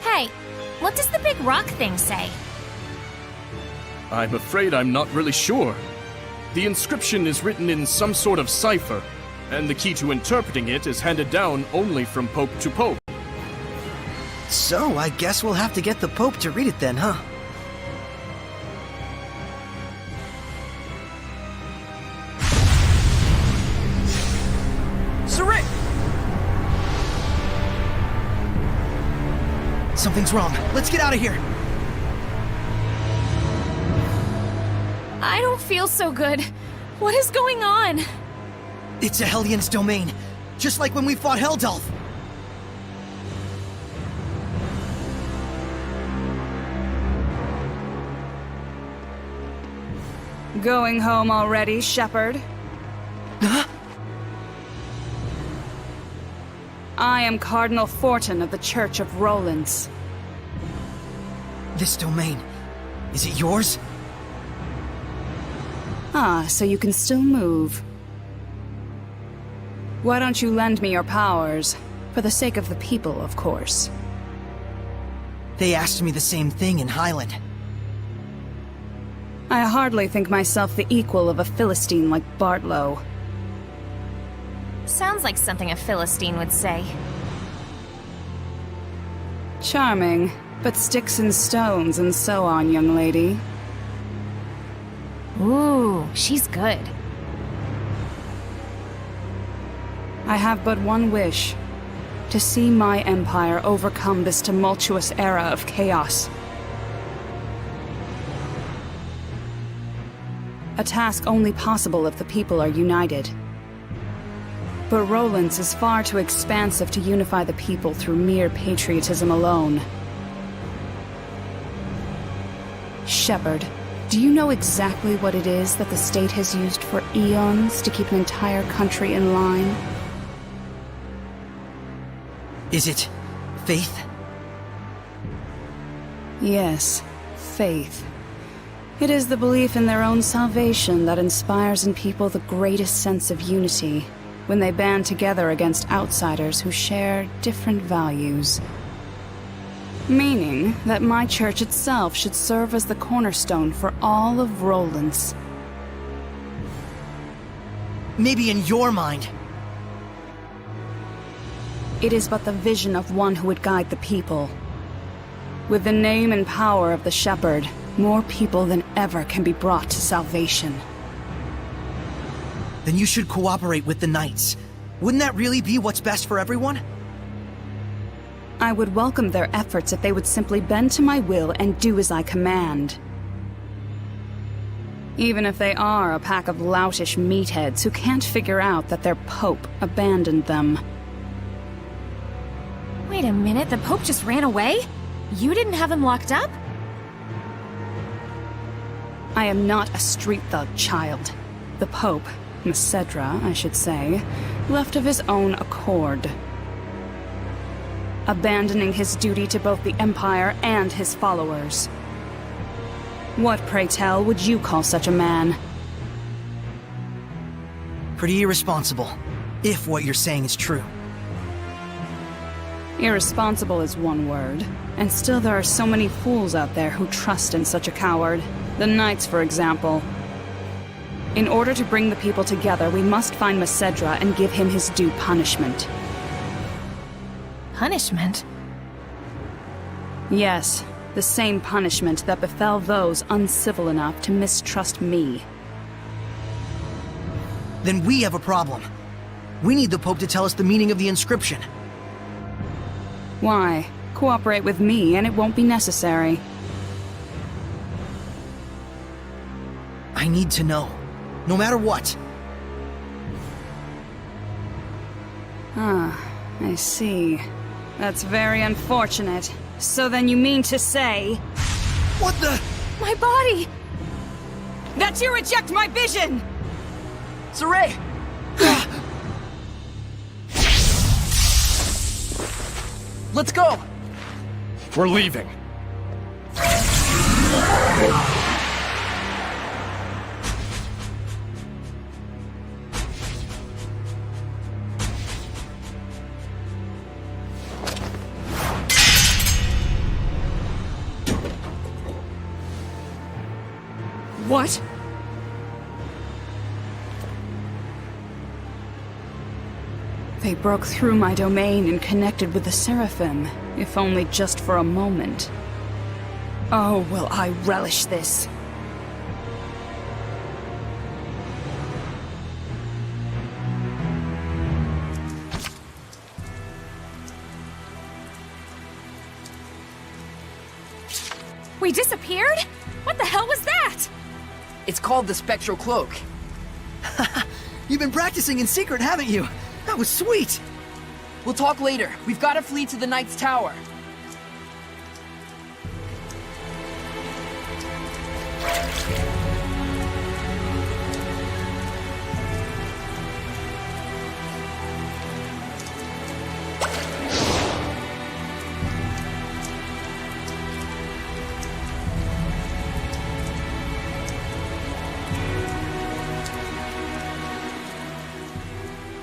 Hey, what does the big rock thing say? I'm afraid I'm not really sure. The inscription is written in some sort of cipher, and the key to interpreting it is handed down only from pope to pope. So, I guess we'll have to get the Pope to read it then, huh? Saray! Something's wrong. Let's get out of here. I don't feel so good. What is going on? It's a Hellions domain, just like when we fought Heldalf. Going home already, Shepherd? Huh? I am Cardinal Fortin of the Church of Rollins. This domain, is it yours? Ah, so you can still move. Why don't you lend me your powers? For the sake of the people, of course. They asked me the same thing in Highland. I hardly think myself the equal of a Philistine like Bartlow. Sounds like something a Philistine would say. Charming, but sticks and stones and so on, young lady. Ooh, she's good. I have but one wish. To see my empire overcome this tumultuous era of chaos. A task only possible if the people are united. But Roland's is far too expansive to unify the people through mere patriotism alone. Shepherd, do you know exactly what it is that the state has used for eons to keep an entire country in line? Is it faith? Yes, faith. It is the belief in their own salvation that inspires in people the greatest sense of unity when they band together against outsiders who share different values. Meaning that my church itself should serve as the cornerstone for all of Roland's. Maybe in your mind. It is but the vision of one who would guide the people. With the name and power of the Shepherd, more people than ever can be brought to salvation. Then you should cooperate with the Knights. Wouldn't that really be what's best for everyone? I would welcome their efforts if they would simply bend to my will and do as I command. Even if they are a pack of loutish meatheads who can't figure out that their Pope abandoned them. Wait a minute, the Pope just ran away? You didn't have him locked up? I am not a street thug, child. The Pope, Macedra, I should say, left of his own accord. Abandoning his duty to both the Empire and his followers. What, pray tell, would you call such a man? Pretty irresponsible, if what you're saying is true. Irresponsible is one word, and still there are so many fools out there who trust in such a coward. The Knights, for example. In order to bring the people together, we must find Macedra and give him his due punishment. Punishment? Yes, the same punishment that befell those uncivil enough to mistrust me. Then we have a problem. We need the Pope to tell us the meaning of the inscription. Why? Cooperate with me and it won't be necessary. I need to know. No matter what. Ah, I see. That's very unfortunate. So then you mean to say... What the... My body! That you reject my vision! Saray! Let's go! We're leaving. What? They broke through my domain and connected with the Seraphim, if only just for a moment. Oh, will I relish this. We disappeared? What the hell was that? It's called the Spectral Cloak. You've been practicing in secret, haven't you? That was sweet! We'll talk later. We've got to flee to the Knight's Tower.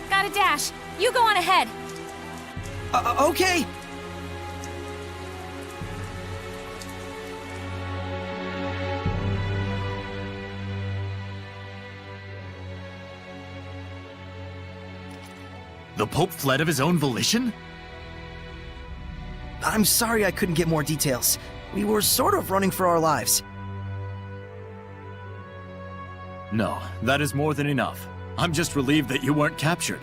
Gotta dash. You go on ahead. Okay. The Pope fled of his own volition? I'm sorry I couldn't get more details. We were sort of running for our lives. No, that is more than enough. I'm just relieved that you weren't captured.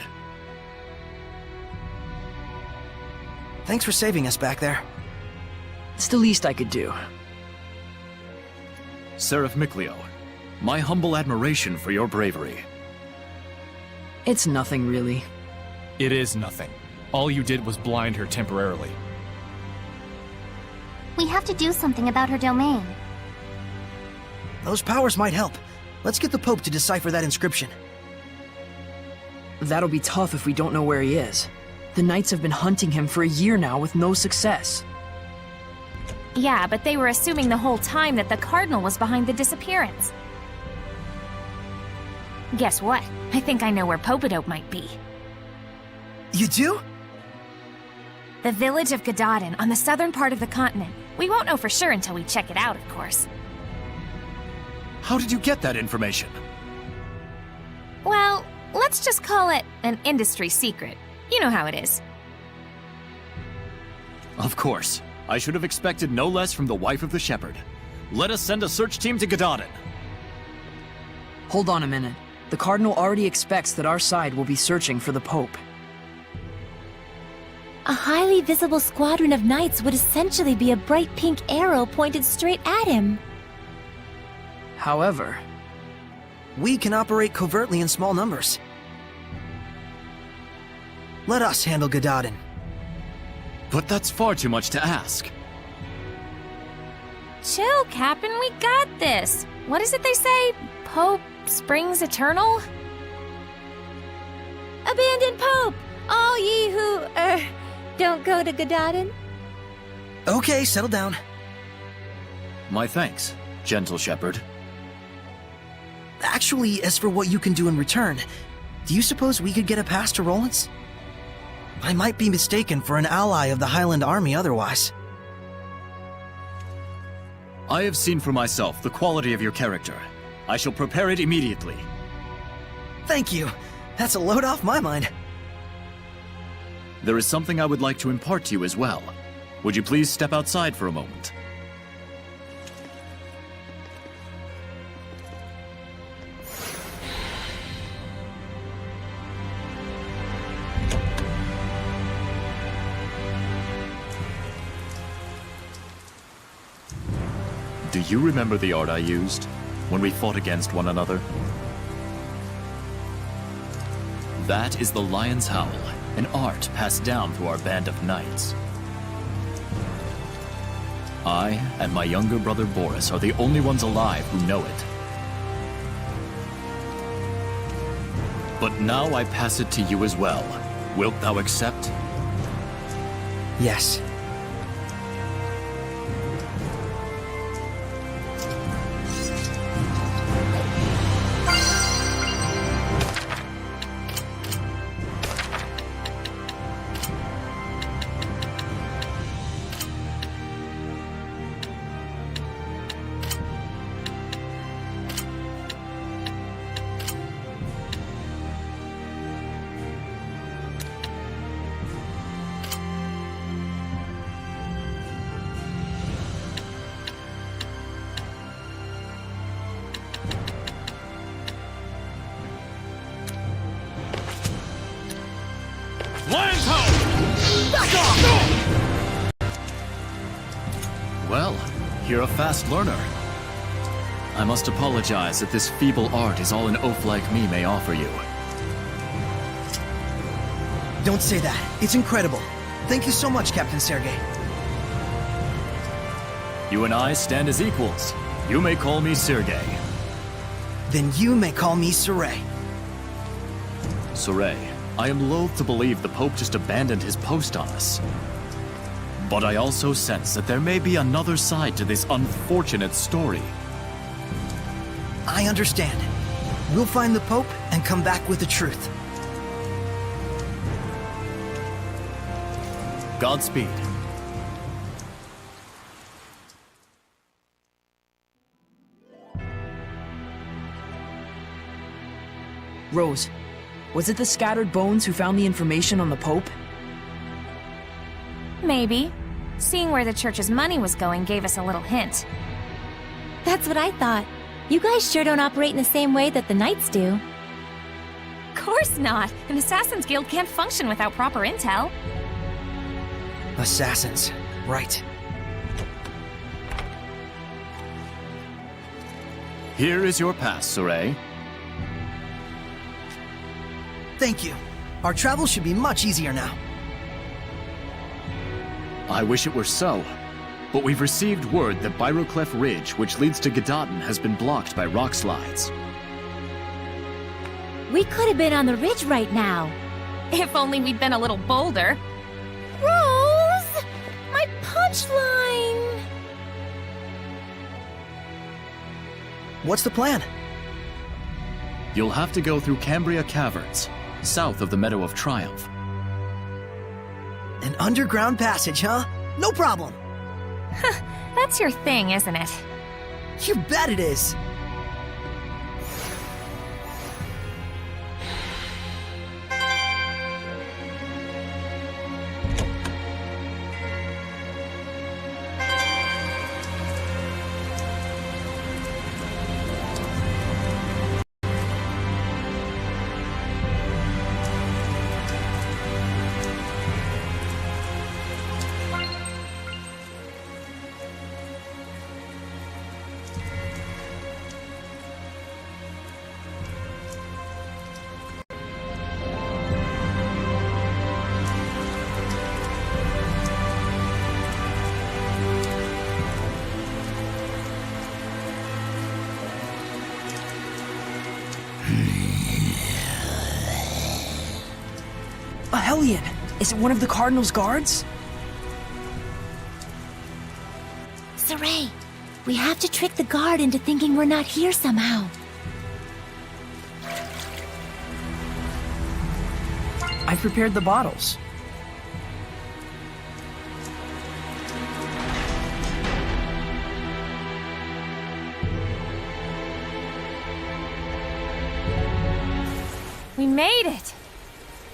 Thanks for saving us back there. It's the least I could do. Seraph Mikleo, my humble admiration for your bravery. It's nothing, really. It is nothing. All you did was blind her temporarily. We have to do something about her domain. Those powers might help. Let's get the Pope to decipher that inscription. That'll be tough if we don't know where he is. The Knights have been hunting him for a year now with no success. Yeah, but they were assuming the whole time that the Cardinal was behind the disappearance. Guess what? I think I know where Popadope might be. You do? The village of Gadadin on the southern part of the continent. We won't know for sure until we check it out, of course. How did you get that information? Well, let's just call it an industry secret. You know how it is. Of course. I should have expected no less from the wife of the shepherd. Let us send a search team to Gadadin. Hold on a minute. The Cardinal already expects that our side will be searching for the Pope. A highly visible squadron of knights would essentially be a bright pink arrow pointed straight at him. However, we can operate covertly in small numbers. Let us handle Gadadin. But that's far too much to ask. Chill, Captain, we got this. What is it they say? Pope springs eternal? Abandon Pope! All ye who, don't go to Gadadin. Okay, settle down. My thanks, gentle shepherd. Actually, as for what you can do in return, do you suppose we could get a pass to Rollins? I might be mistaken for an ally of the Highland Army otherwise. I have seen for myself the quality of your character. I shall prepare it immediately. Thank you. That's a load off my mind. There is something I would like to impart to you as well. Would you please step outside for a moment? Do you remember the art I used when we fought against one another? That is the Lion's Howl, an art passed down through our band of knights. I and my younger brother Boris are the only ones alive who know it. But now I pass it to you as well. Wilt thou accept? Yes. Well, you're a fast learner. I must apologize that this feeble art is all an oaf like me may offer you. Don't say that. It's incredible. Thank you so much, Captain Sergei. You and I stand as equals. You may call me Sergei. Then you may call me Saray. Saray, I am loath to believe the Pope just abandoned his post on us. But I also sense that there may be another side to this unfortunate story. I understand. We'll find the Pope and come back with the truth. Godspeed. Rose, was it the scattered bones who found the information on the Pope? Maybe. Seeing where the church's money was going gave us a little hint. That's what I thought. You guys sure don't operate in the same way that the knights do. Course not! An assassin's guild can't function without proper intel. Assassins. Right. Here is your pass, Saray. Thank you. Our travel should be much easier now. I wish it were so. But we've received word that Byroclef Ridge, which leads to Gadadin, has been blocked by rock slides. We could have been on the ridge right now. If only we'd been a little bolder. Rose! My punchline! What's the plan? You'll have to go through Cambria Caverns, south of the Meadow of Triumph. An underground passage, huh? No problem. That's your thing, isn't it? You bet it is. Hellion! Is it one of the Cardinal's guards? Saray, we have to trick the guard into thinking we're not here somehow. I've prepared the bottles. We made it!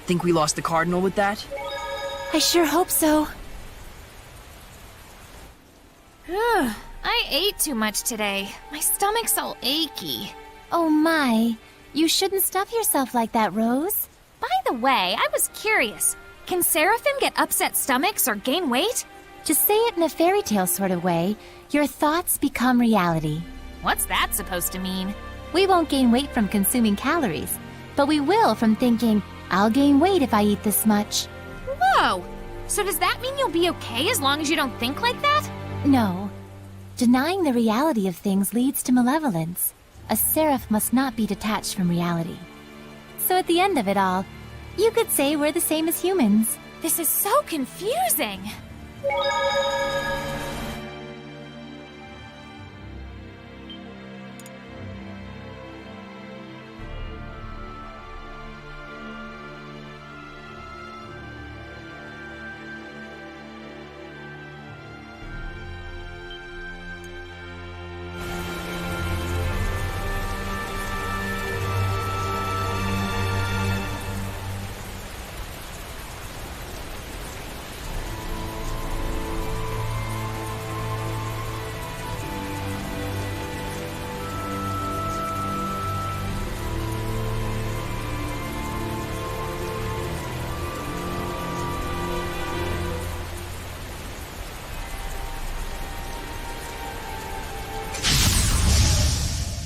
Think we lost the Cardinal with that? I sure hope so. I ate too much today. My stomach's all achy. Oh my, you shouldn't stuff yourself like that, Rose. By the way, I was curious. Can Seraphim get upset stomachs or gain weight? To say it in a fairy tale sort of way, your thoughts become reality. What's that supposed to mean? We won't gain weight from consuming calories, but we will from thinking, I'll gain weight if I eat this much. Whoa! So does that mean you'll be okay as long as you don't think like that? No. Denying the reality of things leads to malevolence. A seraph must not be detached from reality. So at the end of it all, you could say we're the same as humans. This is so confusing!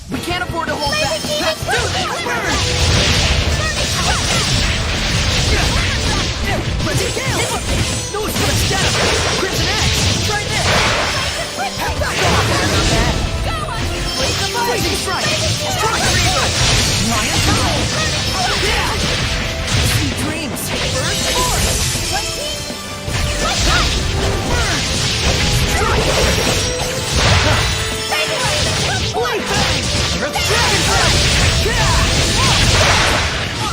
We can't afford to hold back! Let's do this! No one's gonna stop! Crimson Edge! Try this! Back off! Blazing Strike! Strike Reaver! Lion Power! Yeah! Sweet dreams! Burn Force! Burn! Strike! Blade Bang! Dragon Strike!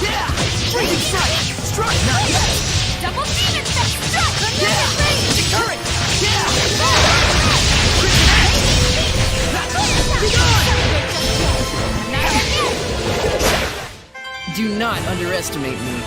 Yeah! Blazing Strike! Strike! Not yet! Double Demon Step! Strike! Yeah! Current! Yeah! Crimson Edge! Be gone! Do not underestimate me.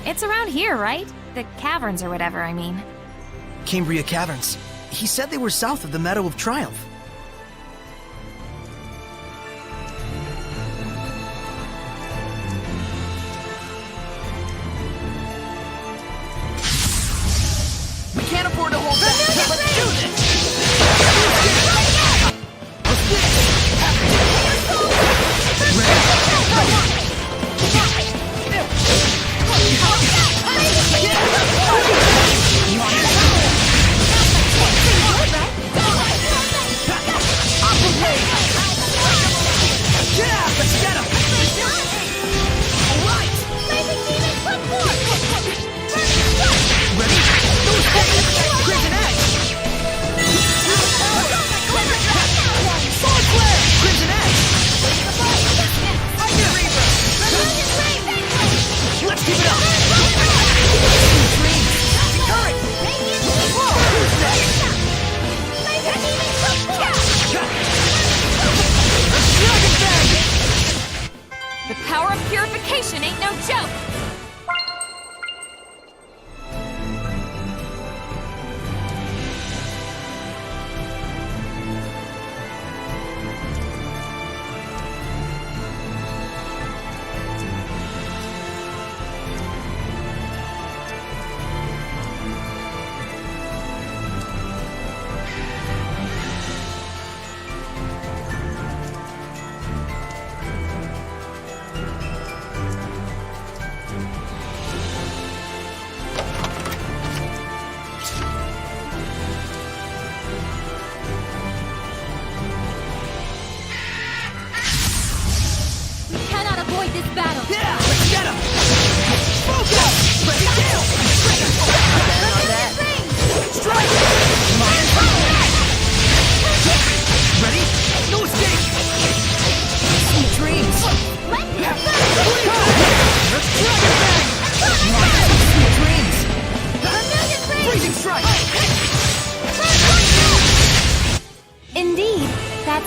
It's around here, right? The caverns or whatever, I mean. Cambria Caverns. He said they were south of the Meadow of Triumph. We can't afford to hold back! Let's do this! Ready? Crimson Edge!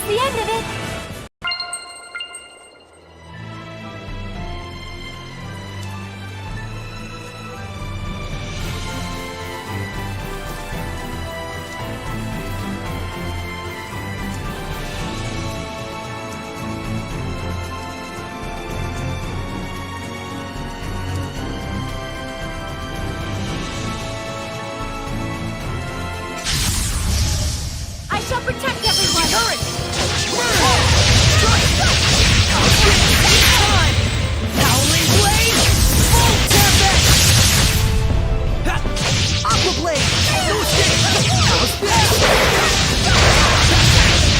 the end of it. I shall protect everyone! Howling Blade! Full Tempest! Aqua Blade! No escape! How's this?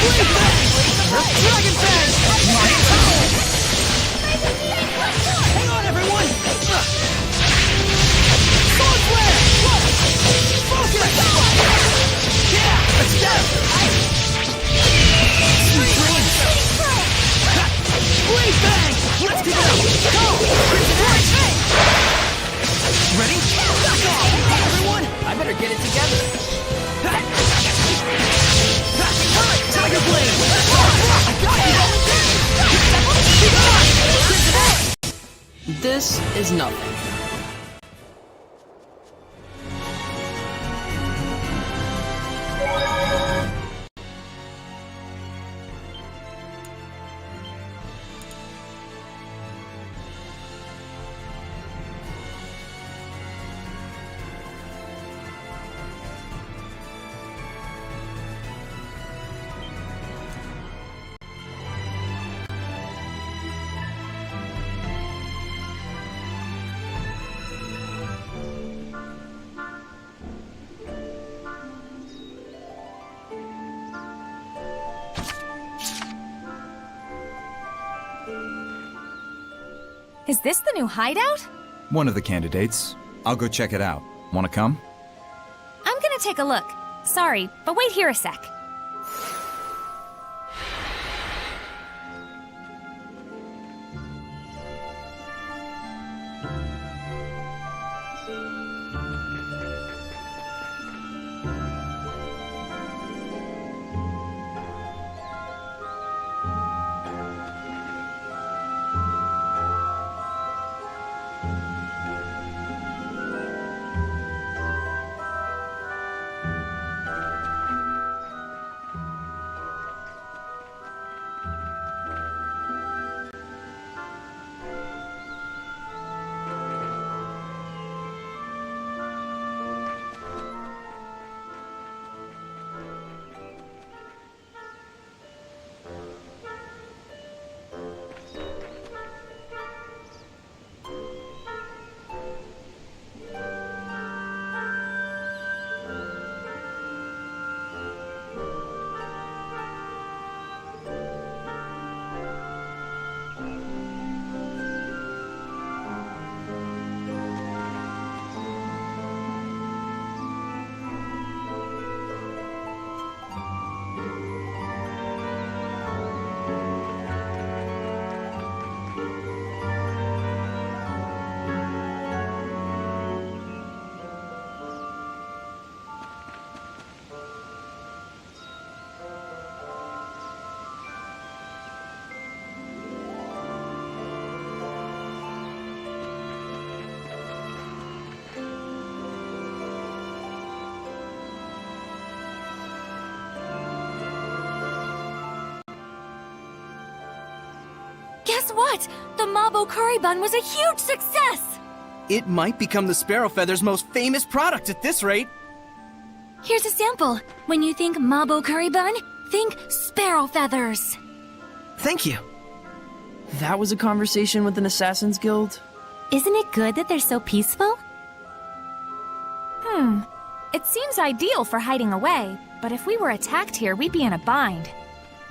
Blade Bang! Dragon Fang! Lion Howl! Hang on, everyone! Sword Flare! Focus! Yeah! Let's go! Sweet dreams! Blade Bang! Let's give it up! Go! Crimson Edge! Ready? Back off! Everyone! I better get it together. Tiger Blade! I got you! This is nothing. Is this the new hideout? One of the candidates. I'll go check it out. Wanna come? I'm gonna take a look. Sorry, but wait here a sec. Guess what? The Mabo Curry Bun was a huge success! It might become the Sparrow Feather's most famous product at this rate. Here's a sample. When you think Mabo Curry Bun, think Sparrow Feathers. Thank you. That was a conversation with an Assassin's Guild? Isn't it good that they're so peaceful? It seems ideal for hiding away, but if we were attacked here, we'd be in a bind.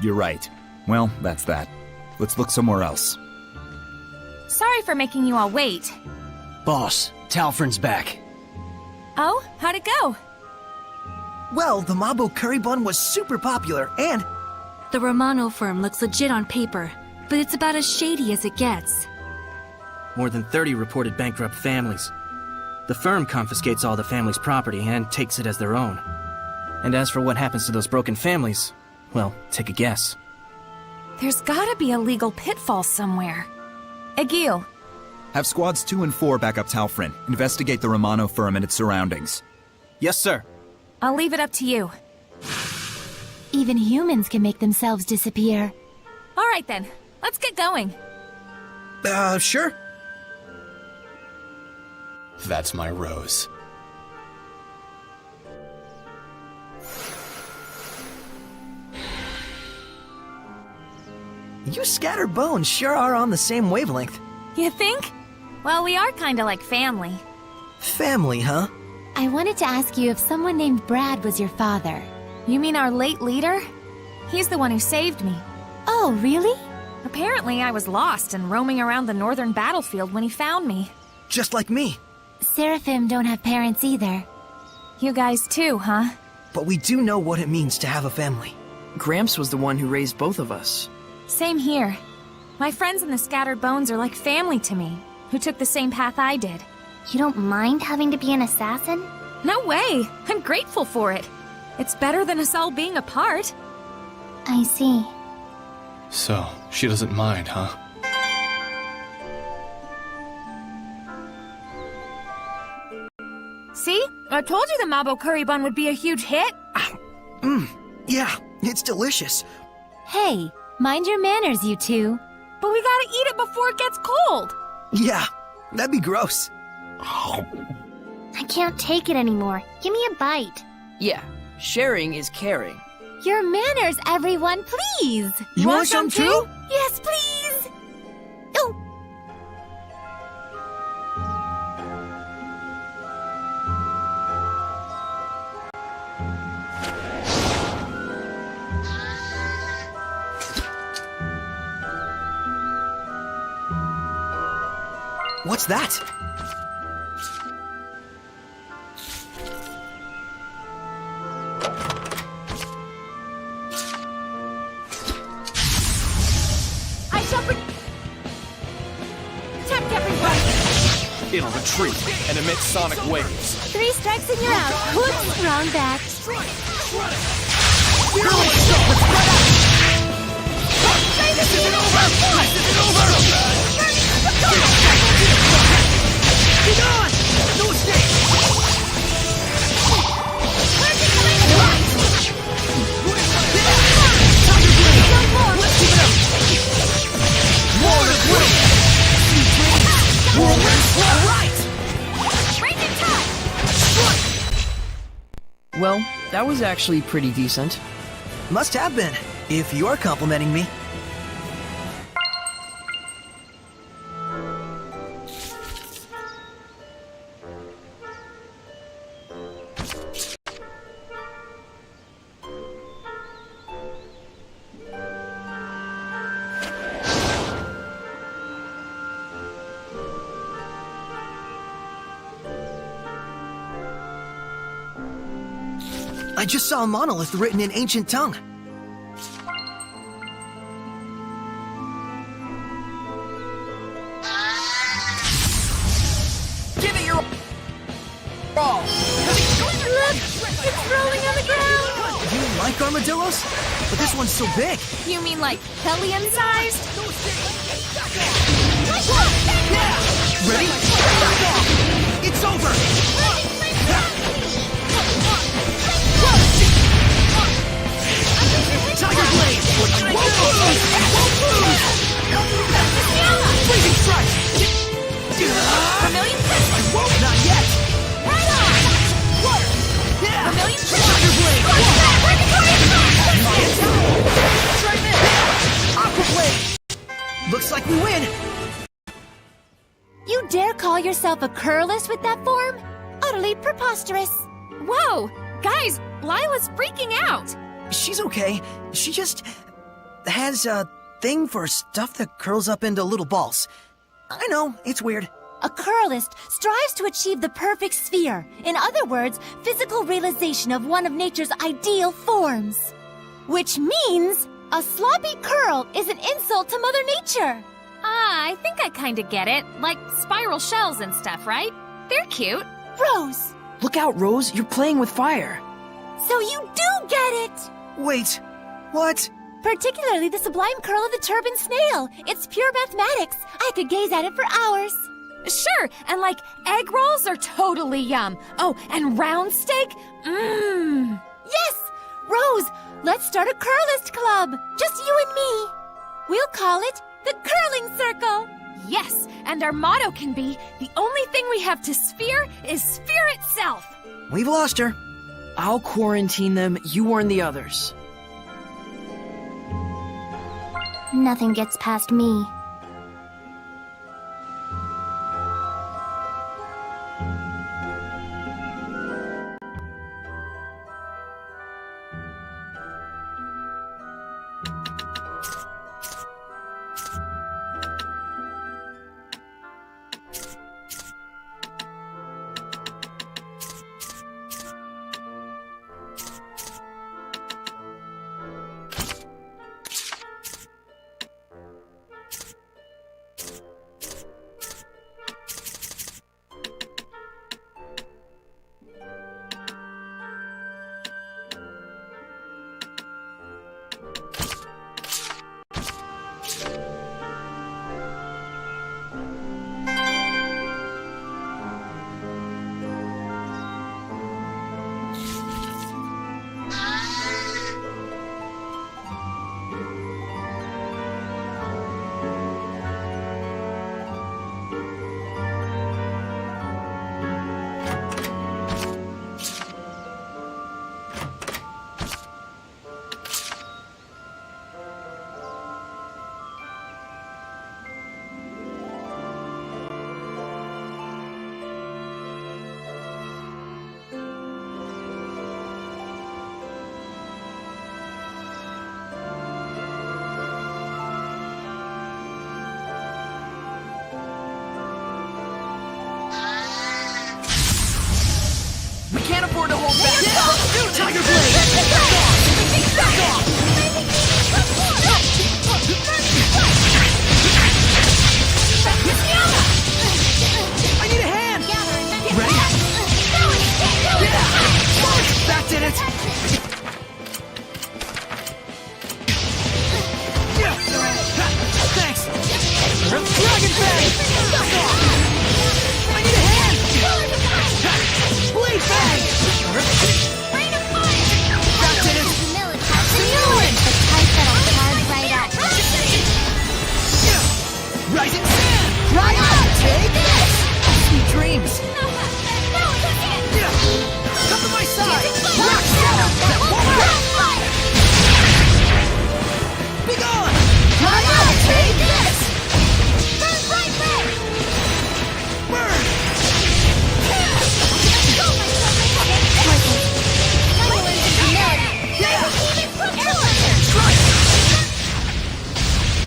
You're right. Well, that's that. Let's look somewhere else. Sorry for making you all wait. Boss, Talfrin's back. Oh, how'd it go? Well, the Mabo Curry Bun was super popular, and... The Romano firm looks legit on paper, but it's about as shady as it gets. More than 30 reported bankrupt families. The firm confiscates all the family's property and takes it as their own. And as for what happens to those broken families, well, take a guess. There's gotta be a legal pitfall somewhere. Egil, Have squads 2 and 4 back up Talfrin. Investigate the Romano firm and its surroundings. Yes, sir. I'll leave it up to you. Even humans can make themselves disappear. All right then, let's get going. Sure. That's my Rose. You scattered bones sure are on the same wavelength. You think? Well, we are kinda like family. Family, huh? I wanted to ask you if someone named Brad was your father. You mean our late leader? He's the one who saved me. Oh, really? Apparently I was lost and roaming around the northern battlefield when he found me. Just like me. Seraphim don't have parents either. You guys too, huh? But we do know what it means to have a family. Gramps was the one who raised both of us. Same here. My friends in the Scattered Bones are like family to me, who took the same path I did. You don't mind having to be an assassin? No way! I'm grateful for it. It's better than us all being apart. I see. So, she doesn't mind, huh? See? I told you the Mabo curry bun would be a huge hit. Yeah, it's delicious. Hey, mind your manners, you two. But we gotta eat it before it gets cold. Yeah, that'd be gross. I can't take it anymore. Give me a bite. Yeah, sharing is caring. Your manners, everyone, please! You want some too? Yes, please! Oh! What's that? I shall protect everyone! It'll retreat and emit sonic waves. 3 strikes and you're out. Whoops, wrong back. This isn't over! This isn't over! Get on! No escape! Let's keep it up! More to great! Whirlwind, right! Raging tide! Well, that was actually pretty decent. Must have been, if you're complimenting me. I just saw a monolith written in ancient tongue. Give it your all! Look! It's rolling on the ground! You like armadillos? But this one's so big. You mean like Hellion-sized? Yeah! Ready? Back off! It's over! Tiger Blade! Won't lose! Won't lose! Freezing Strike! Vermilion Pistol! Won't! Not yet! Right on! Yeah! Vermilion Pistol! Tiger Blade! Try this! Aqua Blade! Looks like we win. You dare call yourself a curlist with that form? Utterly preposterous. Whoa! Guys, Lila's freaking out! She's okay. She just has a thing for stuff that curls up into little balls. I know, it's weird. A curlist strives to achieve the perfect sphere. In other words, physical realization of one of nature's ideal forms. Which means a sloppy curl is an insult to Mother Nature. Ah, I think I kinda get it. Like spiral shells and stuff, right? They're cute. Rose! Look out, Rose, you're playing with fire. So you do get it! Wait, what? Particularly the sublime curl of the turban snail. It's pure mathematics. I could gaze at it for hours. Sure, and like egg rolls are totally yum. Oh, and round steak? Mmm. Yes! Rose, let's start a curlist club. Just you and me. We'll call it the Curling Circle. Yes, and our motto can be, the only thing we have to sphere is sphere itself. We've lost her. I'll quarantine them, you warn the others. Nothing gets past me. We can't afford to hold back. Tiger Blade! Back off! I need a hand! Ready? Yeah! That did it! Thanks! Dragon Fang! Back off! I need a hand! Blade Fang! That did it! The type that'll charge right at you. Rising Sand! Dry out! Take this! Sweet dreams! Come to my side! Rock Stone! That won't hurt! Be gone! Dry out! Take this! Burn right there! Burn!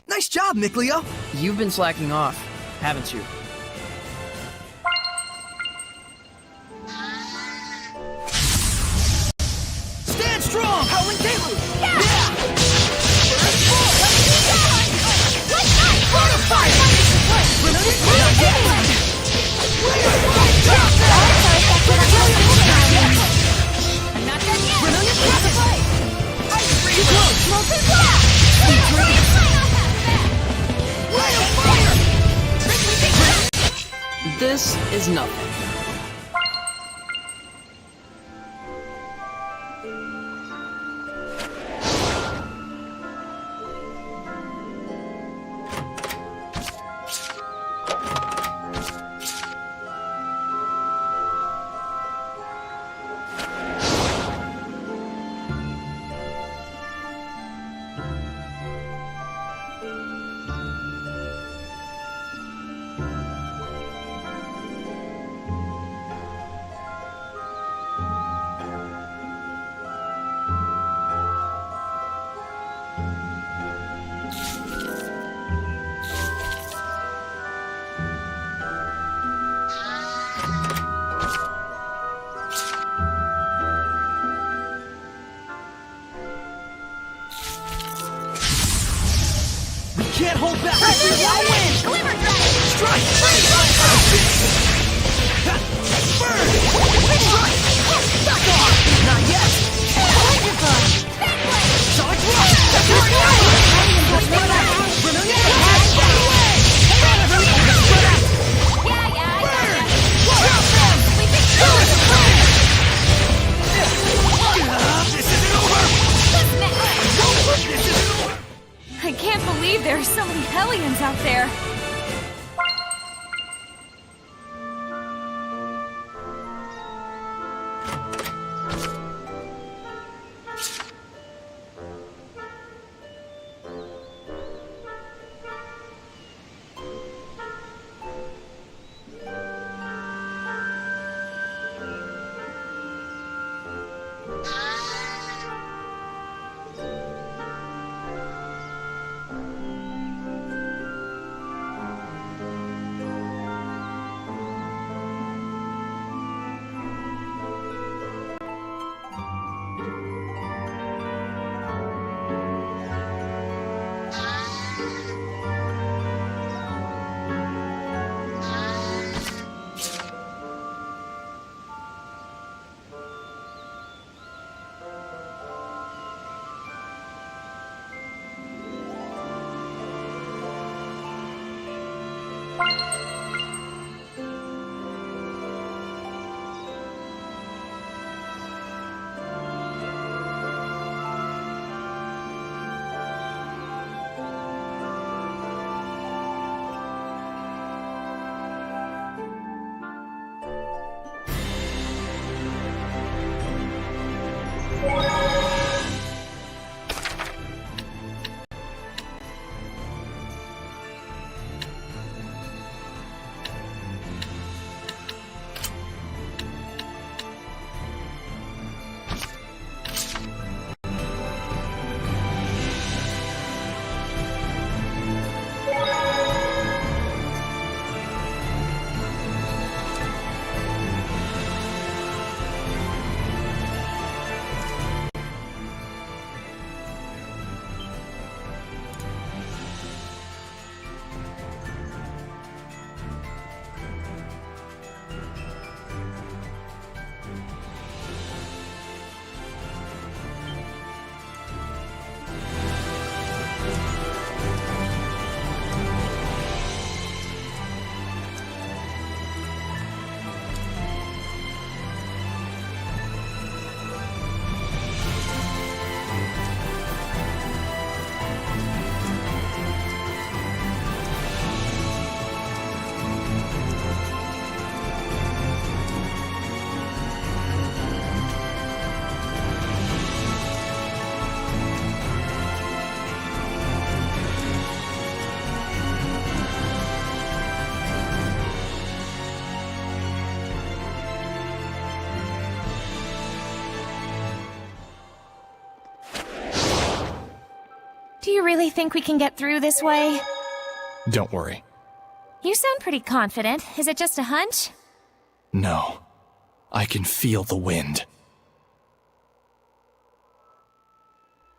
Nice job, Mikleo. You've been slacking off, haven't you? Stand strong! Howling Deluge! Yeah! Water Fire! I'm not done yet. Ice Freeze! Molten Blast! Sweet Dreams! Ray of Fire! This is nothing. Can't hold back! Win! Glimmer Dragon! Strike! Burn! Strike! Back off! Not yet! Wonderful! Sonic Rush! hellions out there. Do you really think we can get through this way? Don't worry. You sound pretty confident. Is it just a hunch? No. I can feel the wind.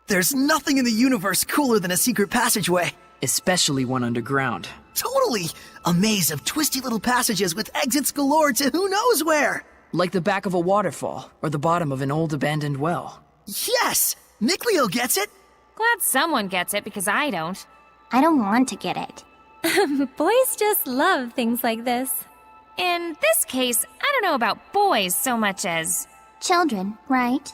There's nothing in the universe cooler than a secret passageway. Especially one underground. Totally! A maze of twisty little passages with exits galore to who knows where! Like the back of a waterfall, or the bottom of an old abandoned well. Yes! Nickleo gets it! Glad someone gets it, because I don't. I don't want to get it. Boys just love things like this. In this case, I don't know about boys so much as... Children, right?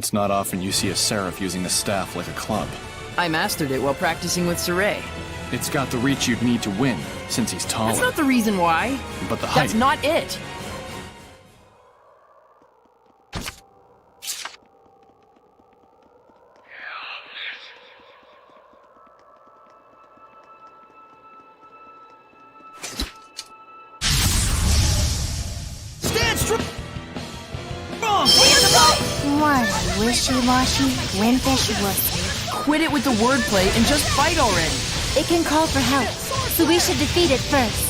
It's not often you see a seraph using a staff like a club. I mastered it while practicing with Saray. It's got the reach you'd need to win, since he's taller. That's not the reason why. But the height... That's not it. Stand strong! What a wishy-washy, wimpish wussy. Quit it with the wordplay and just fight already. It can call for help, so we should defeat it first.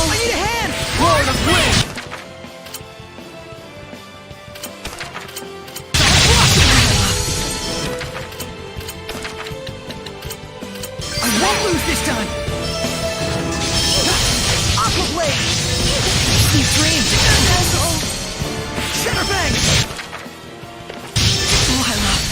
I need a hand! Lord of Wind! I won't lose this time! Aqua Blade! Sweet dreams! Shatterbang! Oh, I love it.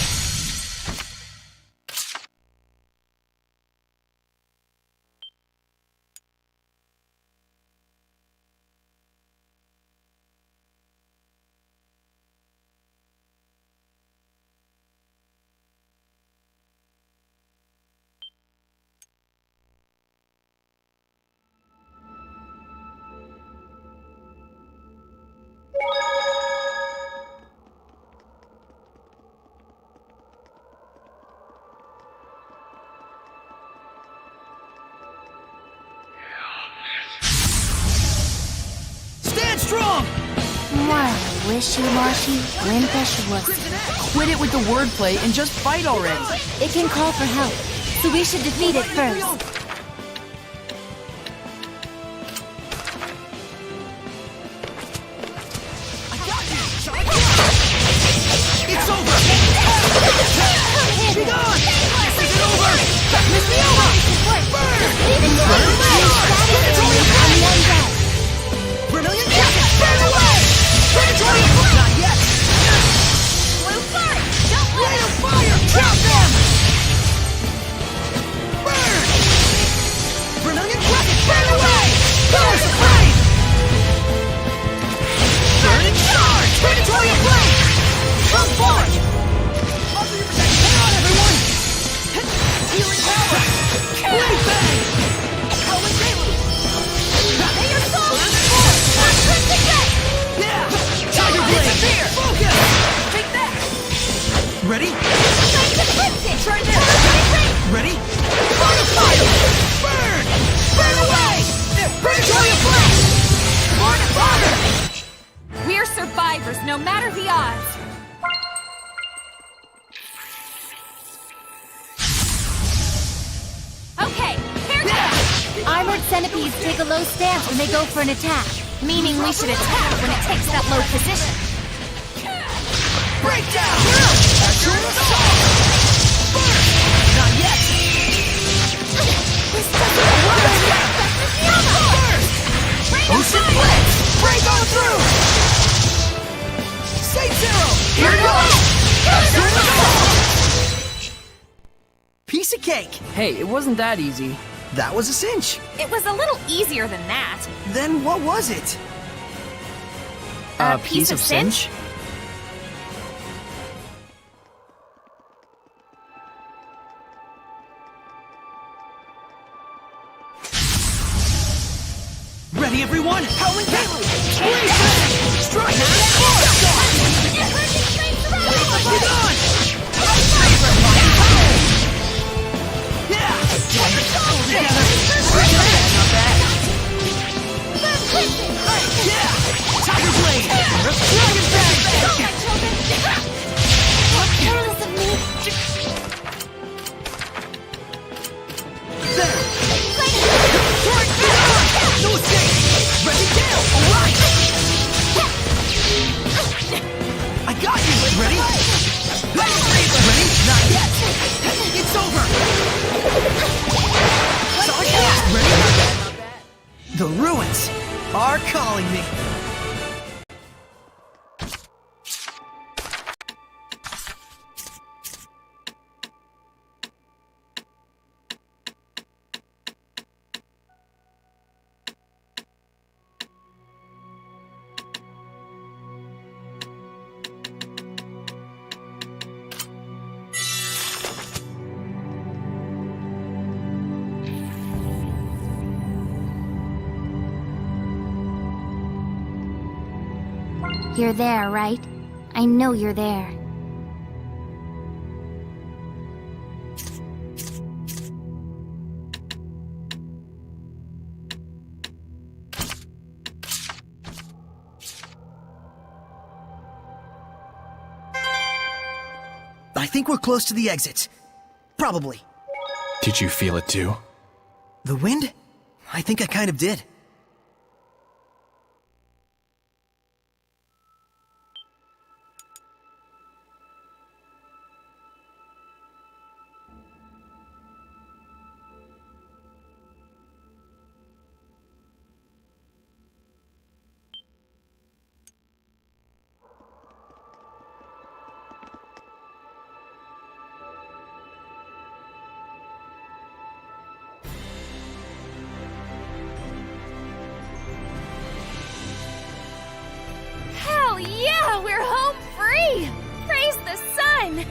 Stand strong! What a wishy-washy, wimpish wussy. Quit it with the wordplay and just fight already. It can call for help, so we should defeat it first. It's over! Be gone! This isn't over! Miss me over! Vermilion Jacket! Burn away! Predatory! Not yet! Blue fire! Don't let it! Fire! Trap them! Burn! Vermilion Jacket! Burn away! Powers of flame! Burning charge! Predatory flame! Come forth! Hang on, everyone! Healing power! Blade bang! Howling deluge! May your soul forth! Yeah! Tiger blade! Focus! Take that! Ready? Try this! Ready? Fire! Fire! Burn! Burn away! Predatory flame! Burn it farther! We're survivors, no matter the odds. Okay, here goes! Armored centipedes take a low stance when they go for an attack. Meaning we should attack when it takes that low position. Breakdown! At your assault! Burn! Not yet! This doesn't work! Burst! Ocean Blitz! Break on through! Saint Zero! Here goes! At your assault! Piece of cake! Hey, it wasn't that easy. That was a cinch. It was a little easier than that. Then what was it? A piece of cinch? Ready, everyone? Howling Deluge! Blaze Bang! Strike! Get on! Yeah! Together! Not bad! Yeah! Tiger Blade! Dragon Bang! How careless of me! There! No escape! Ready, down! Alright! I got you! Ready? Ready? Not yet! It's over! Sonic Blast! Ready? The ruins are calling me! You're there, right? I know you're there. I think we're close to the exit. Probably. Did you feel it too? The wind? I think I kind of did. Hell yeah, we're home free! Praise the sun!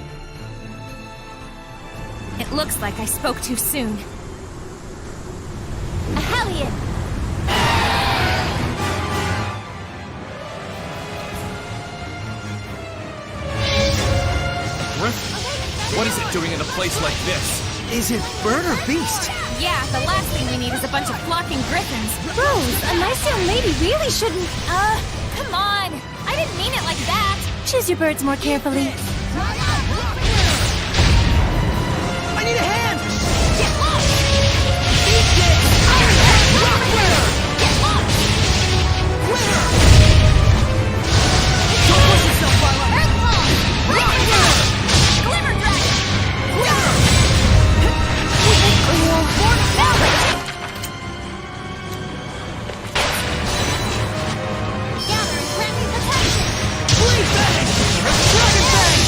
It looks like I spoke too soon. A Hellion! What is it doing in a place like this? Is it bird or beast? Yeah, the last thing we need is a bunch of flocking griffins. Rose, a nice young lady really shouldn't... come on! I didn't mean it like that! Choose your birds more carefully. I need a hand! Get lost! Eat this! Rockware! Get lost! Quitter! Don't push yourself, Violet! Earthfall! Rockware! Glimmer Dragon! Quitter! Born of Knowledge! Gather and grant me protection! Blade Bang! Dragon Bang!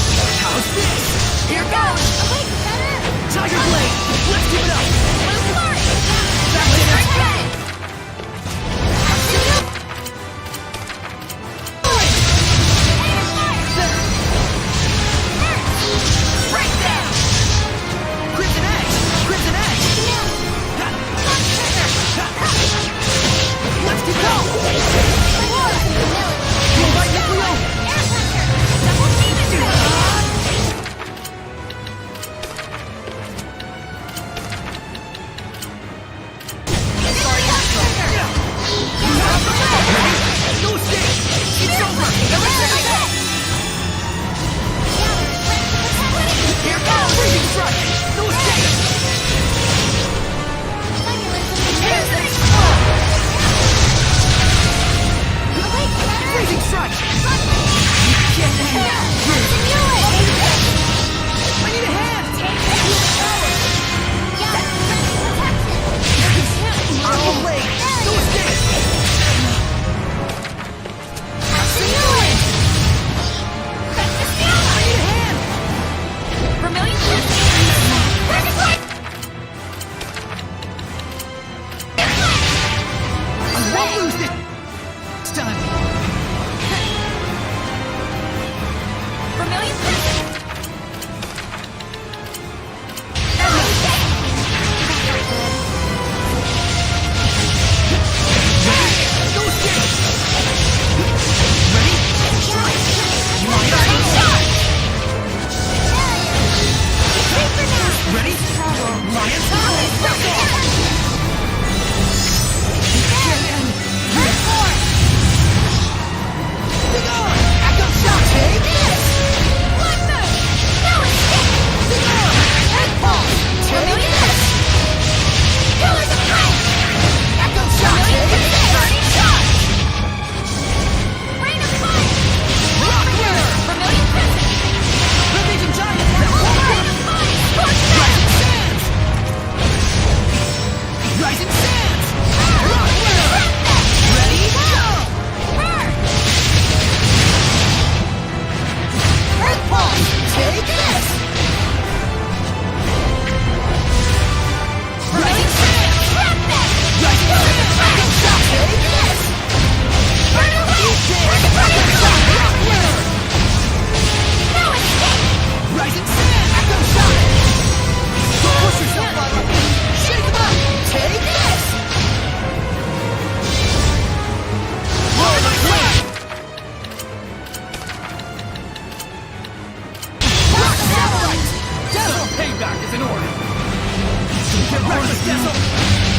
Get reckless, Dazzle!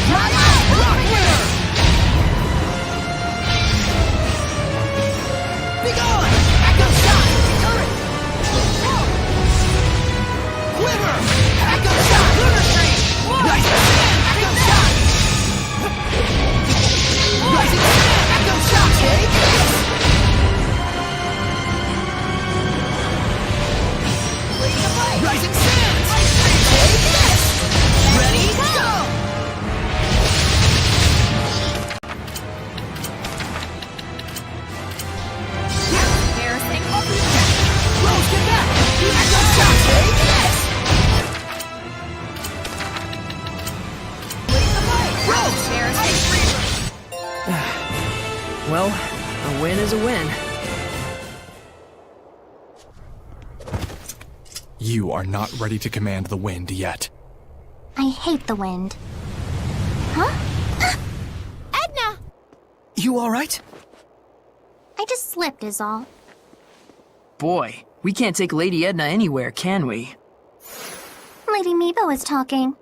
Rock winner! Be gone! Echo shot! Current! Quiver! Echo shot! Lunar stream! Rising Sand! Echo shot! Rising Sand! Echo shot! Take this! Rising Sand! Take this! Ready, go! Embarrassing. Rose, get back! Echo shot! Take this! Rose! Well, a win is a win. You are not ready to command the wind yet. I hate the wind. Huh? Edna! You alright? I just slipped is all. Boy, we can't take Lady Edna anywhere, can we? Lady Meebo is talking.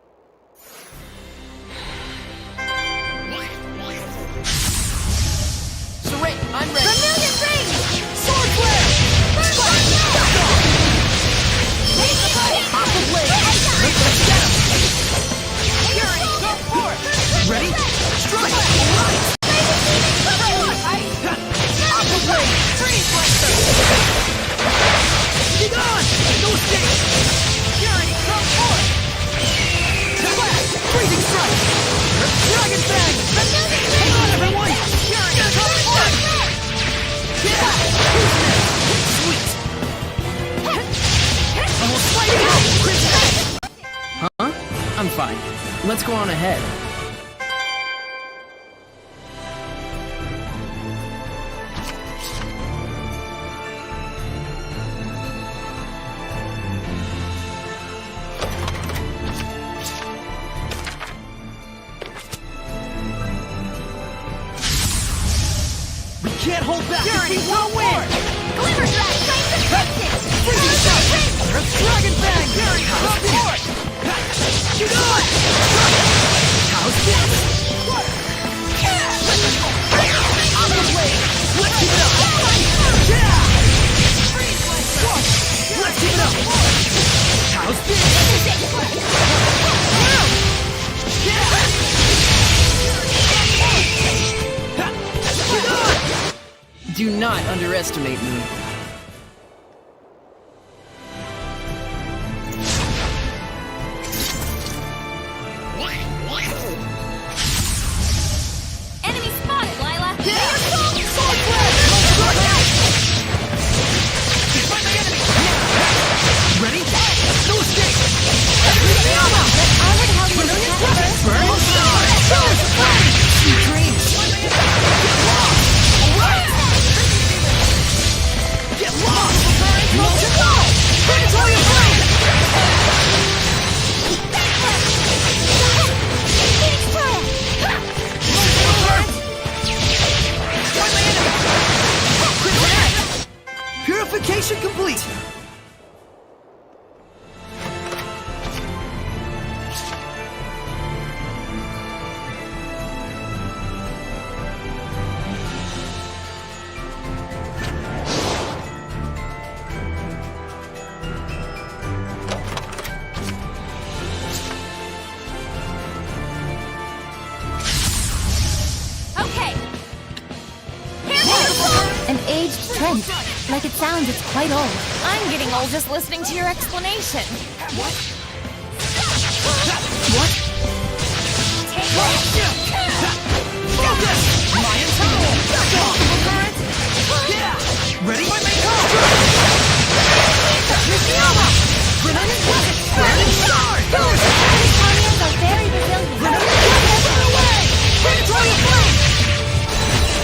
Serene, I'm ready! Vermilion ring! Sword flare! Aqua blade! Let's get him! Fury, go forth! Ready? Strike! Right! Aqua blade! Freeze blaster! Be gone! No escape! Fury, go forth! Freezing strike! Dragon fang! Hang on, everyone! Fury, go forth! Yeah! Who's next? Sweet! Almost fighting out! Huh? I'm fine. Let's go on ahead. We can't hold back! Fury, we'll win! Glimmer Drag, Flames Infected! Freezing strike! Dragon fang! Fury, go forth! Shoot on! How's this? Aqua blade! Let's keep it up! Yeah! Let's keep it up! How's this? Do not underestimate me. Enemy spotted, Lila! Sword flare! Ready? No escape! Onward, how do you Burn star! Sweet dreams! Get lost! Alright! Get lost! Molten go! Predatory flame! Purification complete! Okay. An aged trench. Like it sounds, it's quite old. I'm getting old just listening to your explanation. What? Take Focus! Lion Tower! Multiple currents! Yeah! Ready? Nishiyama! Grenade weapon! Grenade star! These onions are very resilient. Run away! Predatory flame!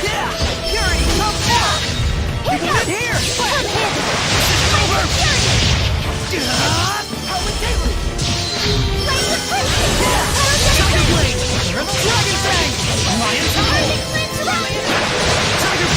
Yeah! Fury, come down! You got it here! Over! Tiger Blade! Dragon Fang! Lion Time! Tiger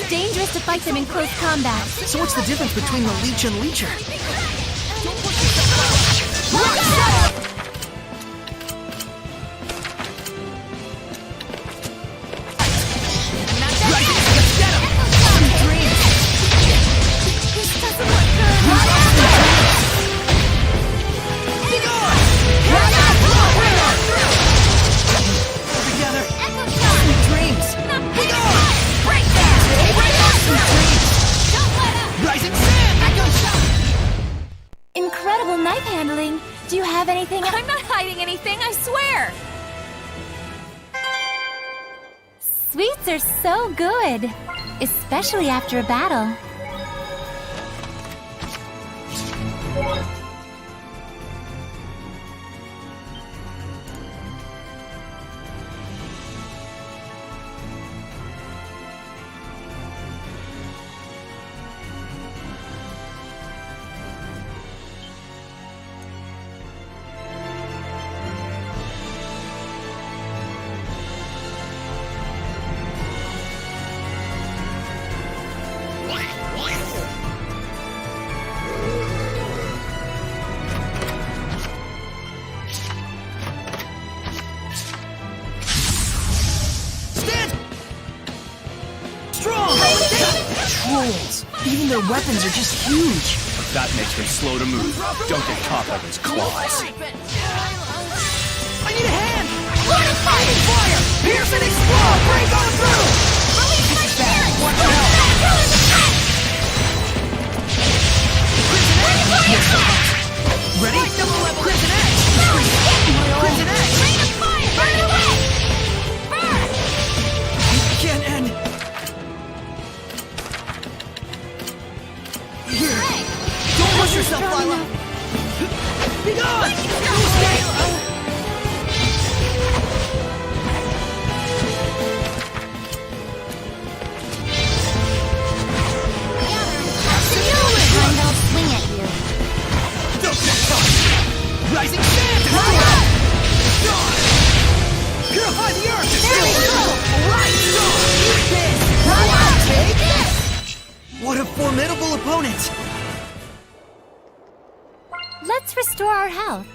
It's dangerous to fight them in close combat. So what's the difference between the leech and leecher? Incredible knife handling. Do you have anything? I'm not hiding anything, I swear! Sweets are so good, especially after a battle. Trolls! Even their weapons are just huge! That makes them slow to move. Don't get caught by those claws. I need a hand! Light a fire! Fire! Pierce and explode! Break on through! Release my spirit! What the hell? Ready? Double level! Crimson Edge! Crimson Edge! Rain of fire! Burn it away! Burn! It can't end. Here. Don't push yourself, Lila. Be gone! They'll swing at you. Rising sand! Purify the earth! There we go! Right! Eat this! Take this! What a formidable opponent! Let's restore our health.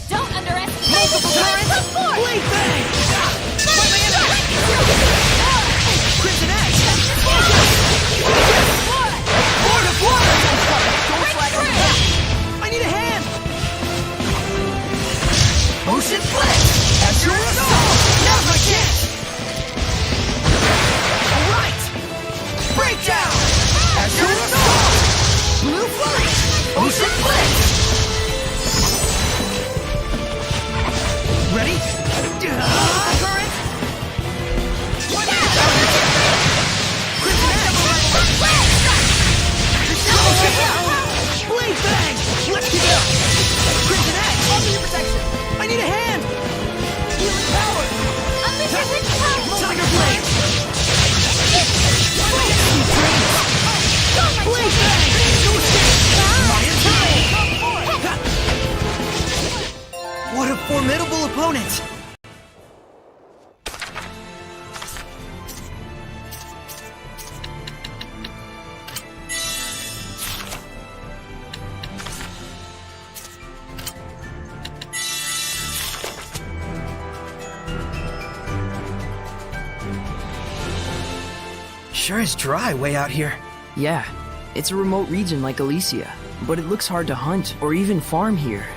Don't underestimate Multiple currents! Blade Bang! Crimson Edge! Lord of Water! Don't flag on the back! I need a hand! Ocean Blitz! As your assault! Now's my chance! Alright! Breakdown! As your assault! Blue Flurry! Ocean Blitz! Ready? Current! Blade Bang! Let's keep it up! Crimson Edge! Under your protection! I need a hand! Healing power! Tiger Blade! Blade Bang! Lion Tail! What a formidable opponent! Sure is dry way out here. Yeah, it's a remote region like Elysia, but it looks hard to hunt or even farm here.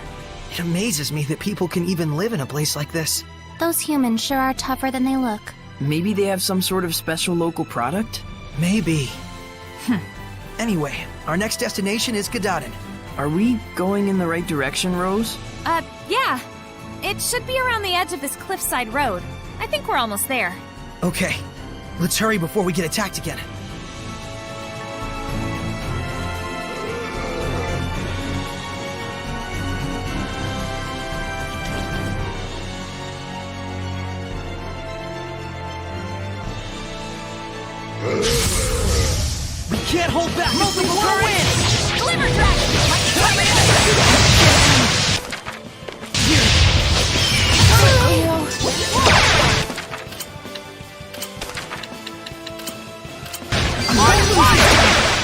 It amazes me that people can even live in a place like this. Those humans sure are tougher than they look. Maybe they have some sort of special local product? Maybe. Anyway, our next destination is Kadaden. Are we going in the right direction, Rose? Yeah. It should be around the edge of this cliffside road. I think we're almost there. Okay, let's hurry before we get attacked again. We can't hold back! Multiple win! Glimmer Dragon!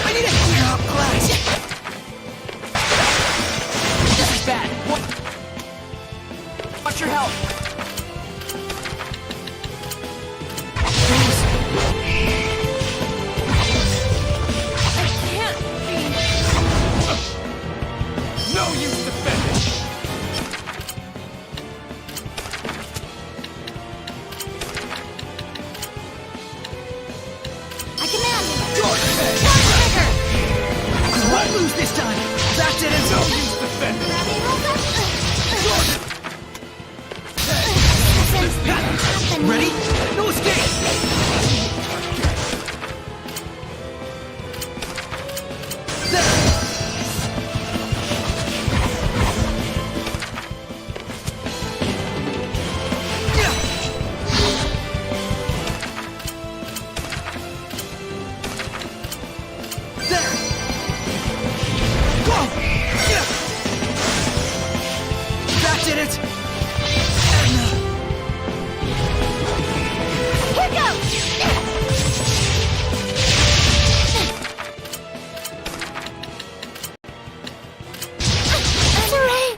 I need a clear up glass! This is bad. Watch your help. No use defending! I command! I won't lose this time! That's it, it's No use defending! Ready? No escape! That did it! Here goes! Hooray!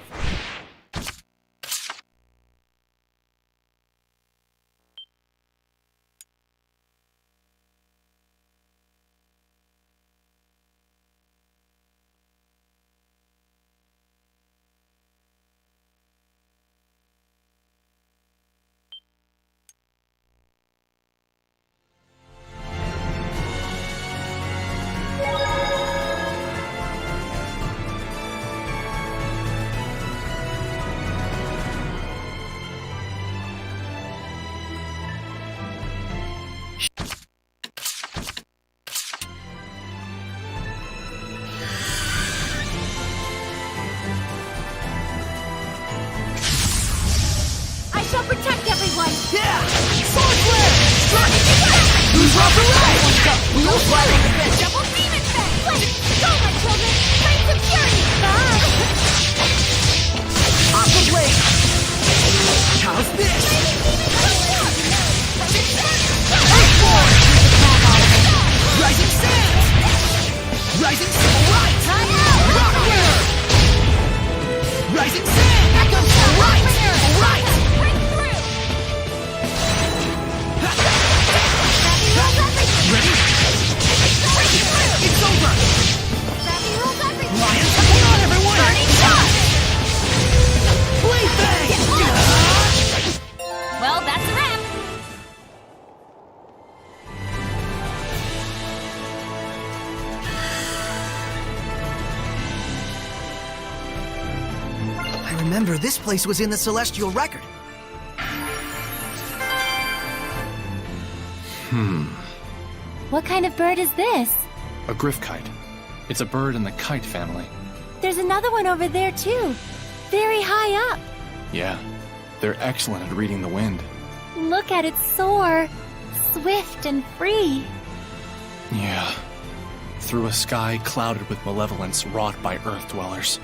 I shall protect everyone! Yeah! Sword flare! Who's off the right? We'll fly like a fish! Double demon fang! Go, my children! Flames of fury! Aqua blade! How's this? Earthborn! Rising sands! Rising civil rights! Rock winner! Rising sand! Echoes to right! Right! Ready? It's over! Lions, hang on, everyone! Burning shot! Blade bang! Well, that's a wrap. I remember this place was in the Celestial Record. What kind of bird is this? A griffkite. It's a bird in the kite family. There's another one over there, too. Very high up. Yeah, they're excellent at reading the wind. Look at it soar. Swift and free. Yeah. Through a sky clouded with malevolence wrought by Earth dwellers.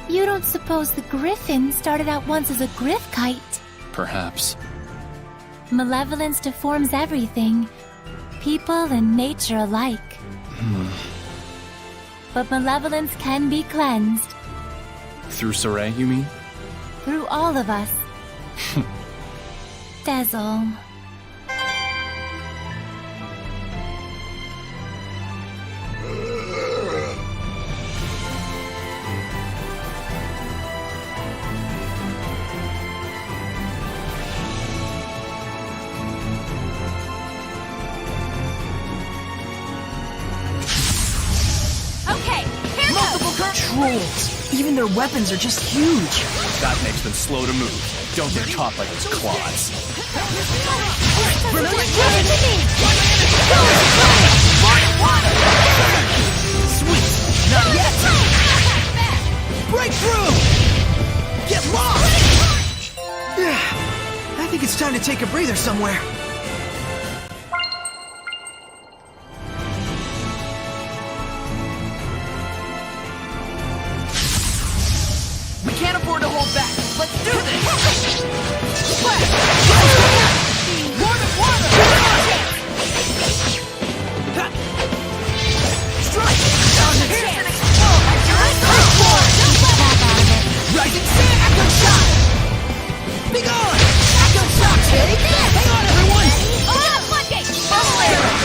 You don't suppose the griffin started out once as a griffkite? Perhaps. Malevolence deforms everything. People and nature alike. But malevolence can be cleansed. Through Saray, you mean? Through all of us. Dazzle. Trolls! Even their weapons are just huge! That makes them slow to move. Don't get caught by those claws. Sweet! Not yet! Break through! Get lost! I think it's time to take a breather somewhere. We can't afford to hold back. Let's do this! Splash! Water! Strike! Here's an explode! Rising Sun! Echo Shot! Be gone! Echo Shot! Take this! Hang on, everyone! Floodgate! Bubble arrow!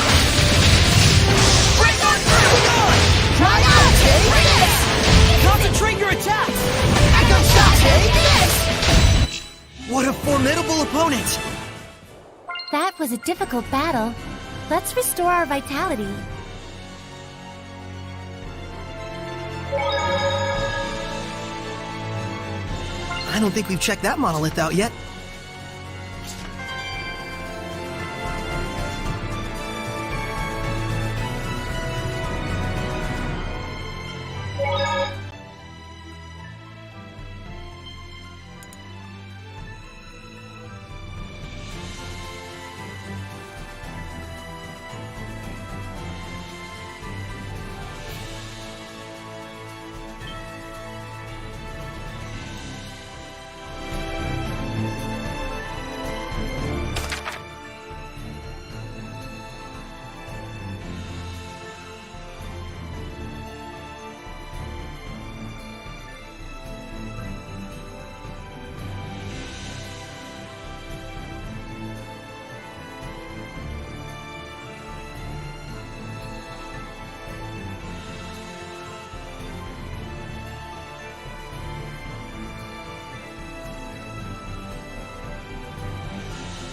Break on through! Be gone! Try out! Take this! Concentrate your attacks! Echo Shot! Take this! What a formidable opponent! That was a difficult battle. Let's restore our vitality. I don't think we've checked that monolith out yet.